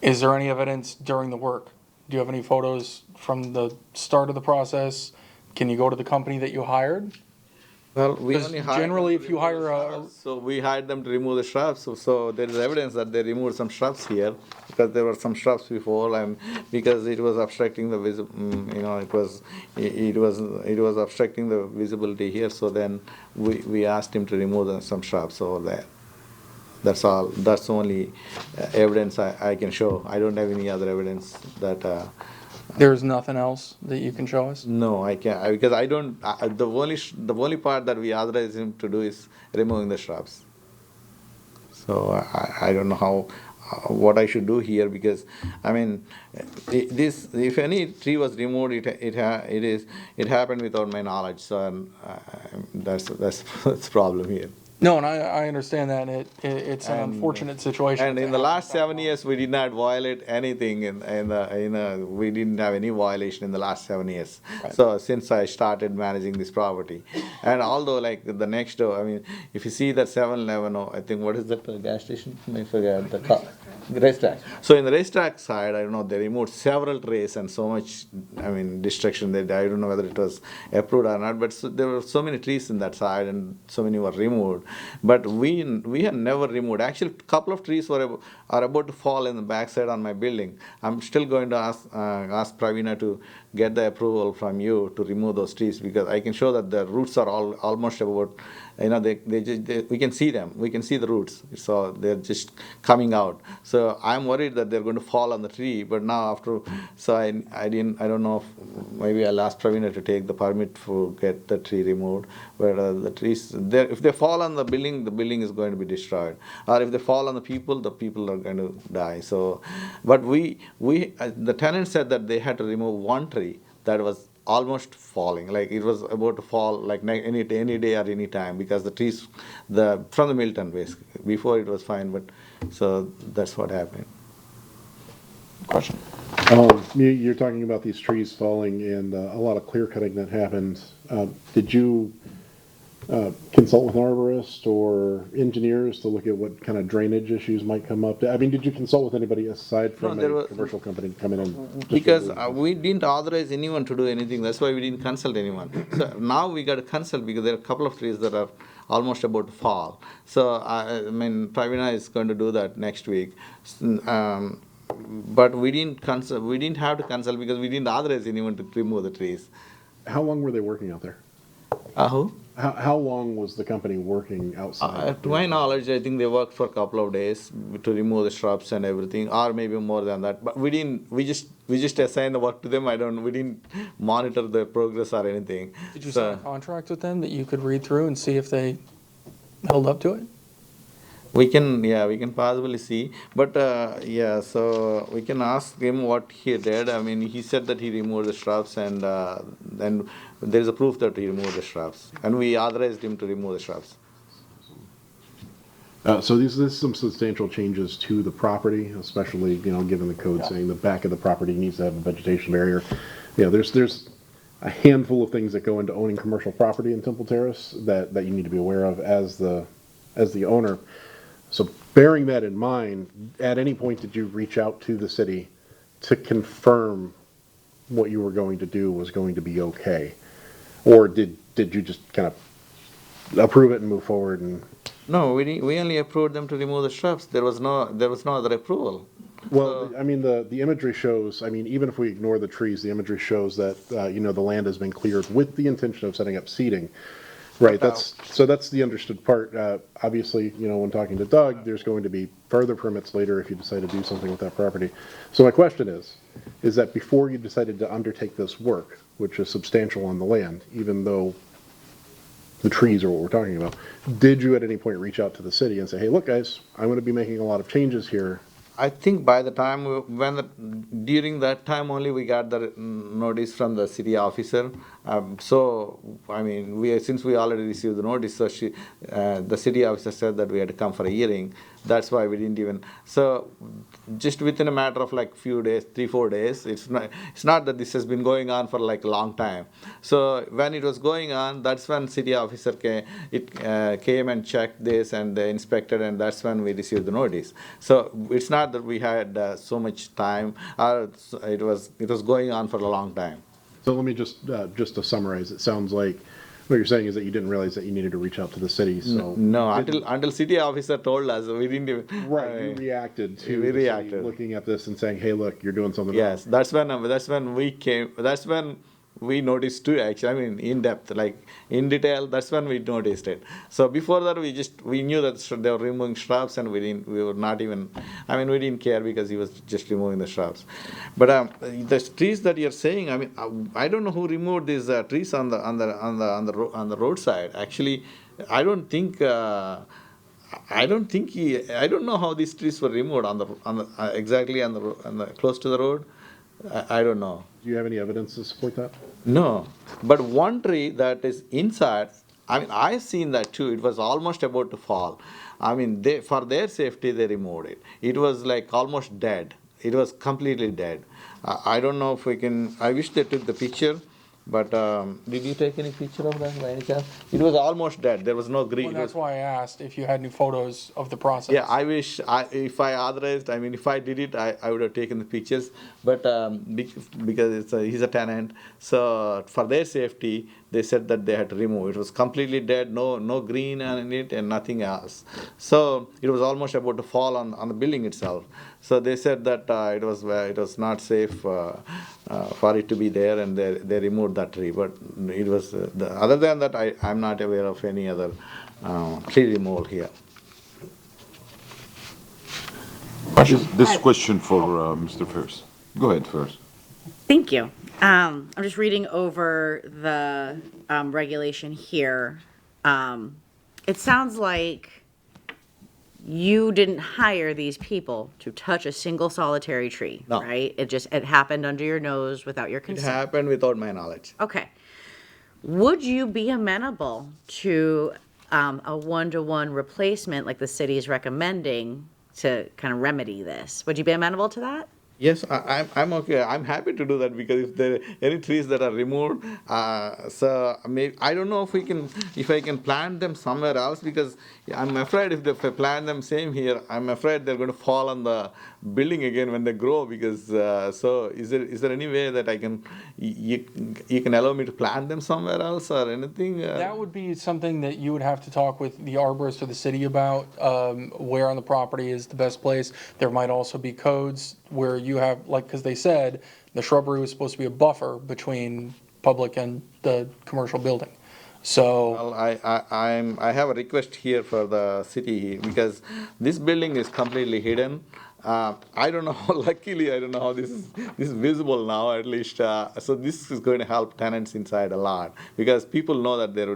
Is there any evidence during the work? Do you have any photos from the start of the process? Can you go to the company that you hired? Well, we Because only hired generally, them to if you remove the hire shrubs. So we hired them to remove the shrubs. So there is evidence that they removed some shrubs here, because there were some shrubs before, and because it was obstructing the it was obstructing the visibility here. So then we asked him to remove some shrubs over there. That's all. That's the only evidence I can show. I don't have any other evidence that. There's nothing else that you can show us? No, I can't, because I don't. The only part that we authorize him to do is removing the shrubs. So I don't know how what I should do here, because I mean, if any tree was removed, it happened without my knowledge. So that's the problem here. No, and I understand that, and it's an unfortunate situation. And in the last 7 years, we did not violate anything. We didn't have any violation in the last 7 years. Right. So since I started managing this property, and although like the next door, I mean, if you see that 7-Eleven, or I think what is that gas station? I forget the racetrack. So in the racetrack side, I don't know, they removed several trees and so much, I mean, destruction. I don't know whether it was approved or not, but there were so many trees in that side, and so many were removed. But we had never removed. Actually, a couple of trees are about to fall in the backside on my building. I'm still going to ask Pravina to get the approval from you to remove those trees, because I can show that the roots are almost about, we can see them. We can see the roots. So they're just coming out. So I'm worried that they're going to fall on the tree. But now I don't know if maybe I'll ask Pravina to take the permit to get the tree removed. But the trees, if they fall on the building is going to be destroyed. Or if they fall on the people are going to die. So, but the tenant said that they had to remove one tree that was almost falling, like it was about to fall, like any day or any time, because the trees, from the Milton basically. Before it was fine, but so that's what happened. Question. You're talking about these trees falling and a lot of clear cutting that happened. Did you consult with arborists or engineers to look at what kind of drainage issues might come up? I mean, did you consult with anybody aside from a commercial company coming in? Because we didn't authorize anyone to do anything. That's why we didn't consult anyone. So now we got to consult, because there are a couple of trees that are almost about to fall. So I mean, Pravina is going to do that next week. But we didn't consult. We didn't have to consult because we didn't authorize anyone to remove the trees. How long were they working out there? Who? How long was the company working outside? To my knowledge, I think they worked for a couple of days to remove the shrubs and everything, or maybe more than that. But we didn't. We just assigned the work to them. We didn't monitor the progress or anything. Did you sign a contract with them that you could read through and see if they held up to it? We can possibly see, but so we can ask him what he did. I mean, he said that he removed the shrubs, and then there is a proof that he removed the shrubs, and we authorized him to remove the shrubs. So there's some substantial changes to the property, especially given the code saying the back of the property needs to have a vegetation barrier. There's a handful of things that go into owning commercial property in Temple Terrace that you need to be aware of as the owner. So bearing that in mind, at any point did you reach out to the city to confirm what you were going to do was going to be okay? Or did you just kind of approve it and move forward and? No, we only approved them to remove the shrubs. There was no other approval. Well, I mean, the imagery shows, I mean, even if we ignore the trees, the imagery shows that, the land has been cleared with the intention of setting up seating. Right, that's the understood part. Obviously, when talking to Doug, there's going to be further permits later if you decide to do something with that property. So my question is that before you decided to undertake this work, which is substantial on the land, even though the trees are what we're talking about, did you at any point reach out to the city and say, hey, look, guys, I'm going to be making a lot of changes here? I think by the time during that time only we got the notice from the city officer. So I mean, since we already received the notice, so the city officer said that we had to come for a hearing. That's why we didn't even. So just within a matter of like few days, 3-4 days. It's not that this has been going on for like a long time. So when it was going on, that's when city officer came and checked this and they inspected, and that's when we received the notice. So it's not that we had so much time. It was going on for a long time. So let me just to summarize, it sounds like what you're saying is that you didn't realize that you needed to reach out to the city, so. No, until city officer told us, we didn't even. Right, you reacted to we the city reacted. looking at this and saying, hey, look, you're doing something wrong. Yes, that's when we came, that's when we noticed too, actually, I mean, in depth, like in detail, that's when we noticed it. So before that, we knew that they were removing shrubs, and we didn't care because he was just removing the shrubs. But the trees that you're saying, I mean, I don't know who removed these trees on the roadside. Actually, I don't know how these trees were removed exactly on the close to the road. I don't know. Do you have any evidence to support that? No, but one tree that is inside, I mean, I've seen that too. It was almost about to fall. I mean, for their safety, they removed it. It was like almost dead. It was completely dead. I don't know if we can, I wish they took the picture, but did you take any picture of that by any chance? It was almost dead. There was no green. Well, that's why I asked if you had any photos of the process. Yeah, I wish if I authorized, I mean, if I did it, I would have taken the pictures. But because he's a tenant, so for their safety, they said that they had to remove. It was completely dead, no green in it and nothing else. So it was almost about to fall on the building itself. So they said that it was not safe for it to be there, and they removed that tree. But it was other than that, I'm not aware of any other tree removal here. This question for Mr. First. Go ahead first. Thank you. I'm just reading over the regulation here. It sounds like you didn't hire these people to touch a single solitary tree, No. right? It happened under your nose without your It consent. happened without my knowledge. Okay. Would you be amenable to a one-to-one replacement like the city is recommending to kind of remedy this? Would you be amenable to that? Yes, I'm okay. I'm happy to do that because if there are any trees that are removed, so maybe, I don't know if I can plant them somewhere else, because I'm afraid if I plant them same here, I'm afraid they're going to fall on the building again when they grow. Because so is there any way that you can allow me to plant them somewhere else or anything? That would be something that you would have to talk with the arborist or the city about, where on the property is the best place. There might also be codes where you have, like, because they said the shrubbery was supposed to be a buffer between public and the commercial building. So well, I have a request here for the city, because this building is completely hidden. I don't know. Luckily, I don't know how this is visible now. At least, so this is going to help tenants inside a lot, because people know that there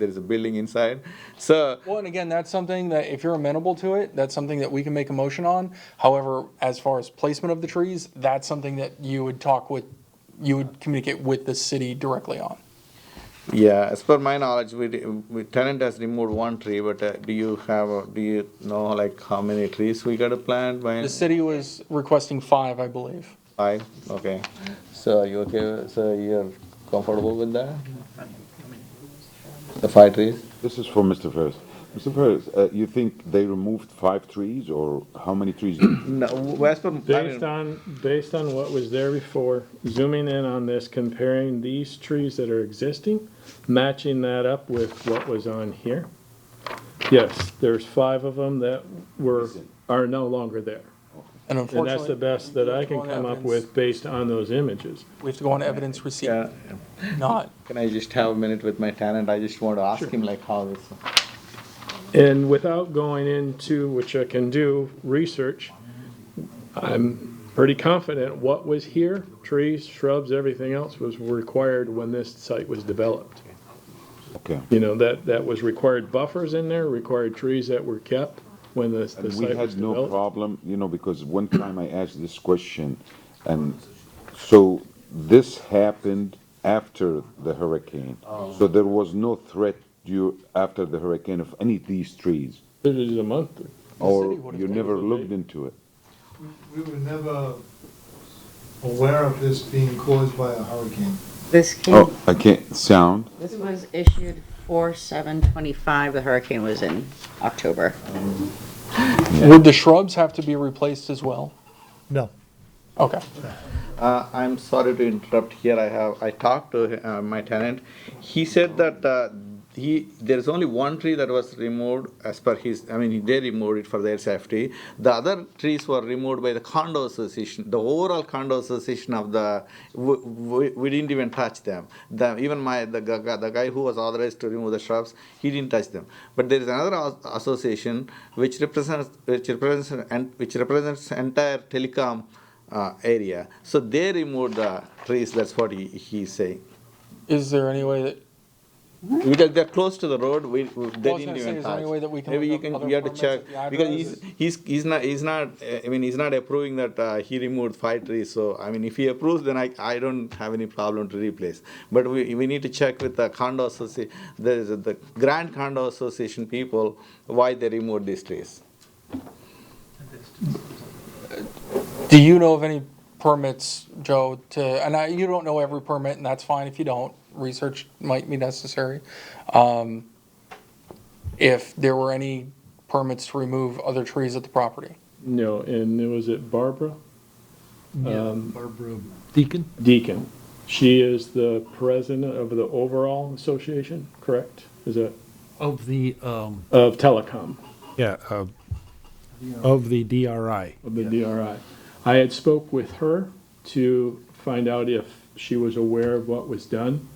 is a building inside. So well, and again, that's something that if you're amenable to it, that's something that we can make a motion on. However, as far as placement of the trees, that's something that you would communicate with the city directly on. yeah, as per my knowledge, we tenant has removed one tree, but do you know like how many trees we got to plant? The city was requesting 5, I believe. 5. Okay. So are you okay? So you're comfortable with that? The 5 trees? This is for Mr. First. Mr. Perez, you think they removed 5 trees, or how many trees? No, as per, Based on what was there before, zooming in on this, comparing these trees that are existing, matching that up with what was on here. Yes, there's 5 of them that are no longer there. And And that's unfortunately. the best that I can come up with based on those images. We have to go on evidence receipt. Yeah. Not. Can I just have a minute with my tenant? I just want to ask him like how this. And without going into, which I can do, research, I'm pretty confident what was here, trees, shrubs, everything else was required when this site was developed. Okay. You know, that was required buffers in there, required trees that were kept when the And site we was had no developed. problem, because one time I asked this question, and so this happened after the hurricane. So there was no threat after the hurricane of any of these trees, This is a month. or you never looked into it? We were never aware of this being caused by a hurricane. This Oh, I can't, sound? This was issued 4/7/25. The hurricane was in October. Would the shrubs have to be replaced as well? No. Okay. I'm sorry to interrupt here. I talked to my tenant. He said that there's only one tree that was removed as per they removed it for their safety. The other trees were removed by the condo association. The overall condo association of we didn't even touch them. Even the guy who was authorized to remove the shrubs, he didn't touch them. But there is another association which represents entire telecom area. So they removed the trees. That's what he's saying. Is there any way that, Because they're close to the road, they I was didn't gonna even say, is there any touch. way that we can Maybe look up other you have to permits check, at the because address? he's not, he's not approving that he removed 5 trees. So, if he approves, then I don't have any problem to replace. But we need to check with the condo association, the Grand Condo Association people, why they removed these trees. Do you know of any permits, Joe, you don't know every permit, and that's fine if you don't. Research might be necessary. If there were any permits to remove other trees at the property? No, and was it Barbara? Barbara Deacon? Deacon. She is the president of the overall association, correct? Is that? Of the, Of telecom, yeah, of the DRI. of the DRI. I had spoke with her to find out if she was aware of what was done.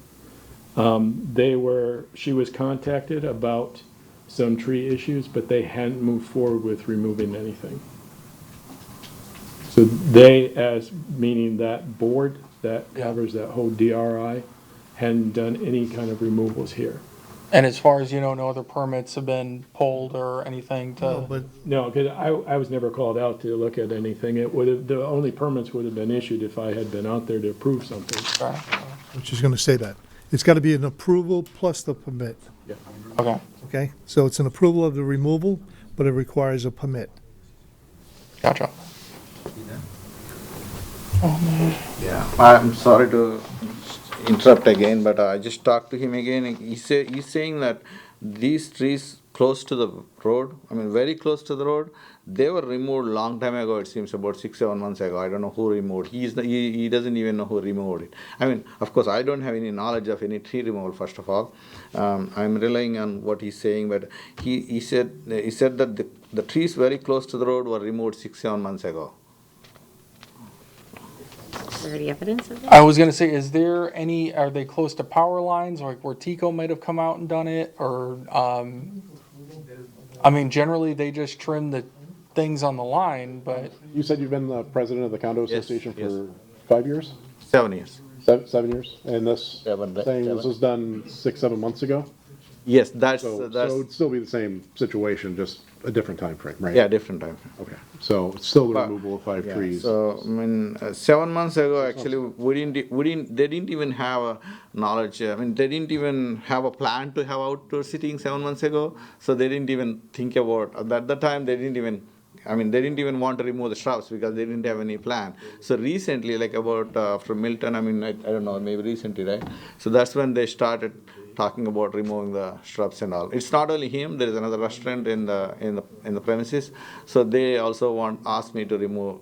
She was contacted about some tree issues, but they hadn't moved forward with removing anything. So meaning that board that covers that whole DRI, hadn't done any kind of removals here. And as far as you know, no other permits have been pulled or anything to? No, because I was never called out to look at anything. The only permits would have been issued if I had been out there to approve something. Which is gonna say that. It's gotta be an approval plus the permit, Yeah. Okay. okay? So it's an approval of the removal, but it requires a permit. Gotcha. Yeah, I'm sorry to interrupt again, but I just talked to him again. He's saying that these trees close to the road, very close to the road, they were removed long time ago. It seems about 6-7 months ago. I don't know who removed. He doesn't even know who removed it. Of course, I don't have any knowledge of any tree removal. First of all, I'm relying on what he's saying. But he said that the trees very close to the road were removed 6-7 months ago. Is there any evidence of that? I was gonna say, are they close to power lines, like where Tico might have come out and done it, or, generally they just trim the things on the line, but. You said you've been the president of the condo association yes. for 5 years? 7 years. 7 years? And this, Seven. this was done 6-7 months ago? Yes, that's So it'd still be the same situation, just a different time frame, right? yeah, different time. Okay, so it's still the But- removal of 5 Yeah, trees. so 7 months ago, actually, they didn't even have a knowledge. They didn't even have a plan to have outdoor sitting 7 months ago. So they didn't even think about at that time. They didn't even want to remove the shrubs because they didn't have any plan. So recently, like about after Milton, I don't know, maybe recently, right? So that's when they started talking about removing the shrubs and all. It's not only him. There is another restaurant in the premises, so they also asked me to remove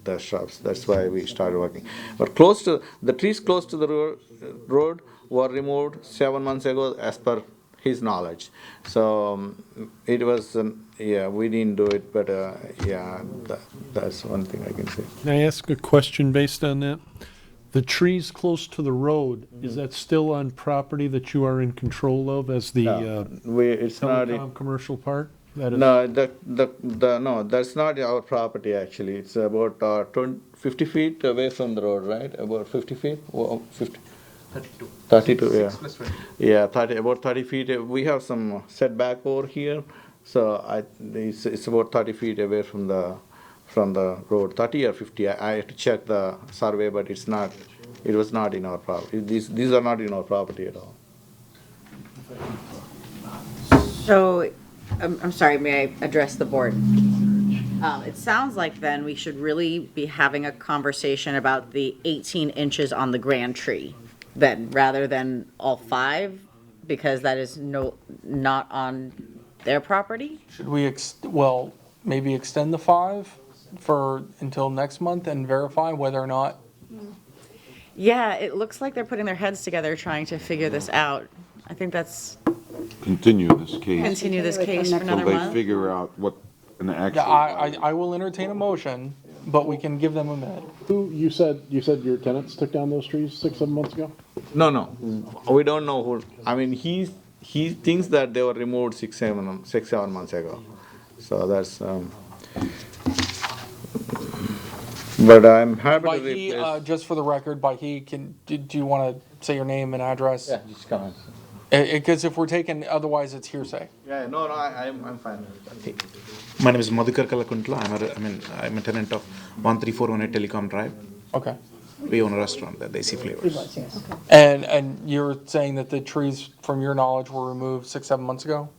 the shrubs. That's why we started working. But the trees close to the road were removed 7 months ago, as per his knowledge. So it was, yeah, we didn't do it, but yeah, that's one thing I can say. Can I ask a question based on that? The trees close to the road, is that still on property that you are in control of as the It's not. telecom commercial part? That is- No, no, that's not our property actually. It's about 50 feet away from the road, right? About 50 feet? Well, 50. 32, yeah. Yeah, about 30 feet. We have some setback over here, so it's about 30 feet away from the road, 30 or 50. I have to check the survey, but it was not in our property. These are not in our property at all. So, I'm sorry, may I address the board? It sounds like then we should really be having a conversation about the 18 inches on the grand tree then, rather than all 5, because that is not on their property? Should we, well, maybe extend the 5 until next month and verify whether or not? Yeah, it looks like they're putting their heads together trying to figure this out. I think that's, Continue this case continue this case for until another they month. figure out what an Yeah, actual. I will entertain a motion, but we can give them a minute. You said your tenants took down those trees 6-7 months ago? No, we don't know who. I mean, he thinks that they were removed 6-7 months ago. So that's. But I'm happy By to he, replace. just for the record, by he, do you want to say your name and address? Yeah, just come on. Because if we're taking, otherwise it's hearsay. Yeah, no, I'm fine with that. My name is Madhukar Kalakuntla. I'm a tenant of 13418 Telecom Drive. Okay. We own a restaurant there, Desi Flavors. And you're saying that the trees, from your knowledge, were removed 6-7 months ago?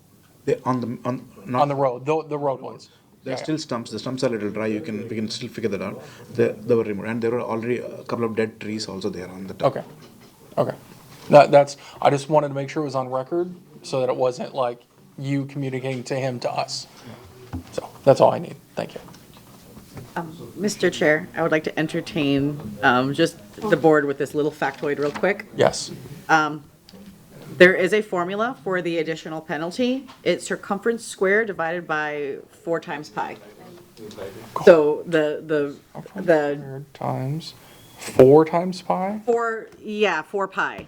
On the road, the road ones? There are still stumps. The stumps are a little dry. We can still figure that out. They were removed, and there were already a couple of dead trees also there on the top. Okay. I just wanted to make sure it was on record, so that it wasn't like you communicating to him, to us. So, that's all I need. Thank you. Mr. Chair, I would like to entertain just the board with this little factoid real quick. Yes. There is a formula for the additional penalty. It's circumference squared divided by 4 times pi. So the times 4 times pi? 4 pi. 4 pi.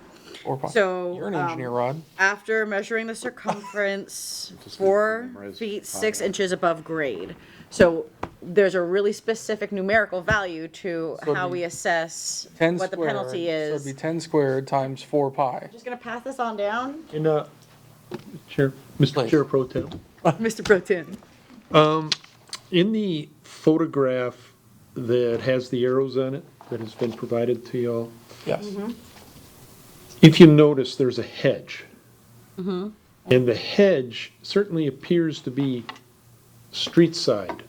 So You're an engineer, Rod. after measuring the circumference 4 feet 6 inches above grade. So there's a really specific numerical value to So how it'd we be assess 10 what the penalty squared, so is. it'd be 10 squared times 4 pi. Just gonna pass this on down, And, Chair, Mr. Chair Pro Tem. Mr. Pro Tem. In the photograph that has the arrows on it, that has been provided to y'all, Yes. if you notice, there's a hedge. And the hedge certainly appears to be street side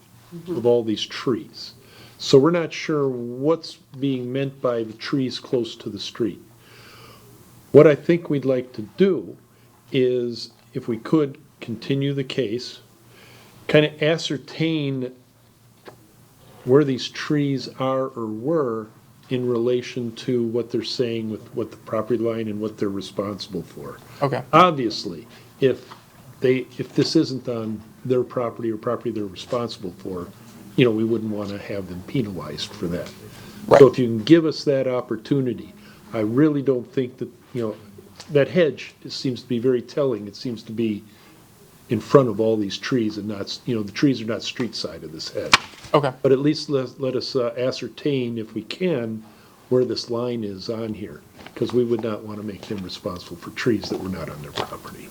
of all these trees. So we're not sure what's being meant by the trees close to the street. What I think we'd like to do is, if we could, continue the case, kind of ascertain where these trees are or were in relation to what they're saying with what the property line and what they're responsible for. Okay. Obviously, if this isn't on their property or property they're responsible for, we wouldn't want to have them penalized for that. So if you can give us that opportunity, I really don't think that, that hedge seems to be very telling. It seems to be in front of all these trees and not, the trees are not street side of this hedge. Okay. But at least let us ascertain, if we can, where this line is on here, because we would not want to make them responsible for trees that were not on their property.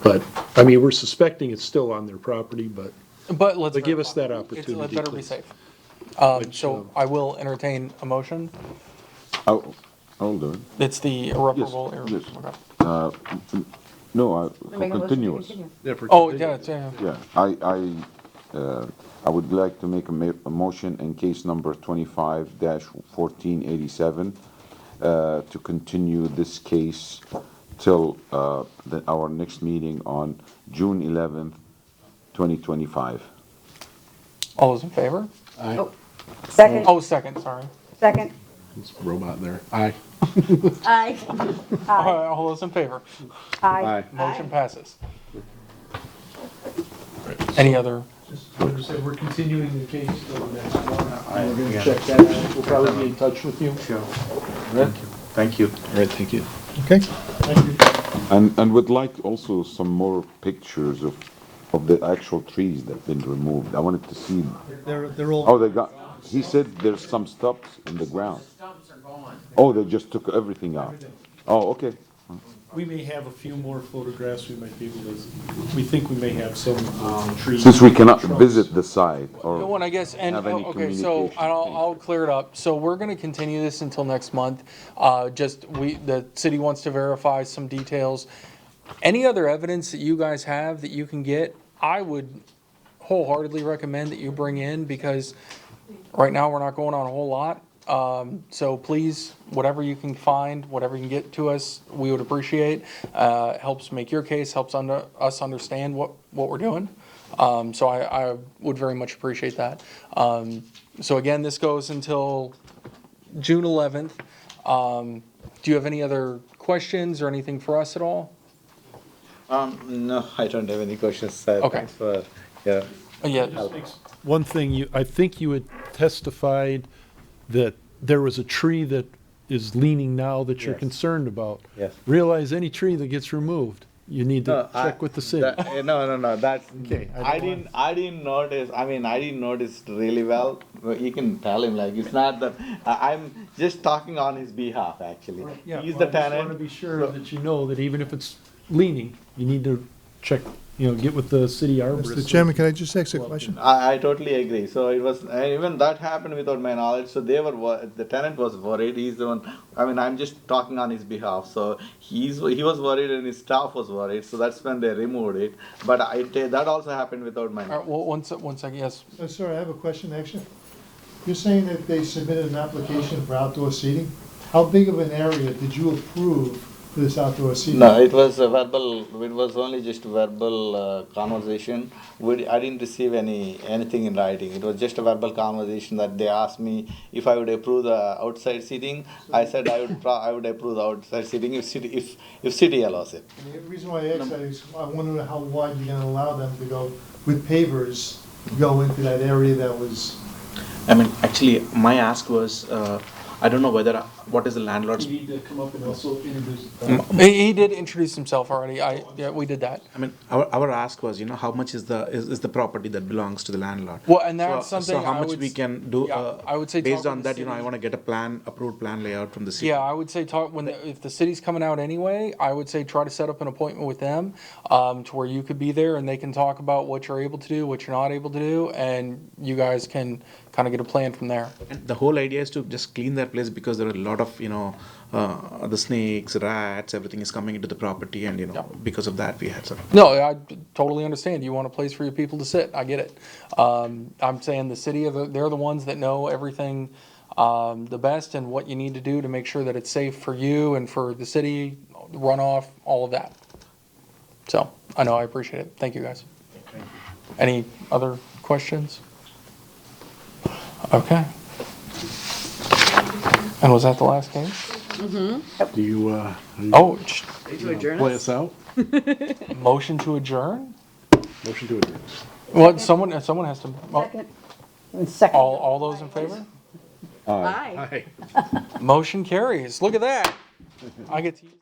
But, we're suspecting it's still on their property, but give us that opportunity, It better be please. safe. So I will entertain a motion. I'll do it. It's the irreparable error. Yes. Okay. No, I'll continue it. Oh, yeah. Yeah, I would like to make a motion in case number 25-1487 to continue this case till our next meeting on June 11th, 2025. All those in favor? Aye. Oh, second, Oh, second, sorry. second. It's a robot there. Aye. Aye. All right, all those in favor? Aye. Motion passes. Any other? Just to say, we're continuing the case till the next one. We're gonna check that out. We'll probably be in touch with you. Sure. Thank you. All right, thank you. Okay? And would like also some more pictures of the actual trees that have been removed. I wanted to see. They're all. Oh, they got, he said there's some stumps in the ground. Oh, they just took everything out. Oh, okay. We may have a few more photographs we might be able to, we think we may have some trees. Since we cannot visit the site or. No one, I guess, and, have any okay, so communication. I'll clear it up. So we're gonna continue this until next month. The city wants to verify some details. Any other evidence that you guys have that you can get, I would wholeheartedly recommend that you bring in, because right now we're not going on a whole lot. So please, whatever you can find, whatever you can get to us, we would appreciate. Helps make your case, helps us understand what we're doing. So I would very much appreciate that. So again, this goes until June 11th. Do you have any other questions or anything for us at all? No, I don't have any questions. Okay. Thanks for your Yeah. help. One thing, I think you had testified that there was a tree that is leaning now that you're Yes. concerned about. Yes. Realize any tree that gets removed, you need to No, check with the city. No. That's Okay, I didn't notice. I mean, I didn't notice really well. You can tell him like it's not that I'm just talking on his behalf. Actually, Yeah, he's well, the I just tenant. want to be sure that you know that even if it's leaning, you need to check, get with the city arborist. Mr. Chairman, can I just ask a question? I totally agree. So it was even that happened without my knowledge. So the tenant was worried. He's the one. I mean, I'm just talking on his behalf. So he was worried and his staff was worried. So that's when they removed it. But that also happened without my All knowledge. right, well, one second, yes. Sir, I have a question, actually. You're saying that they submitted an application for outdoor seating? How big of an area did you approve for this outdoor seating? No, it was a verbal. It was only just verbal conversation. I didn't receive anything in writing. It was just a verbal conversation that they asked me if I would approve the outside seating. I said I would approve the outside seating if city allows it. And the reason why I asked that is I want to know how wide you're gonna allow them to go with pavers, go into that area that was. I mean, actually, my ask was, I don't know what is the landlord's. You need to come up and also introduce. He did introduce himself already. Yeah, we did that. I mean, our ask was, how much is the property that belongs to the landlord? Well, and that's something So how I much would we can do, yeah, I would say based talk on with the that, I city. want to get approved plan layout from the city. Yeah, I would say if the city's coming out anyway, I would say try to set up an appointment with them, to where you could be there and they can talk about what you're able to do, what you're not able to do, and you guys can kind of get a plan from there. And the whole idea is to just clean that place because there are a lot of, the snakes, rats, everything is coming into the property and, because of that we had some. No, I totally understand. You want a place for your people to sit. I get it. I'm saying the city, they're the ones that know everything the best and what you need to do to make sure that it's safe for you and for the city, runoff, all of that. So, I know, I appreciate it. Thank you, guys. Any other questions? Okay. And was that the last case? Mm-hmm. Do you, Oh, To adjourn play us? us out? motion to adjourn? Motion to adjourn. Well, someone has to. Second. Second. All those in favor? Aye. Motion carries. Look at that. I get to use